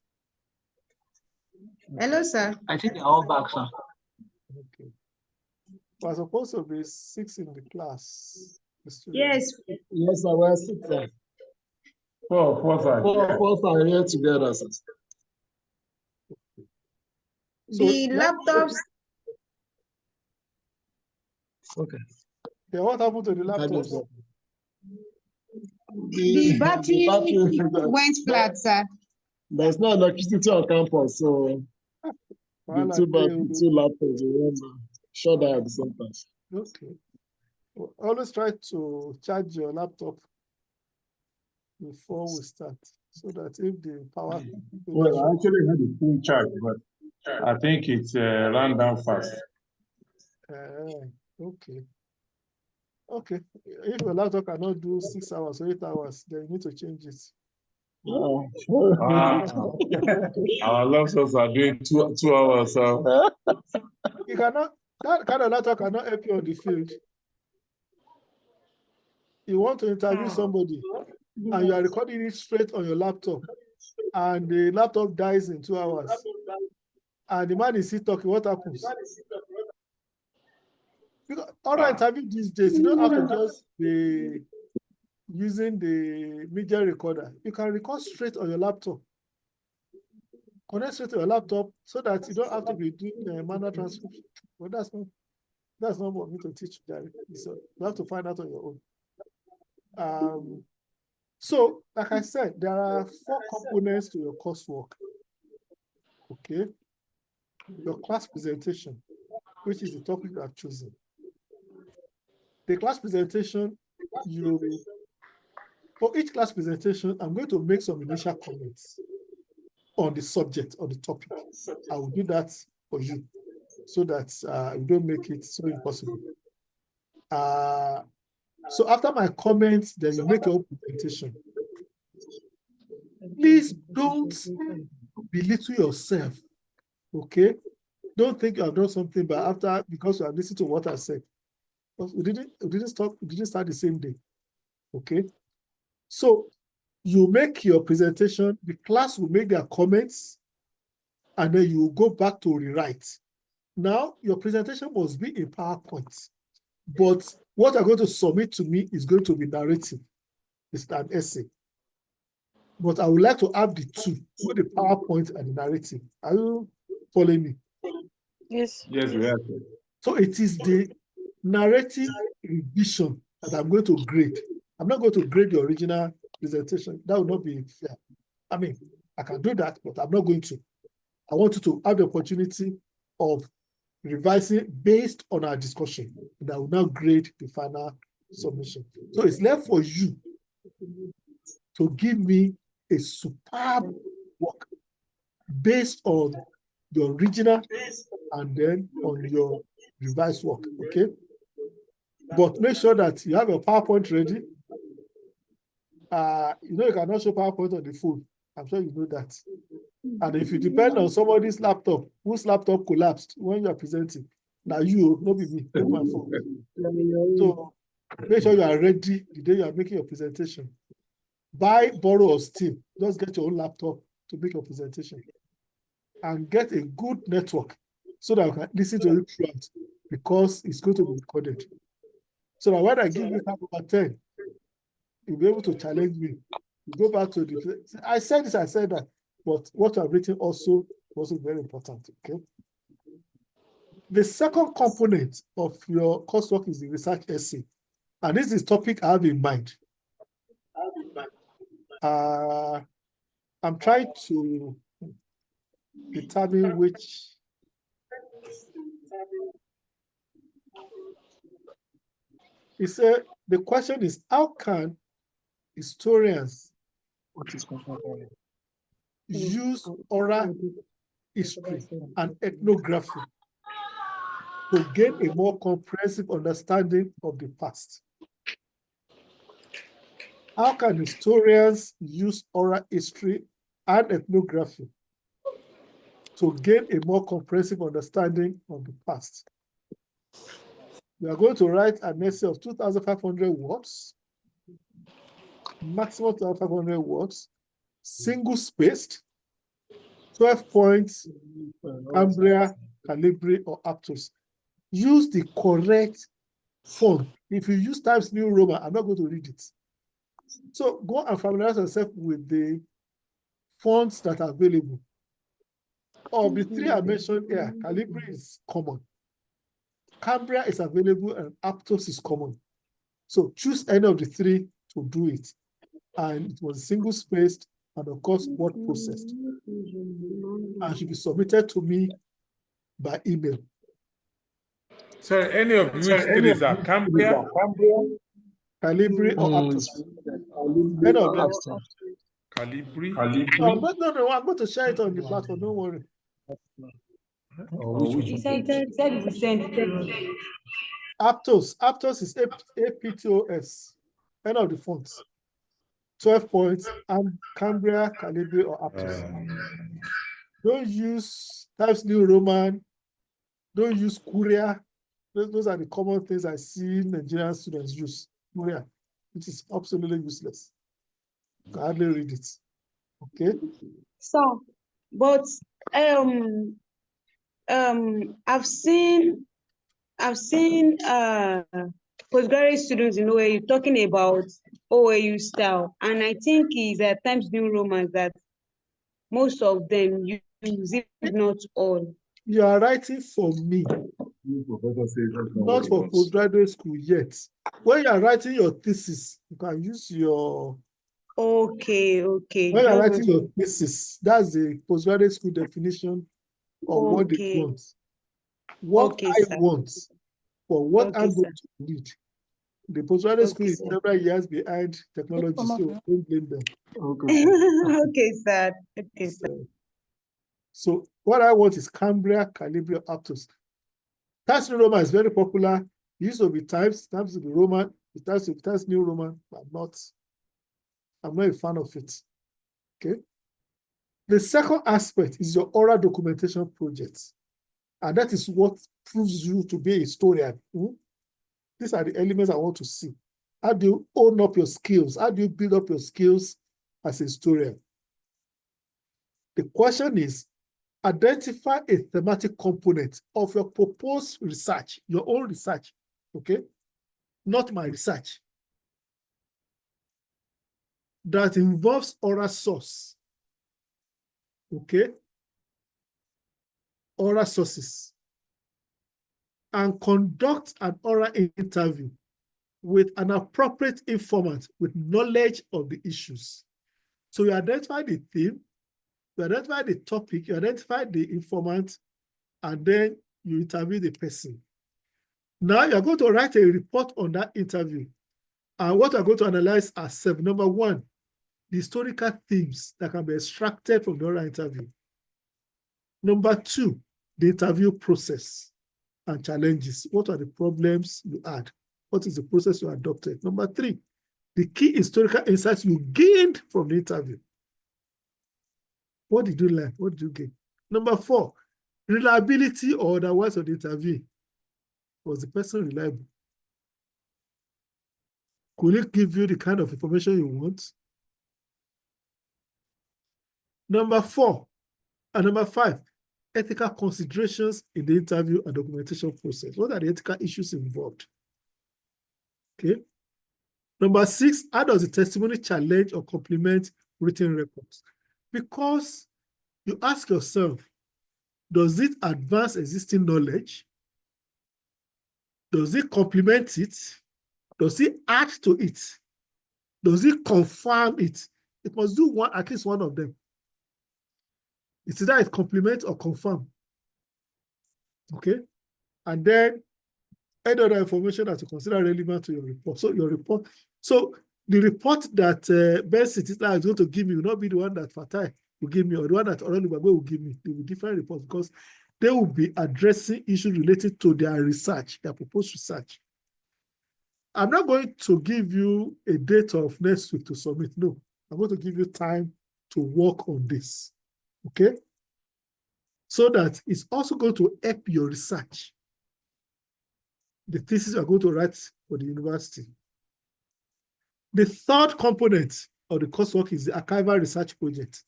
Hello, sir. I think they're all back, sir. Okay. We're supposed to be 6 in the class. Yes. Yes, sir. We're 6, sir. 4 sir. 4 of us are here together, sir. So The laptops. Okay. Yeah, what happened to the laptops? The battery went flat, sir. There's no electricity on campus, so the two laptops will shut down at the same time. Okay. Well, always try to charge your laptop before we start, so that if the power. Well, I actually had a full charge, but I think it's ran down fast. Okay. Okay. If your laptop cannot do 6 hours or 8 hours, then you need to change it. Our laptops are doing 2 hours. So. You cannot. That kind of laptop cannot help you on the field. You want to interview somebody, and you are recording it straight on your laptop, and the laptop dies in 2 hours, and the man is still talking. What happens? Because all the interview these days, you don't have to just be using the media recorder. You can record straight on your laptop. Connect straight to your laptop so that you don't have to be doing manual transcription. But that's not what me to teach you. So you have to find out on your own. So, like I said, there are 4 components to your coursework. Okay. Your class presentation, which is the topic you have chosen. The class presentation, for each class presentation, I'm going to make some initial comments on the subject, on the topic. I will do that for you so that you don't make it so impossible. So after my comments, then you make your presentation. Please don't belittle yourself, okay? Don't think you have done something, but because you have listened to what I said. We didn't start the same day, okay? So you make your presentation, the class will make their comments, and then you go back to rewrite. Now, your presentation must be in PowerPoint, but what you're going to submit to me is going to be narrative. It's an essay. But I would like to have the two, the PowerPoint and the narrative. Are you following me? Yes. Yes, we have. So it is the narrative revision that I'm going to grade. I'm not going to grade the original presentation. That would not be fair. I mean, I can do that, but I'm not going to. I want you to have the opportunity of revising based on our discussion. And I will now grade the final submission. So it's left for you to give me a superb work. based on the original and then on your revised work, okay? But make sure that you have your PowerPoint ready. You cannot show PowerPoint on the phone. I'm sure you know that. And if you depend on somebody's laptop, whose laptop collapsed when you are presenting, now you, not be me, not my phone. So make sure you are ready the day you are making your presentation. Borrow or steal. Just get your own laptop to make your presentation. And get a good network so that you can listen to it throughout, because it's going to be recorded. So that when I give you 5 over 10, you'll be able to challenge me. You go back to the, I said this, I said that, but what I've written also very important, okay? The second component of your coursework is the research essay. And this is the topic I have in mind. I'm trying to determine which. The question is, how can historians use oral history and ethnography to gain a more comprehensive understanding of the past? How can historians use oral history and ethnography to gain a more comprehensive understanding of the past? We are going to write an essay of 2,500 words, maximum 2,500 words, single-spaced, 12 points, Cambria, Calibri, or Aptos. Use the correct font. If you use Times New Roman, I'm not going to read it. So go and familiarize yourself with the fonts that are available. Of the 3 I mentioned here, Calibri is common. Cambria is available and Aptos is common. So choose any of the 3 to do it. And it was single-spaced and, of course, word processed. And should be submitted to me by email. So any of which 3 is that? Cambria? Calibri or Aptos? Any of them. Calibri? No, I'm going to share it on the platform, don't worry. He said we send it to us. Aptos is APTOS. Any of the fonts. 12 points, and Cambria, Calibri, or Aptos. Don't use Times New Roman. Don't use Curia. Those are the common things I see Nigerian students use. Curia, which is absolutely useless. You can hardly read it. Okay. So, but I've seen postgraduate students, where you're talking about OAU style, and I think is at Times New Roman that most of them use, if not all. You are writing for me, not for postgraduate school yet. When you are writing your thesis, you can use your. Okay. When you are writing your thesis, that's the postgraduate school definition of what they want. What I want, for what I'm going to read. The postgraduate school is several years behind technology, so don't blame them. Okay, sir. Okay, sir. So what I want is Cambria, Calibri, Aptos. Times New Roman is very popular. It used to be Times to be Roman, Times New Roman. I'm not a fan of it. Okay. The second aspect is your oral documentation project. And that is what proves you to be a historian. These are the elements I want to see. How do you own up your skills? How do you build up your skills as a historian? The question is, identify a thematic component of your proposed research, your own research, okay? Not my research. That involves oral source, okay? Oral sources. And conduct an oral interview with an appropriate informant with knowledge of the issues. So you identify the theme, you identify the topic, you identify the informant, and then you interview the person. Now you're going to write a report on that interview. And what you're going to analyze are 7. Number 1, the historical themes that can be extracted from the oral interview. Number 2, the interview process and challenges. What are the problems you had? What is the process you adopted? Number 3, the key historical insights you gained from the interview. What did you learn? What did you gain? Number 4, reliability or otherwise of the interview. Was the person reliable? Could it give you the kind of information you want? Number 4 and number 5, ethical considerations in the interview and documentation process. What are the ethical issues involved? Okay. Number 6, how does the testimony challenge or complement written records? Because you ask yourself, does it advance existing knowledge? Does it complement it? Does it add to it? Does it confirm it? It must do one, at least one of them. It's either it complement or confirm. Okay? And then any other information that you consider relevant to your report. So your report, so the report that Ben Citizens is going to give me will not be the one that Fatai will give me or the one that Orolubagbe will give me. They will be different reports because they will be addressing issues related to their research, their proposed research. I'm not going to give you a date of next week to submit. No, I'm going to give you time to work on this. Okay? So that it's also going to help your research. The thesis you are going to write for the university. The third component of the coursework is the archival research project.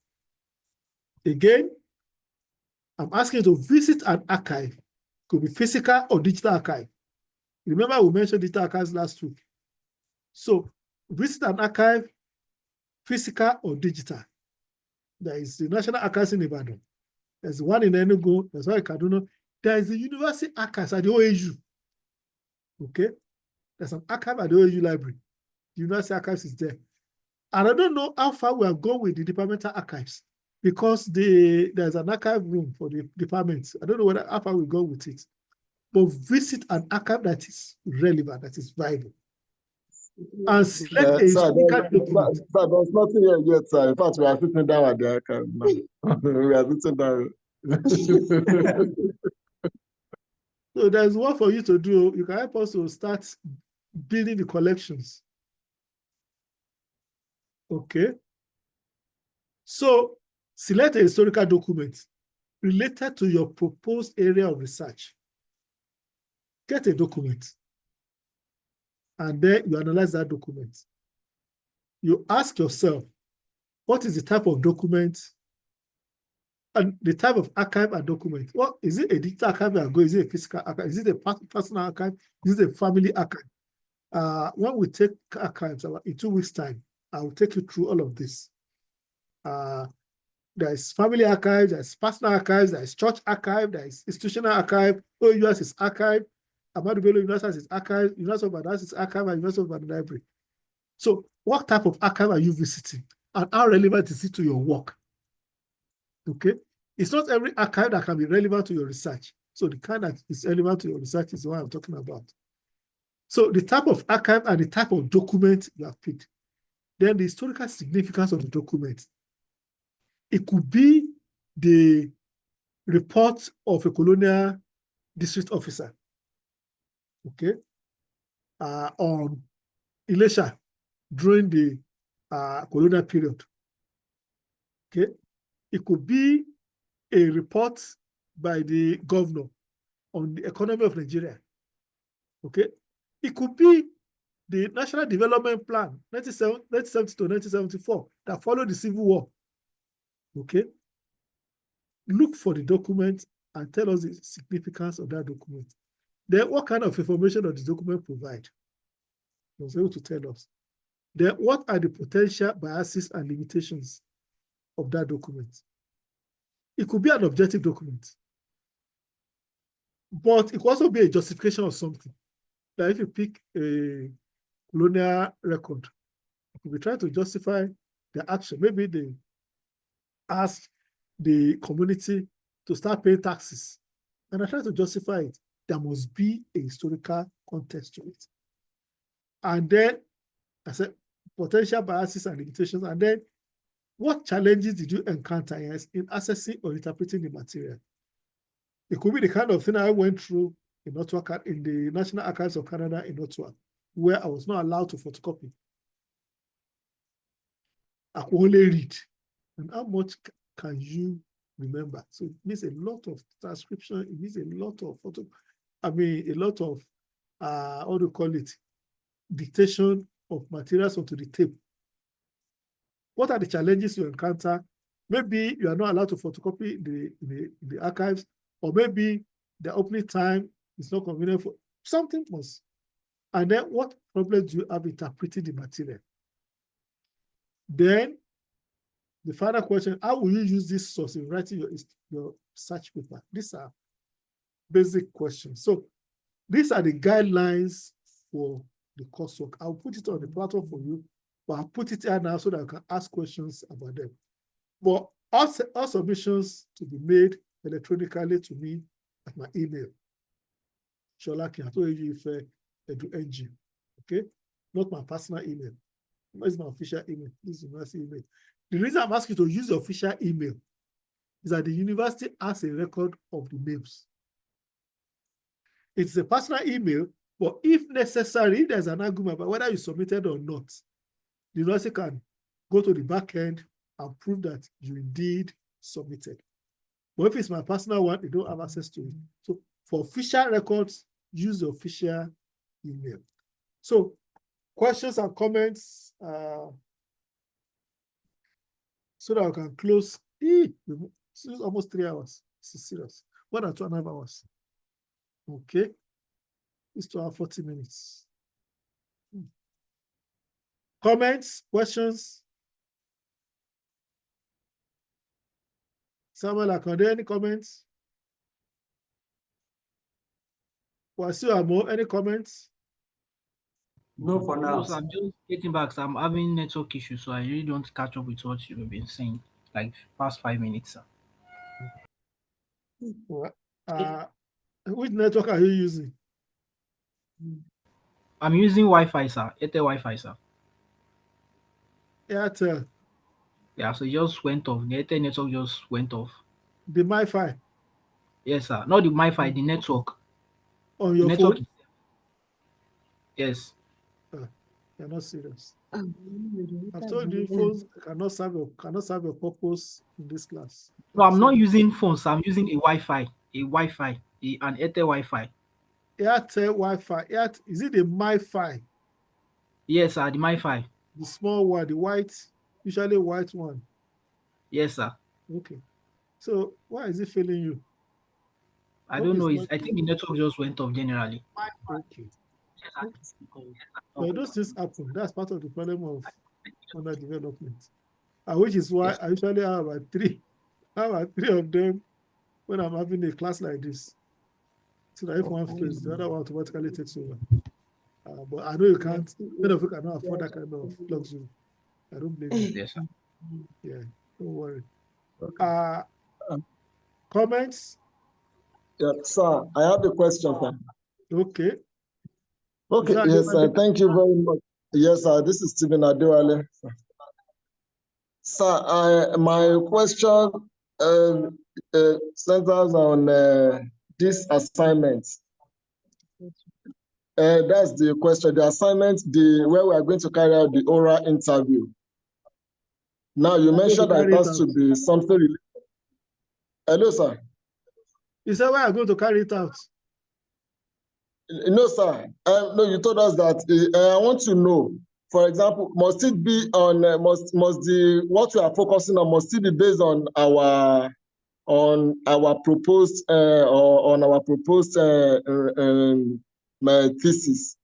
Again, I'm asking you to visit an archive. It could be physical or digital archive. Remember we mentioned digital archives last week. So visit an archive, physical or digital. There is the National Archives in Ibadan. There's one in Enugu, there's one in Kaduna. There is the University Archives at the OAU. Okay? There's an archive at the OAU library. The University Archives is there. And I don't know how far we have gone with the departmental archives because there's an archive room for the departments. I don't know how far we go with it. But visit an archive that is relevant, that is viable. And select a historical document. Sir, there's nothing here yet, sir. In fact, we are sitting down at the archive now. We are sitting down. So there's work for you to do. You can help us to start building the collections. Okay. So select a historical document related to your proposed area of research. Get a document. And then you analyze that document. You ask yourself, what is the type of document and the type of archive and document? What is it, a digital archive? Is it a physical archive? Is it a personal archive? Is it a family archive? When we take archives in 2 weeks' time, I will take you through all of this. There's family archive, there's personal archives, there's church archive, there's institutional archive, OUS is archive, Ahmadu Bello University is archive, University of Ibadan is archive, and University of Ibadan Library. So what type of archive are you visiting? And how relevant is it to your work? Okay? It's not every archive that can be relevant to your research. So the kind that is relevant to your research is what I'm talking about. So the type of archive and the type of document you have picked. Then the historical significance of the document. It could be the report of a colonial district officer, okay, on Ilesha during the colonial period. Okay, it could be a report by the governor on the economy of Nigeria. Okay, it could be the National Development Plan 1970 to 1974 that followed the Civil War. Okay, look for the document and tell us the significance of that document. Then what kind of information does the document provide? He was able to tell us. Then what are the potential biases and limitations of that document? It could be an objective document, but it could also be a justification of something. Like if you pick a colonial record, you could be trying to justify the action. Maybe they ask the community to start paying taxes, and I try to justify it. There must be a historical context to it. And then I said potential biases and limitations, and then What challenges did you encounter in accessing or interpreting the material? It could be the kind of thing I went through in Ottawa, in the National Archives of Canada in Ottawa, where I was not allowed to photocopy. I could only read. And how much can you remember? So it means a lot of transcription, it means a lot of a lot of how do you call it? Dictation of materials onto the tape. What are the challenges you encounter? Maybe you are not allowed to photocopy the archives, or maybe the opening time is not convenient for something else. And then what problems do you have interpreting the material? Then the final question, how will you use this source in writing your research paper? These are basic questions. So these are the guidelines for the coursework. I'll put it on the platform for you, but I'll put it here now so that I can ask questions about them. But all submissions to be made electronically to me at my email. Shola@edu.ng. Okay? Not my personal email. It's my official email. This is university email. The reason I'm asking you to use the official email is that the university has a record of the names. It's a personal email, but if necessary, there's an argument about whether you submitted or not. The university can go to the back end and prove that you indeed submitted. But if it's my personal one, they don't have access to it. So for official records, use the official email. So questions and comments, so that I can close. It's almost 3 hours. This is serious. More than 2.5 hours. Okay. It's 2 hours, 40 minutes. Comments, questions? Samuel, are there any comments? Wasiu Amo, any comments? No, for now. No, so I'm just getting back. So I'm having network issues, so I really don't catch up with what you've been saying, like past 5 minutes, sir. Which network are you using? I'm using Wi-Fi, sir. Airtel Wi-Fi, sir. Airtel. Yeah, so it just went off. The Airtel network just went off. The MiFi? Yes, sir. Not the MiFi, the network. On your network phone? Yes. You're not serious. I've told you phones cannot serve your purpose in this class. No, I'm not using phones. I'm using a Wi-Fi, an Airtel Wi-Fi. Airtel Wi-Fi. Is it the MiFi? Yes, sir. The MiFi. The small one, the white, usually white one. Yes, sir. Okay. So why is it failing you? I don't know. I think the network just went off generally. Okay. So those things happen. That's part of the problem of underdevelopment. Which is why I usually have about three of them when I'm having a class like this. So that if one fails, the other one automatically takes over. But I know you can't, many of you cannot afford that kind of luxury. I don't blame you. Yes, sir. Yeah, don't worry. Comments? Yeah, sir, I have a question, sir. Okay. Okay, yes, sir. Thank you very much. Yes, sir. This is Stephen Adewale. Sir, my question centers on this assignment. That's the question. The assignment, where we are going to carry out the oral interview. Now, you mentioned that it has to be something related. Hello, sir. You said where are you going to carry it out? No, sir. No, you told us that. I want to know, for example, must it be on what we are focusing on, must it be based on our proposed thesis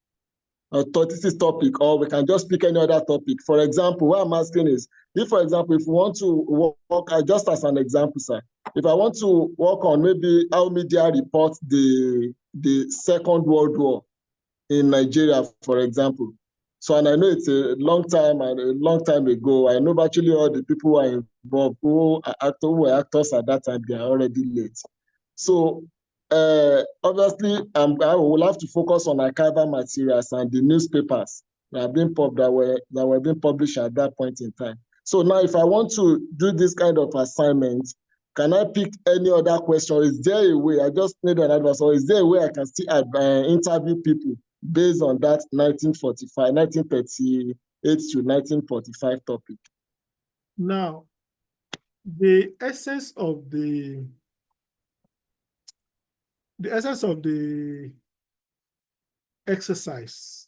topic, or we can just pick any other topic. For example, what I'm asking is, if, for example, if we want to work, just as an example, sir, if I want to work on maybe how media reports the Second World War in Nigeria, for example. So, and I know it's a long time ago. I know virtually all the people who are involved, who were actors at that time, they are already late. So, obviously, I will have to focus on archival materials and the newspapers that were being published at that point in time. So now if I want to do this kind of assignment, can I pick any other question? Is there a way, I just need an advice, or is there a way I can still interview people based on that 1938 to 1945 topic? Now, the essence of the exercise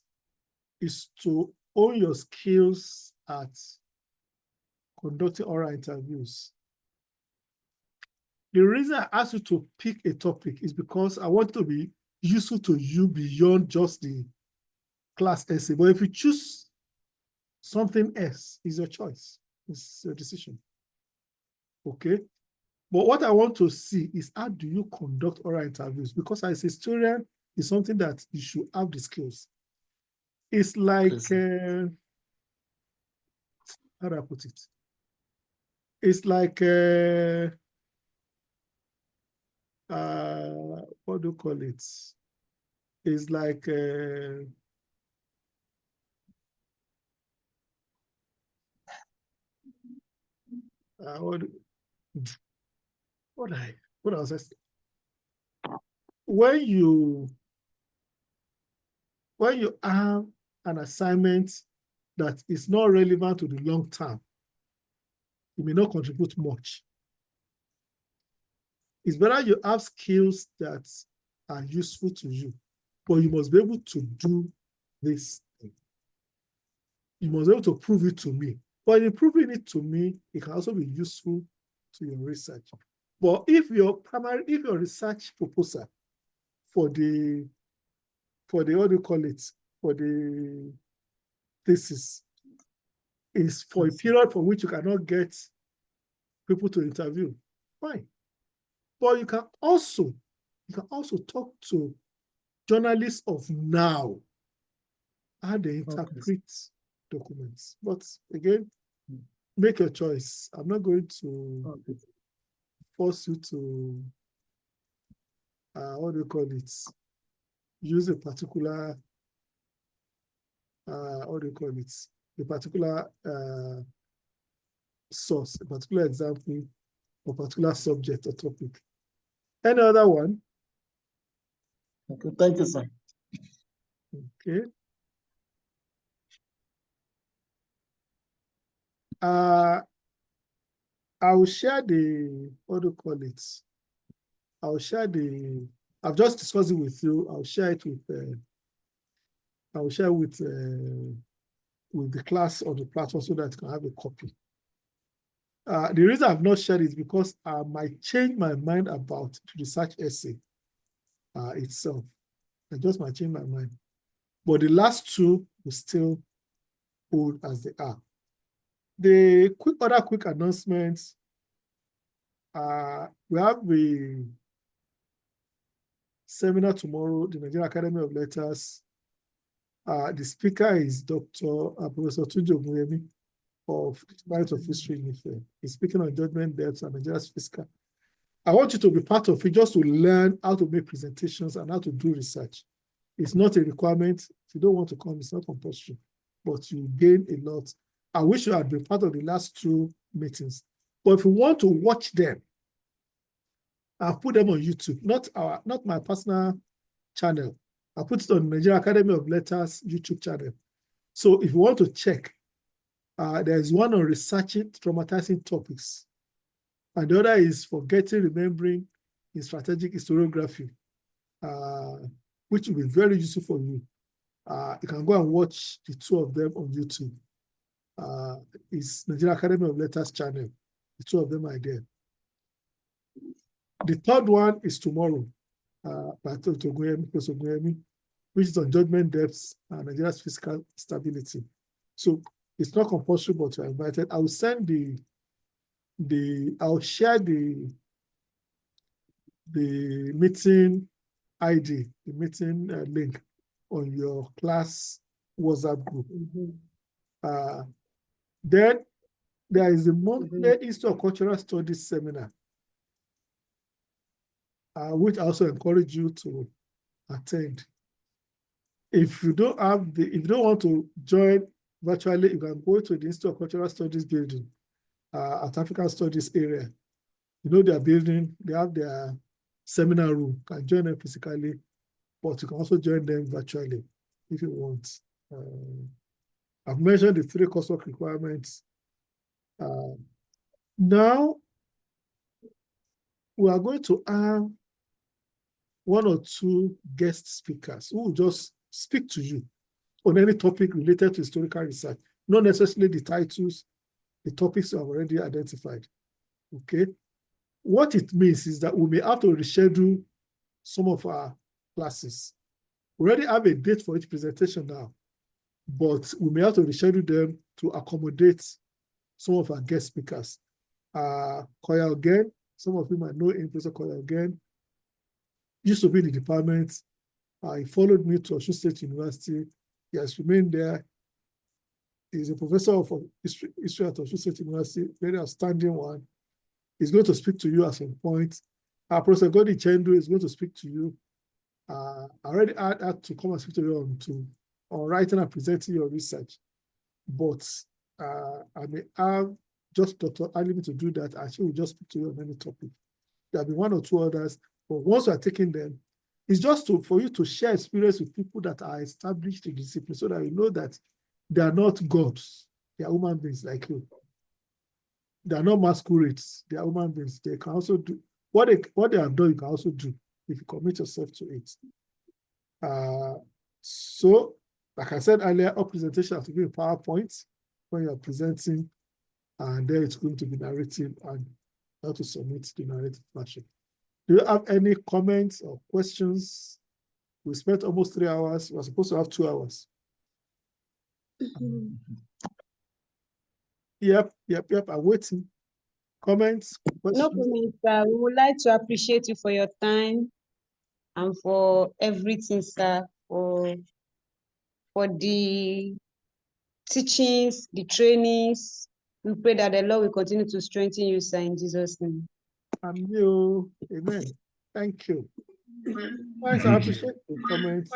is to own your skills at conducting oral interviews. The reason I asked you to pick a topic is because I want to be useful to you beyond just the class essay. But if you choose something else, it's your choice. It's your decision. Okay? But what I want to see is how do you conduct oral interviews? Because as a historian, it's something that you should have the skills. It's like, how do I put it? It's like, what do you call it? It's like, what else? When you have an assignment that is not relevant to the long term, it may not contribute much. It's better you have skills that are useful to you, but you must be able to do this thing. You must be able to prove it to me. But in proving it to me, it can also be useful to your research. But if your research proposal for the what do you call it, for the thesis is for a period for which you cannot get people to interview, fine. But you can also talk to journalists of now, how they interpret documents. But again, make your choice. I'm not going to force you to, what do you call it, use a particular, what do you call it, a particular source, a particular example, or particular subject or topic. Any other one? Okay, thank you, sir. Okay. I will share the, what do you call it? I'll share the, I've just discussed it with you. I'll share it with, with the class on the platform so that you can have a copy. The reason I've not shared it is because I might change my mind about the research essay itself. I just might change my mind. But the last two will still hold as they are. The other quick announcements. We have the seminar tomorrow, the Nigerian Academy of Letters. The speaker is Dr. Professor Tunji Ogunyemi of the Department of History in Ife. He's speaking on judgment debts and Nigeria's fiscal. I want you to be part of it just to learn how to make presentations and how to do research. It's not a requirement. If you don't want to come, it's not compulsory, but you gain a lot. I wish you had been part of the last two meetings. But if you want to watch them, I've put them on YouTube, not my personal channel. I put it on Nigerian Academy of Letters YouTube channel. So if you want to check, there's one on researching traumatizing topics. And the other is forgetting, remembering in strategic historiography, which will be very useful for you. You can go and watch the two of them on YouTube. It's Nigerian Academy of Letters channel. The two of them are there. The third one is tomorrow, by Dr. Ogunyemi, which is on judgment debts and Nigeria's fiscal stability. So it's not compulsory, but you're invited. I will send I'll share the meeting ID, the meeting link on your class WhatsApp group. Then there is a monthly History of Cultural Studies seminar, which I also encourage you to attend. If you don't want to join virtually. You can go to the Institute of Cultural Studies building at African Studies area. You know their building, they have their seminar room. You can join them physically, but you can also join them virtually if you want. I've mentioned the 3 coursework requirements. Now, we are going to have 1 or 2 guest speakers who will just speak to you on any topic related to historical research, not necessarily the titles, the topics you have already identified. Okay? What it means is that we may have to reschedule some of our classes. We already have a date for each presentation now, but we may have to reschedule them to accommodate some of our guest speakers. Koya again, some of you might know him, Professor Koya again, used to be in the department. He followed me to Osun State University. He has remained there. He's a professor of history at Osun State University, very outstanding one. He's going to speak to you at some point. Professor Godi Chendu is going to speak to you. I already had to come and speak to you on writing and presenting your research. But I may have just Dr. Alimi to do that, and she will just speak to you on any topic. There'll be 1 or 2 others, but once you are taking them, it's just for you to share experience with people that are established in the discipline so that you know that they are not gods, they are human beings like you. They are not masquerades, they are human beings. They can also do what they have done, you can also do if you commit yourself to it. So, like I said earlier, our presentation has to be a PowerPoint when you are presenting, and then it's going to be narrative and how to submit the narrative fashion. Do you have any comments or questions? We spent almost 3 hours. We're supposed to have 2 hours. Yep. I'm waiting. Comments? Questions? No comments, sir. We would like to appreciate you for your time and for everything, sir, for the teachings, the trainings. We pray that the Lord will continue to strengthen you, sir, in Jesus' name. Amen. Thank you. Thanks, I appreciate the comments.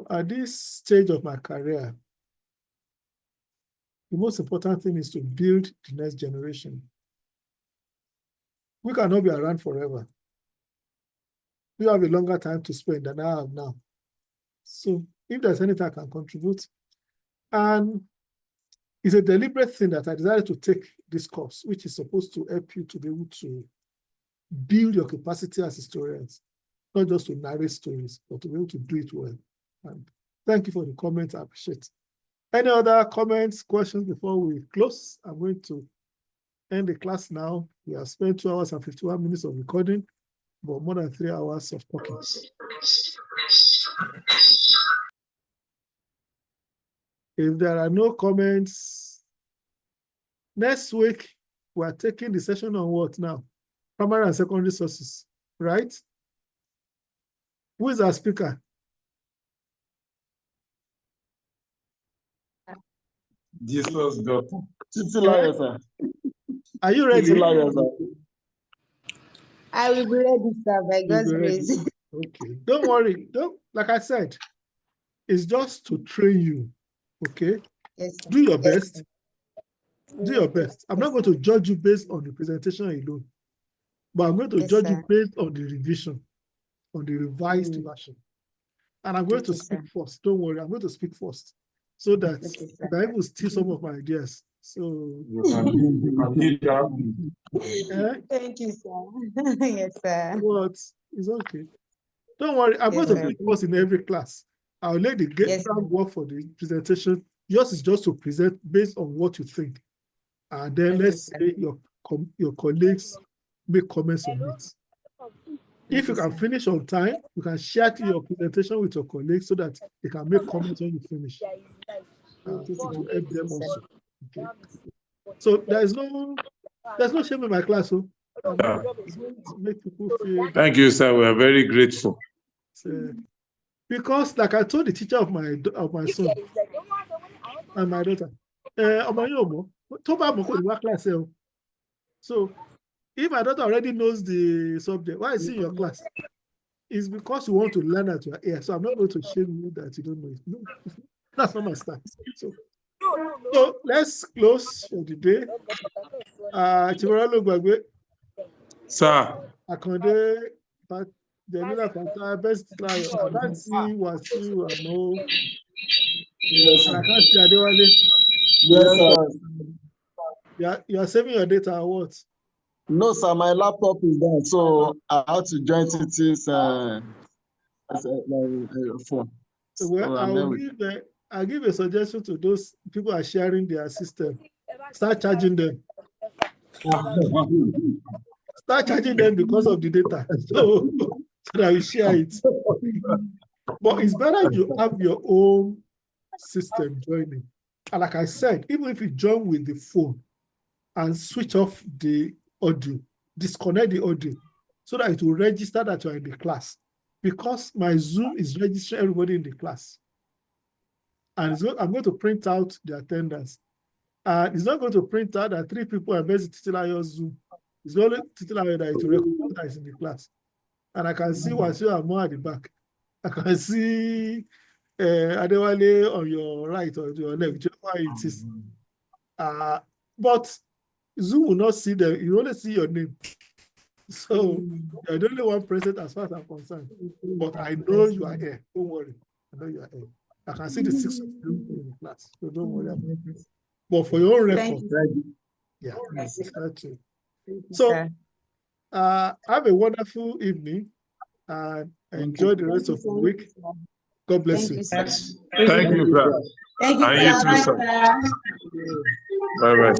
At this stage of my career, the most important thing is to build the next generation. We cannot be around forever. We have a longer time to spend than I have now. So if there's anything I can contribute, and it's a deliberate thing that I decided to take this course, which is supposed to help you to be able to build your capacity as historians, not just to narrate stories, but to be able to do it well. And thank you for the comments. I appreciate it. Any other comments, questions before we close? I'm going to end the class now. We have spent 2 hours and 51 minutes of recording, but more than 3 hours of talking. If there are no comments, next week we are taking the session on what now? Primary and secondary sources, right? Who is our speaker? Jesus, Doctor. Are you ready? I will be ready, sir, by God's grace. Okay, don't worry. Like I said, it's just to train you. Okay? Yes, do your best. Do your best. I'm not going to judge you based on the presentation alone, but I'm going to judge you based on the revision, on the revised version. And I'm going to speak first. Don't worry, I'm going to speak first so that I will steal some of my ideas. So thank you, sir. Yes, sir. But it's okay. Don't worry, I'm going to speak first in every class. I'll let the groundwork for the presentation. Yours is just to present based on what you think. And then let's say your colleagues make comments on it. If you can finish on time, you can share your presentation with your colleagues so that they can make comments when you finish. It will help them also. Okay. So there's no shame in my class. So make people feel. Thank you, sir. We are very grateful. Because, like I told the teacher of my son and my daughter, so If my daughter already knows the subject, why is she in your class? It's because you want to learn at your ear. So I'm not going to shame you that you don't know it. No, that's not my style. So let's close for the day. Chimoralo Gbagbe, Sir, Akande, Jamila Fanta, Best Lion. I can't see Wasiu Amo, and I can't see Adewale. Yes, sir. You are saving your data or what? No, sir, my laptop is down, so I have to join TT's phone. Well, I'll give a suggestion to those people who are sharing their system. Start charging them. Start charging them because of the data. So that you share it. But it's better you have your own system joining. And like I said, even if you join with the phone and switch off the audio, disconnect the audio so that it will register that you're in the class. Because my Zoom is registering everybody in the class. And I'm going to print out the attendance. It's not going to print out that 3 people are based Titilayo's Zoom. It's only Titilayo that it will recognize in the class. And I can see Wasiu Amo at the back. I can see Adewale on your right or your left, whichever it is. But Zoom will not see them. You only see your name. So you're the only one present as far as I'm concerned. But I know you are here. Don't worry. I know you are here. I can see the 6 of you in the class. So don't worry about it. But for your own record, yeah, that's it. So have a wonderful evening and enjoy the rest of the week. God bless you. Thank you, sir. Thank you, And you too, sir. Bye-bye.